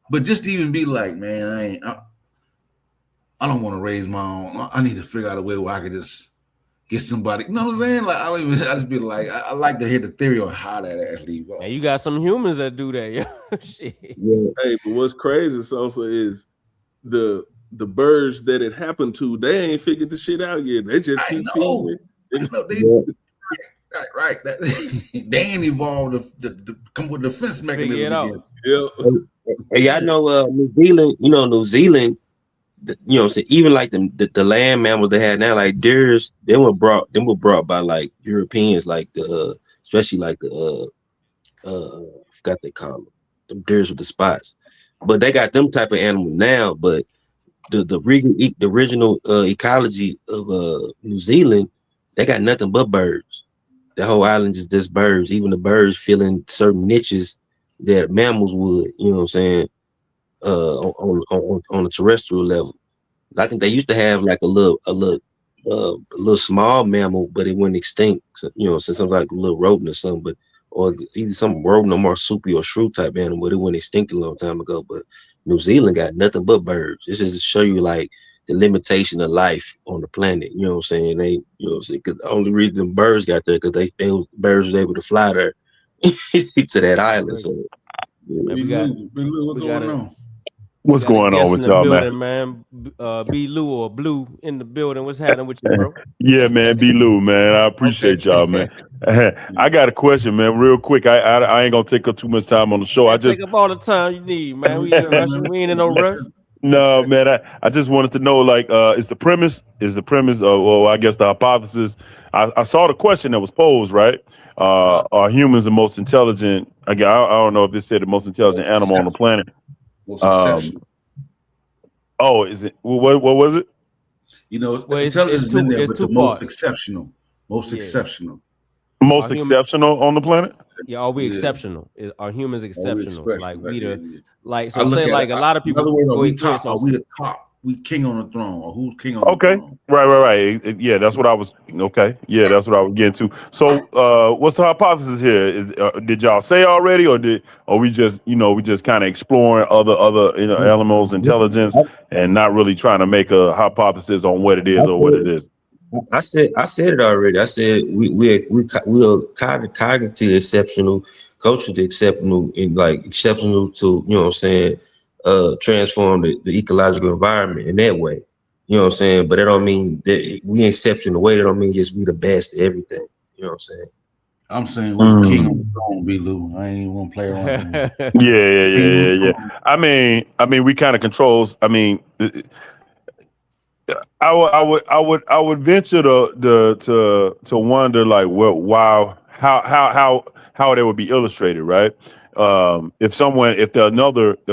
But just to even be like, man, I don't want to raise my own. I need to figure out a way where I could just get somebody. You know what I'm saying? Like, I don't even. I just be like, I like to hear the theory on how that actually Now evolved. you got some humans that do that. Yeah. Shit. yeah, Hey, but what's crazy, Sosa, is the birds that it happened to, they ain't figured the shit out yet. They just I keep know. feeding it. I know they yeah. right. That, they ain't evolved the come with defense Figure it mechanism out. against. Yeah. Hey, y'all know New Zealand, New Zealand, so even like the land mammals they had now, like deers, they were brought by like Europeans, like especially like I forgot they call them deers with the spots. But they got them type of animals now, but the original ecology of New Zealand, they got nothing but birds. The whole island is just birds. Even the birds fill in certain niches that mammals would, you know what I'm saying, on a terrestrial level. I think they used to have like a little small mammal, but it went extinct. So, so something like a little rodent or something, but or either some rodent or marsupial or shrew type animal, but it went extinct a long time ago. But New Zealand got nothing but birds. This is to show you like the limitation of life on the planet. You know what I'm saying? They, because the only reason the birds got there because birds were able to fly there to that island. Right. So yeah. Man, Big Lou, what's we got going a on? we What's got a going on guest in with the y'all, man? building, man. B Lou or Blue in the building. What's happening with you, bro? Yeah, man, be Lou, man. I Okay. appreciate y'all, man. I got a question, man, real quick. I ain't gonna take up too much time on the show. I Man, just take up all the time you need, man. We What you ain't doing, rushing. man? We ain't in no rush. no, man. I just wanted to know, like, is the premise of, well, I guess the hypothesis. I saw the question that was posed, right? Are humans the most intelligent? I don't know if this said the most intelligent Most animal on the exceptional. planet. Most Um, exceptional. oh, is it? What was it? You know, Well, intelligence is in there, it's but the two most parts. exceptional. Most Yeah. exceptional. Are Most human exceptional on the planet? yeah, are we Yeah. exceptional? Are humans Are we exceptional? Like exceptional? we Yeah, the yeah. like I so look say at it. like a lot of In other people words, are go we ahead, top? Are so we the top? We king on the throne, or who's king on the Okay. throne? Right. Yeah, that's what I was. Okay. Yeah, that's what I was getting to. So, what's the hypothesis here? Is did y'all say already, or we just kind of exploring other animals' intelligence and not really trying to make a hypothesis on what it I is or what it said is? I said it already. I said we are cognitively exceptional, culturally exceptional, and like exceptional to what I'm saying, transform the ecological environment in that way. You know what I'm saying? But that don't mean that we exceptional way. That don't mean just we the best at everything. You know what I'm saying? I'm saying we the king on the Mm. throne, B. Lou. I ain't even gonna play around. King on the Yeah. throne. I mean, we kind of controls. I mean, I would venture to wonder like how they would be illustrated, right? If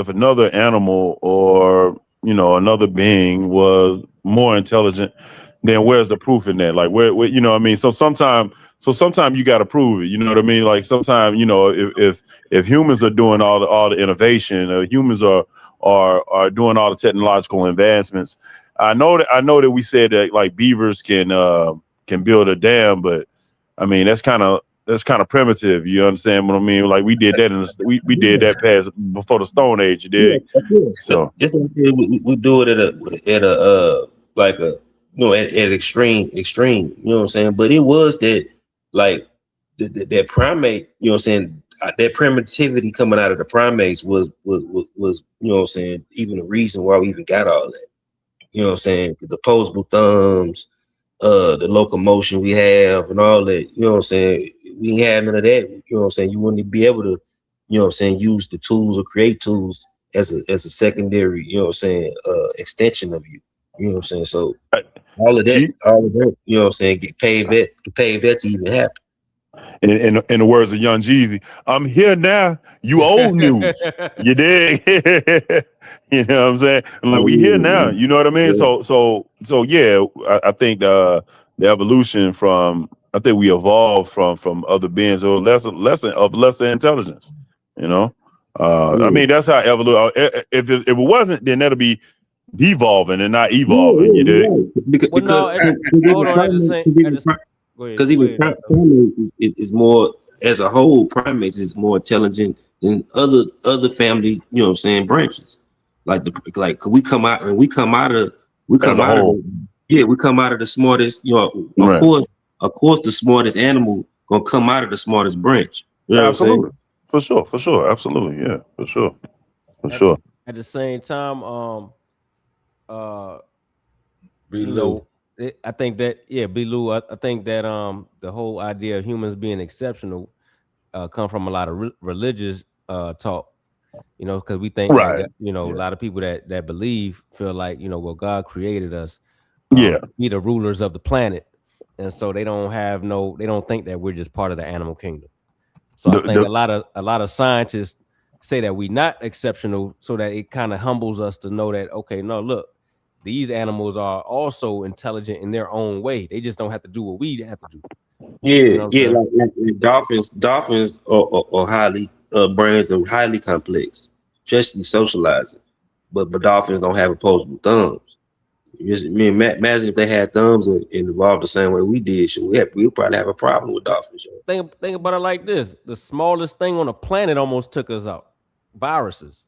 another animal or another being was more intelligent, then where's the proof in that? Like where what I mean? So sometimes you got to prove it. You know what I mean? Like sometimes if humans are doing all the innovation, humans are doing all the technological advancements. I know that we said that like beavers can build a dam, but I mean that's kind of primitive. You understand what I mean? Like we did that we did that past before the Stone Age, you Yeah, dig? of course. So That's what I'm saying. We do it at a like a at extreme. You know what I'm saying? But it was that like that primate. You know what I'm saying? That primitivity coming out of the primates was you know what I'm saying. Even the reason why we even got all that. You know what I'm saying? The opposable thumbs. the locomotion we have and all that. You know what I'm saying? We ain't had none of that. You know what I'm saying? You wouldn't be able to, you know what I'm saying, use the tools or create tools as a secondary, you know what I'm saying, extension of you. You know what I'm saying? So See, all of that, you know what I'm saying, get paid that to even happen. in the words of Young Jeezy, I'm here now. You old news. You dig? You know what I'm saying? Like we here now. You know what I mean? Yeah. So yeah. I think the evolution from I think we evolved from other beings or lesser intelligence. You know. I Yeah. mean that's how evolution. If it wasn't, then that'll be devolving and not Yeah, evolving. You dig? you're right. Because Well, no, hold on. At the same, go ahead. because Go even ahead. primates is more as a whole. Primates is more intelligent than other family. You know what I'm saying? Branches like 'cause we come out and we As come a out of whole, we come out of the smartest. You know, right? of course, the smartest animal gonna come out of the smartest branch. You know what I'm saying? Absolutely, for sure, absolutely, yeah, for At, sure. at the same time, uh, Be you Lou. know, I think that B. Lou, I think that the whole idea of humans being exceptional come from a lot of religious talk. You know, because we think that Right. you know a Yeah. lot of people that believe feel like well God created us Yeah. to be the rulers of the planet, and so they don't think that we're just part of the animal kingdom. So I think The a lot of scientists say that we not exceptional, so that it kind of humbles us to know that okay, no, look, these animals are also intelligent in their own way. They just don't have to do what we have to do. You Yeah, know what yeah. I'm saying? Like dolphins are highly brains are highly complex, especially socializing. But dolphins don't have opposable thumbs. Imagine if they had thumbs and evolved the same way we did. So we'll probably have a problem with dolphins. Yo. Think about it like this: the smallest thing on the planet almost took us out. Viruses.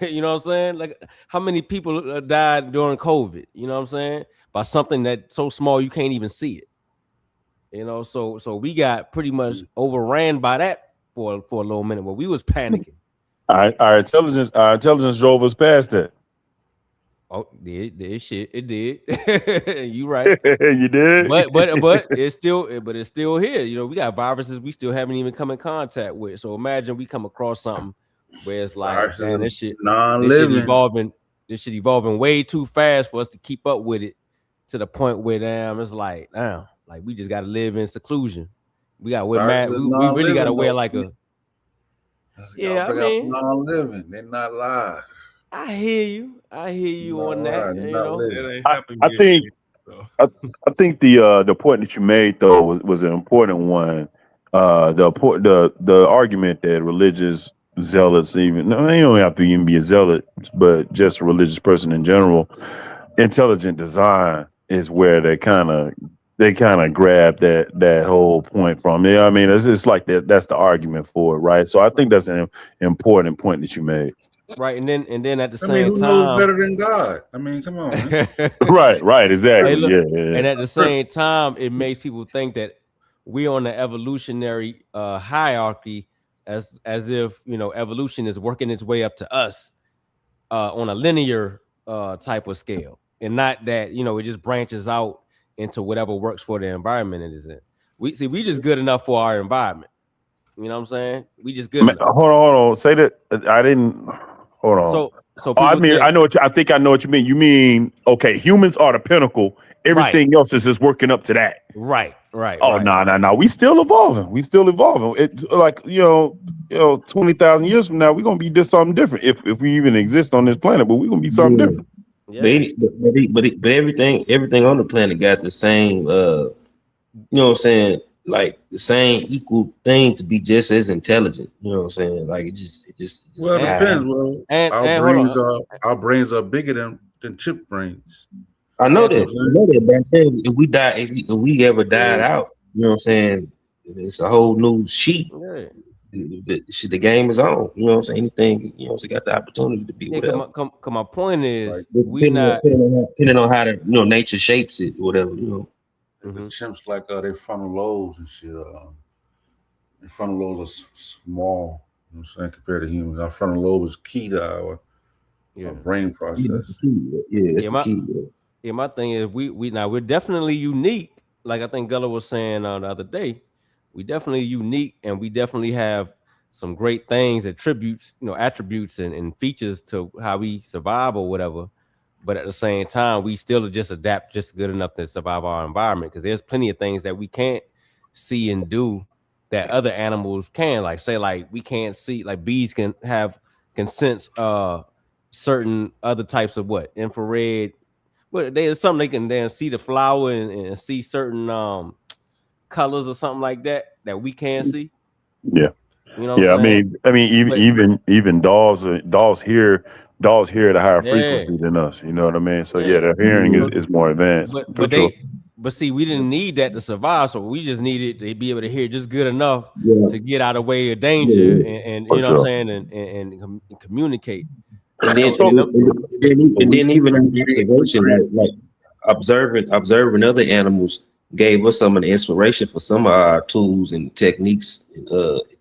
You know what I'm saying? Like how many people died during COVID? You know what I'm saying? By something that's so small you can't even see it. So we got pretty much overran by that for a little minute where we was panicking. our intelligence drove us past that. Oh, did shit. It did. You right. You did. But it's still here. We got viruses we still haven't even come in contact with. So imagine we come across something where it's like, Viruses damn, are this shit non-living. evolving way too fast for us to keep up with it to the point where damn, it's like, damn, like we just gotta live in seclusion. We gotta wear Viruses mad. are We really gotta non-living wear though. like a Y'all yeah. I bring out mean, non-living. They're not live. I hear you. I hear you Not on that. live. They're not living. That ain't I, happened I yet. think So. I think the point that you made though was an important one. The argument that religious zealots, even no, you don't have to even be a zealot, but just a religious person in general, intelligent design is where they kind of grab that whole point from. Yeah, I mean it's like that's the argument for it, right? So I think that's an important point that you made. Right, and then at the I mean, same who knows time, better than God? I mean, come on, man. Right, hey, exactly. look, Yeah, yeah. and at the same time, it makes people think that we're on the evolutionary hierarchy as if evolution is working its way up to us on a linear type of scale, and not that it just branches out into whatever works for the environment it is in. We just good enough for our environment. You know what I'm saying? We just good enough. Hold on. Say that. I didn't. Hold on. So Oh, I people mean, think I think I know what you mean. You mean, okay, humans are the pinnacle. right, Everything else is just working up to that. right, right, Oh, right. no, no, no. We still evolving. It like 20,000 years from now, we're gonna be just something different if we even exist on this planet. But we're gonna be something Yeah. different. Yeah. But everything on the planet got the same you know what I'm saying, like the same equal thing to be just as intelligent. You know what I'm saying? Like it just Well, it And depends. Well, and hold on. our brains are bigger than chip brains. I know And You that. know to, what I I'm know that. But I'm saying, if we ever died saying? out, you know what I'm saying? It's a whole new sheet. yeah. The game is on. You know what I'm saying? Anything, you know, so got the opportunity to be Yeah, cause whatever. my point is Like we not Depending on how the nature shapes it, whatever. the mhm. chimps, like their frontal lobes and shit. Their frontal lobes are small. You know what I'm saying, compared to humans. Our frontal lobe is key to our Yeah. brain Yeah, that's the process. key. Yeah, that's Yeah, the my key. Yeah, my thing is we now we're definitely unique. Like I think Gullah was saying the other day, we definitely unique, and we definitely have some great things, attributes, attributes and features to how we survive or whatever. But at the same time, we still just adapt just good enough to survive our environment, because there's plenty of things that we can't see and do that other animals can. Like say, like we can't see, like bees can sense certain other types of what infrared. Well, there's something they can then see the flower and see certain colors or something like that we can see. Yeah. You know what Yeah, I'm saying? I mean, even But even dogs hear at a higher yeah, frequency than us. You know what I mean? So yeah, yeah. their hearing So, is more advanced but for but sure. they but see, we didn't need that to survive, so we just needed to be able to hear just good enough Yeah, to get out of way of danger yeah. and For you know what I'm sure. saying, and communicate. And then So and, So them, But and we then even in create, observation, like observing other animals gave us some of the inspiration for some of our tools and techniques and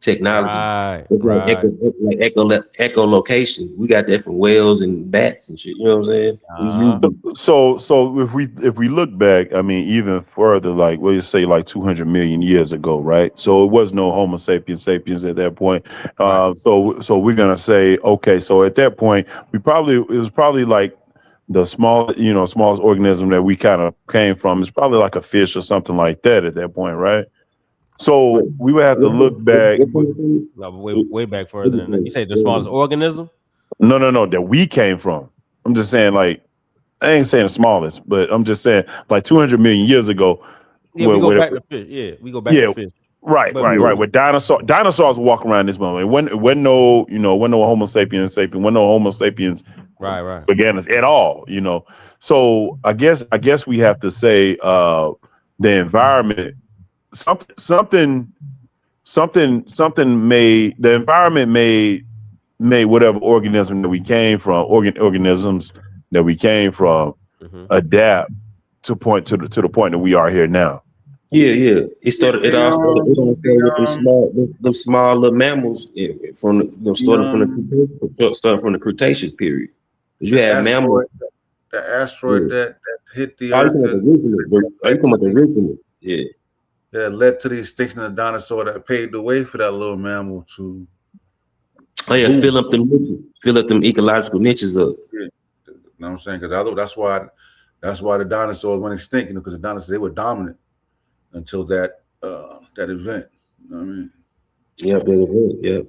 technology. right, It's right. echolocation. We got that from whales and bats and shit. You know what I'm saying? We use Uh-huh. them. so if we look back, I mean, even further, like what you say, like 200 million years ago, right? So it was no Homo sapiens at that point. Right. So we're gonna say, okay, so at that point, it was probably like the smallest organism that we kind of came from is probably like a fish or something like that at that point, right? What, So we would have to look back. No, but way back further than that. You say the smallest organism? No, that we came from. I'm just saying, like, I ain't saying the smallest, but I'm just saying, like, 200 million years ago, Yeah, we where, go where back to fish. Yeah, we go back to yeah, fish. right, But right, right. Where dinosaurs walk around this moment. When no, when no Homo sapiens, when no Homo sapiens right. began us at all, So I guess we have to say the environment, something something made the environment made whatever organism that we came from, organisms that we came from, Hmm. adapt to the point that we are here now. Yeah. It yeah, started. It all started. It all started with them small little mammals from started from the Cretaceous period. 'Cause you the had mammals. asteroid, the asteroid Yeah. that hit the Are you Earth talking about that the original? Are you led talking to about the the original? Yeah. that led to the extinction of the dinosaur that paved the way for that little mammal to Oh yeah. boom. Fill up them niches. Fill up them ecological niches up. Yeah. You know what I'm saying? Because that's why the dinosaurs went extinct, because the dinosaurs, they were dominant until that event. You know what I mean? Yep. Yep. Yeah.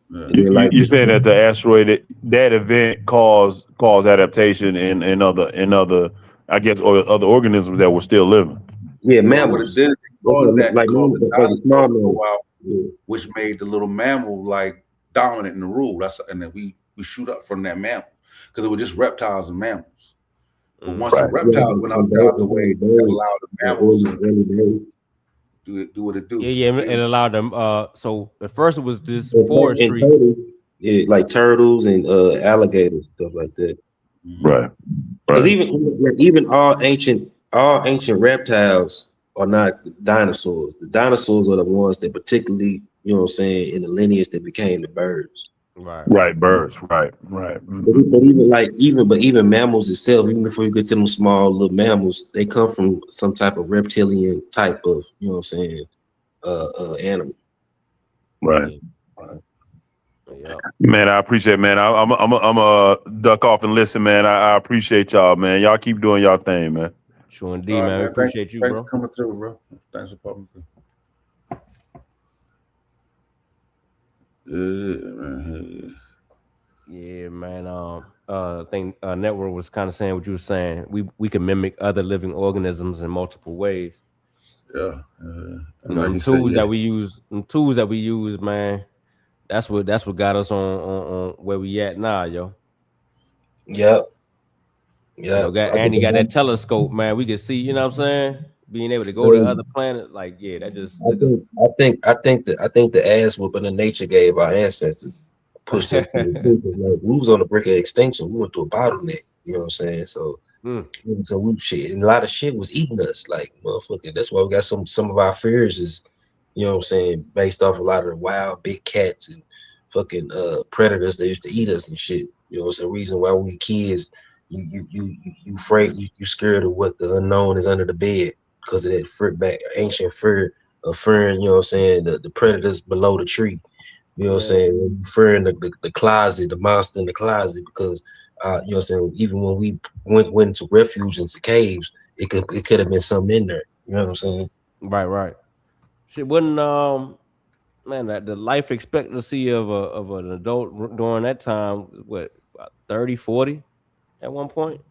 And You, then you like you saying that the asteroid that event caused adaptation in other I guess or other organisms that were still living. yeah, Well, what it mammals. did, it That's caused what, that like caused mammals, the like the dinosaurs small to mammals. go out, Yeah. which made the little mammal like dominant in the rule. And then we shoot up from that mammal because it was just reptiles and mammals. But once the Hmm. Right. Yeah, reptiles went out the way, that allowed the mammals to early days. do what it do. Yeah, You feel it me? allowed them. So at first it was just And forestry. turtles, yeah, like turtles and alligators, stuff like that. Hmm. Right. Because Right. even all ancient reptiles are not dinosaurs. The dinosaurs are the ones that particularly, you know what I'm saying, in the lineage that became the birds. Right. Right. Birds. Right. But, Hmm. but even like even mammals itself, even before you get to them small little mammals, they come from some type of reptilian type of, you know what I'm saying, animal. Right. Yeah. Yeah. Man, I appreciate, man. I'm a duck off and listen, man. I appreciate y'all, man. Y'all keep doing y'all thing, man. Sure All indeed, right, man. We man. Thanks, appreciate you, thanks for bro. coming through, bro. Thanks for popping through. Yeah, man. Yeah, man. I think Network was kind of saying what you were saying. We can mimic other living organisms in multiple ways. Yeah. You And know, like them you said, tools yeah. that we use, man. That's what got us on where we at now, yo. Yep. You know, Yep. got Andy got that telescope, man. We could see, you know what I'm saying? Being able to go to other planets, like, yeah, that just took us. I think the ass whooping that nature gave our ancestors pushed us to the brink. Like, we was on the brink of extinction. We went through a bottleneck. You know what I'm saying? Mm, So we shit, and a lot of shit was eating us. Like motherfucker. That's why we got some of our fears is, you know what I'm saying, based off a lot of the wild big cats and fucking predators that used to eat us and shit. You know, it's a reason why we kids you afraid, you scared of what the unknown is under the bed because of that ancient fear of fearing, you know what I'm saying, the predators below the tree. You know what I'm Yeah. saying? Fearing the closet, the monster in the closet, because you know what I'm saying, even when we went to refuge into caves, it could have been something in there. You know what I'm saying? Right. Shit wasn't man, that the life expectancy of an adult during that time, what, about 30, 40 at one point?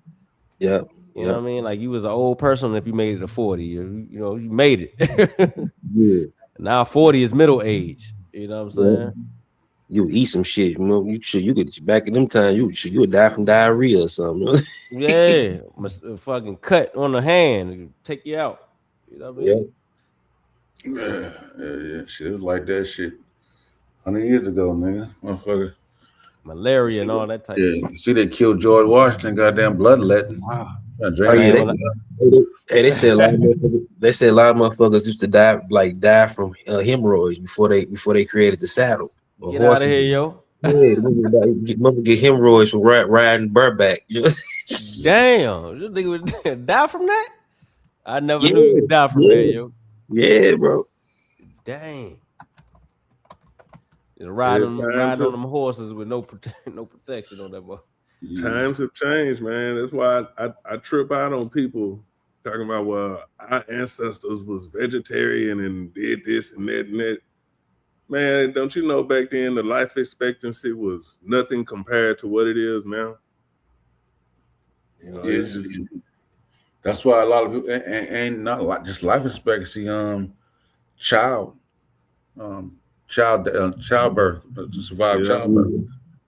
Yeah, You know yeah, what I mean? Like you was an old person if you made it to 40. You know, you made it. yeah, Now 40 is middle age. You know what I'm yeah. saying? You eat some shit, you know. You could back in them times, you would die from diarrhea or something. You know? Yeah. Fucking cut on the hand, take you out. You know what I Yeah, mean? Yeah. Shit, it was like that shit 100 years ago, nigga. Motherfucker. Malaria and all that type Yeah, shit. you see they killed George Washington, goddamn bloodletting. Wow. oh Drain yeah, that Man, blood. they said a lot of motherfuckers, they said a lot of motherfuckers used to die from hemorrhoids before they created the saddle or get out of horses. here, yo. Yeah, motherfuckers get hemorrhoids from riding bareback. You know? Damn, this nigga would die from that? I never Yeah, knew you could die from that, yeah, yo. yeah, bro. Dang. Just Yeah, riding on them horses with no protection on that boy. times have changed, man. That's why I trip out on people talking about, well, our ancestors was vegetarian and did this and that and that. Man, don't you know back then the life expectancy was nothing compared to what it is now? You know, Yeah, it's just that's why a lot of people and not a lot, just life expectancy. Child, um, childbirth to survive yeah. childbirth.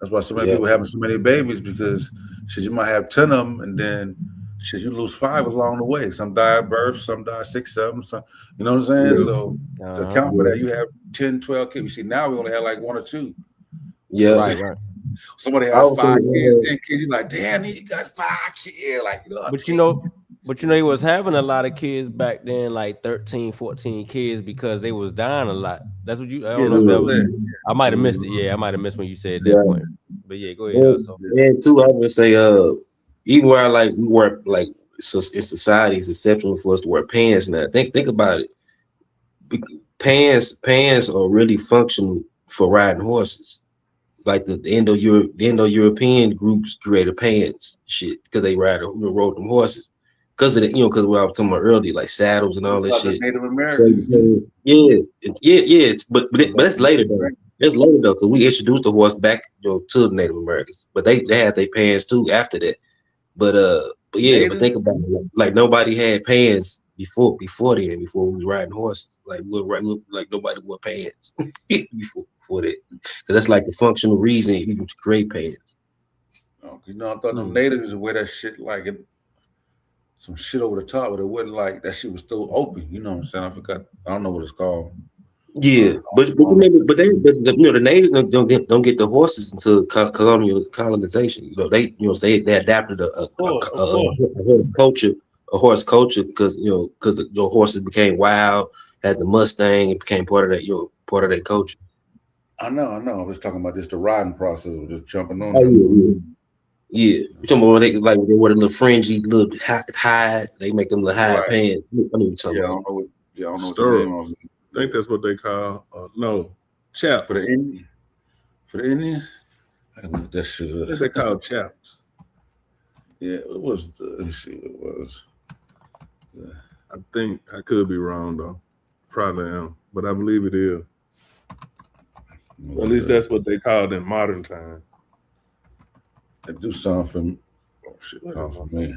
That's why so many Yeah, people having so many babies because shit, you might have 10 of them and then shit, you lose 5 along the way. Some die at birth, some die 6, 7. Some, you know what I'm saying? yeah, So to Uh-huh. account for that, you have 10, 12 kids. You see, now we only have like 1 or 2. You know yeah. what I'm Right, saying? right. Somebody I has also 5 kids, 10 kids. You're like, damn, you got 5 kids. Like, you know, I'll But you take. know, he was having a lot of kids back then, like 13, 14 kids, because they was dying a lot. That's what I Yeah, don't know that's if what that I'm was, saying. I might have missed it. Mhm. Yeah, I might have missed when you said that yeah. point. But yeah, go ahead. So And too, I would say, even where like we wear like so in society, it's exceptional for us to wear pants now. Think about it. Pants are really functional for riding horses. Like the Indo-European groups created pants shit because they rode them horses. Because of the, because what I was talking about earlier, like saddles and all that Because of shit. Native So, Americans. yeah. But it's later though. Right. It's later though, because we introduced the horse back, to the Native Americans. But they had their pants too after that. But yeah, but Native? think about it. Like nobody had pants before then, before we was riding horses. Like like nobody wore pants before that. So that's like the functional reason even to create pants. Oh, you know, I thought them Hmm. natives would wear that shit like it, some shit over the top, but it wasn't like that shit was still open. You know what I'm saying? I forgot. I don't know what it's called. Yeah, but Um, the natives don't get the horses until colonial colonization. They adapted of course. a horse culture because the horses became wild, had the Mustang, it became part of that culture. I know. I was talking about just the riding process of just jumping on Oh them. yeah, yeah. You talking about when they wear the little fringy little hide, they make them little high Right. pants. I know what you're talking Yeah, about. I don't know what the name Stirrups. was. I think that's what they call no For the chaps. Indian, for the Indians. I don't know what that shit I think is. they call chaps. Yeah, it was. Let me see what it was. I think I could be wrong though. Probably am, but I believe it is. At least that's what they called in modern time. They do something for shit call for me.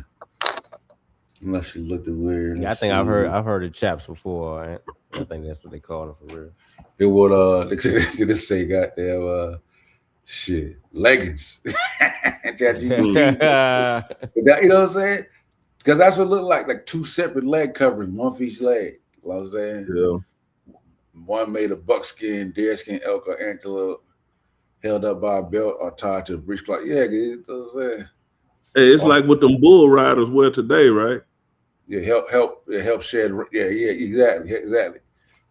Unless you look at weird. yeah, I Let's think see. I've heard of chaps before. Right? I think that's what they call them for real. It would they just say goddamn shit leggings. ChatGPT said, you know what I'm saying? Because that's what it looked like 2 separate leg coverings, one for each leg. You know what I'm saying? Yeah. One made of buckskin, deerskin, elk, or antelope, held up by a belt or tied to a breechcloth. Yeah, you know what I'm saying? Hey, it's like what them bull riders wear today, right? Yeah, help shed. Yeah, exactly.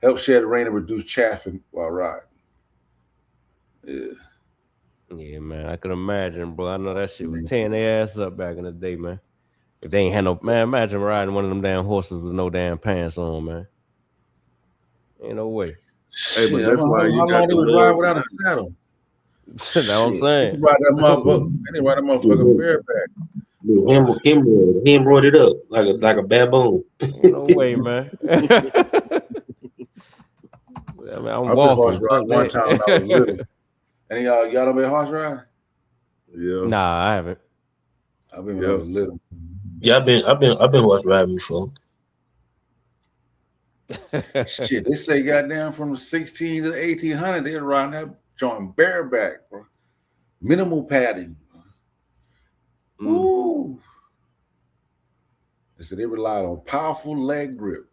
Help shed rain and reduce chaffing while riding. Yeah. Yeah, man, I can imagine, bro. I know that shit was tearing their ass up back in the day, man. If they ain't had no man, imagine riding one of them damn horses with no damn pants on, man. Ain't no way. Hey, but Shit, that's why you how got long they the was riding love without a sign. saddle? That's what I'm Shit, they saying. ride that motherfucker. They didn't ride that motherfucking bareback. He brought it up like a baboon. Ain't no way, man. I mean, I'm I've been horse walking. Fuck riding one time when I was little. that. Any y'all done been horse riding? Yeah. Nah, I haven't. I've been when I was little. Yeah, I've been horse riding before. Shit, they say goddamn from the 16 to the 1800s, they were riding that joint bareback, bro. Minimal padding. Ooh. They said they relied on powerful leg grip.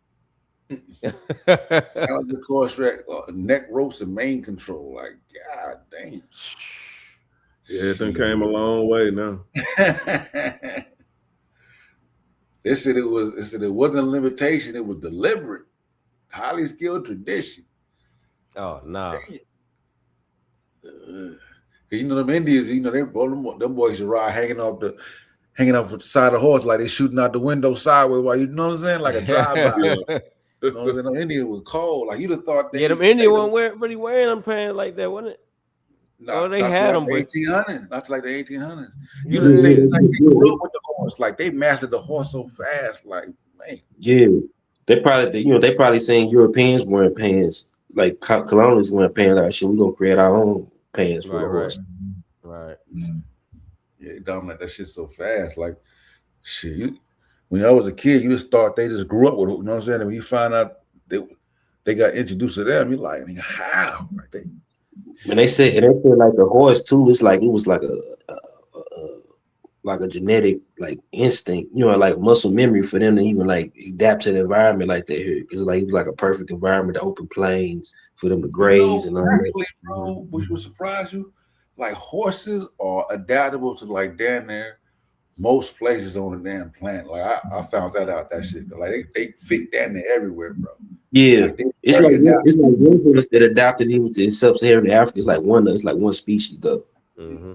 Balance the course track, neck ropes, and main control. Like, god damn. Yeah, everything came a long way now. They said it wasn't a limitation, it was deliberate. Highly skilled tradition. Oh, nah. You know them Indians, you know, them boys should ride hanging off the side of the horse like they shooting out the window sideways while you know what I'm saying? Like a drive-by. You know what I'm saying? Them Indians were cold. Like you'd have thought yeah, them Indian weren't really wearing them pants like that, wasn't it? Not, they not had like them, the but 1800s. Not like the 1800s. You You'd think like they grew up with the horse. Like they mastered the horse so fast. Like, man. Yeah. They probably saying Europeans wearing pants, like colonials wearing pants. Like, shit, we gonna create our own pants for the horse. Right. Yeah, they dominate that shit so fast. Like, shit, when I was a kid, you just thought they just grew up with it. You know what I'm saying? And when you find out they got introduced to them, you're like, how? Like And they said like the horse too. It's like it was like a genetic like instinct, like muscle memory for them to even like adapt to the environment like that here. Because like it was like a perfect environment, to open plains for them to graze and all that. Bro, which would surprise you, like horses are adaptable to like damn near most places on the damn planet. Like I found that out. That shit, like they fit damn near everywhere, bro. Yeah, like it's like one horse that adapted even to sub-Saharan Africa. It's like one species though.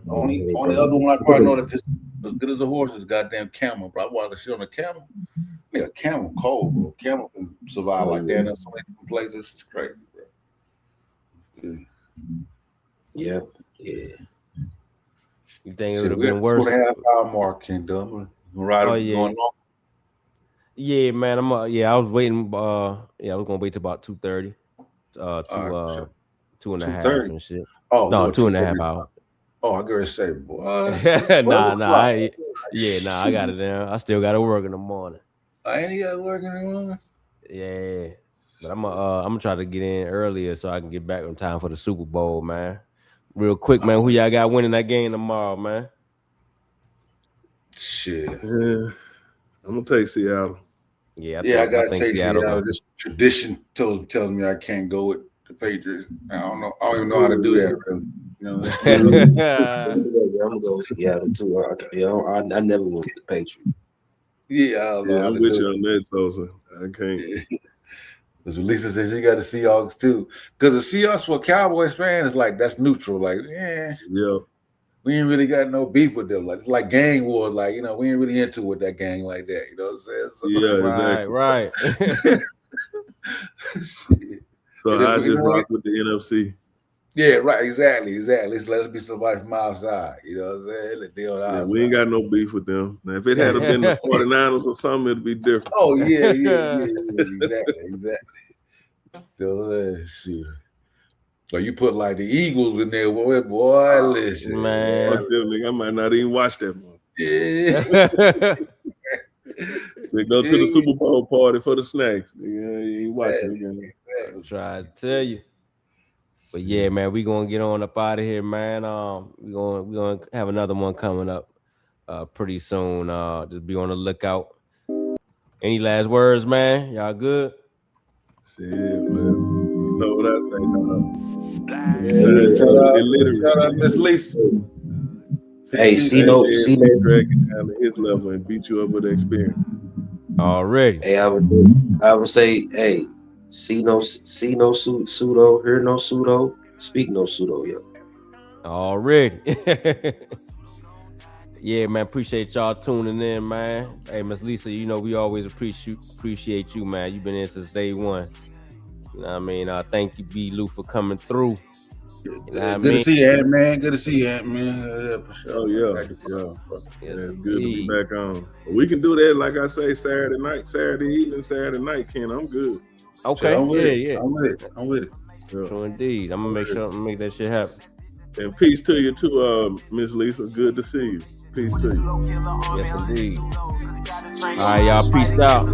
Only other one I probably know that just as good as a horse is goddamn camel, bro. I watched the shit on a camel. Yeah, camel cold, bro. Camel can survive like that in so many different places. It's crazy, bro. Yeah. You think it would have been worse? 2.5 hour mark, Ken Dumb. Going on. Yeah, man. I was waiting. I was gonna wait till about 2:30. 2.5 and shit. Oh no, 2.5 hours. Oh, I gotta say, boy. Nah. I got it down. I still got to work in the morning. I ain't got to work in the morning. Yeah, but I'm gonna try to get in earlier so I can get back on time for the Super Bowl, man. Real quick, man. Who y'all got winning that game tomorrow, man? Shit. Yeah, I'm gonna take Seattle. I gotta take Seattle. This tradition tells me I can't go with the Patriots. I don't even know how to do that, really. You know what I'm saying? I'm gonna go with Seattle too. I never went with the Patriots. I'm with you on that, Sosa. I can't. Because Lisa says she got the Seahawks too. Because the Seahawks for a Cowboys fan is like that's neutral. Like, we ain't really got no beef with them. Like it's like gang wars. Like, we ain't really into with that gang like that. You know what I'm saying? Exactly. So I just rock with the NFC. Yeah, right. Exactly. Let's be somebody from outside. You know what I'm saying? Let's deal with outside. We ain't got no beef with them. Now, if it had been the 49ers or something, it'd be different. Oh, yeah. Exactly. So, shit. So you put like the Eagles in there, boy, listen. Man. I might not even watch that one. Yeah. They go to the Super Bowl party for the snacks. You ain't watching again. I'm trying to tell you. But yeah, man, we gonna get on up out of here, man. We gonna have another one coming up pretty soon. Just be on the lookout. Any last words, man? Y'all good? Shit, man. You know what I say, dog. Shout out Miss Lisa. Hey, C-No drag it down to his level and beat you up with experience. Already. Hey, I would say, hey, see no pseudo, hear no pseudo, speak no pseudo, yo. Already. Yeah, man. Appreciate y'all tuning in, man. Hey, Miss Lisa, you know we always appreciate you, man. You've been in since day one. You know what I mean? Thank you, B. Lou, for coming through. You know what I Good to mean? see you, Ant Man. Good to see you, Ant Man. Yeah, for sure. Oh yeah, Thank you for yeah. that. Yes, Yeah, it's good to be indeed. back on. We can do that, like I say, Saturday night, Saturday evening, Saturday night, Ken. I'm good. Okay. I'm with it. Yeah. I'm with it. I'm with it. Yeah. True indeed. I'm gonna make that shit happen. And peace to you too, Miss Lisa. Good to see you. Peace to you. Yes, indeed. All right, y'all. Peace out.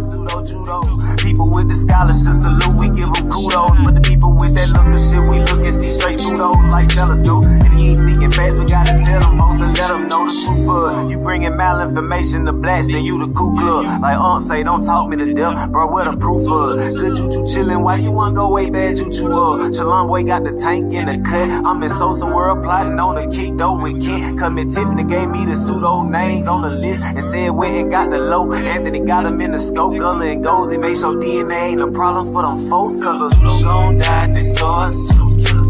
People with the scholarship salute, we give them kudos. But the people with that look of shit, we look and see straight through those like telescope. If you ain't speaking fast, we gotta tell them folks and let them know the truth of. You bringing malinformation to blast, then you the Ku Klux. Like say, don't talk me to death, bro, what the proof of? Good choo-choo chillin', why you wanna go way bad choo-choo up? Shalom boy got the tank in the cut. I'm in Sosa world plotting on the kick though with Kent. Come and Tiffany gave me the pseudo names on the list and said went and got the low. Anthony got him in the scope, Gullah and Gozy. Make sure DNA ain't a problem for them folks, cause a pseudo gon' die, they saw a pseudo killer.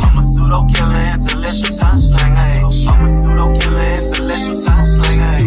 I'm a pseudo killer, intellectual sunsling, ayy. I'm a pseudo killer, intellectual sunsling, ayy.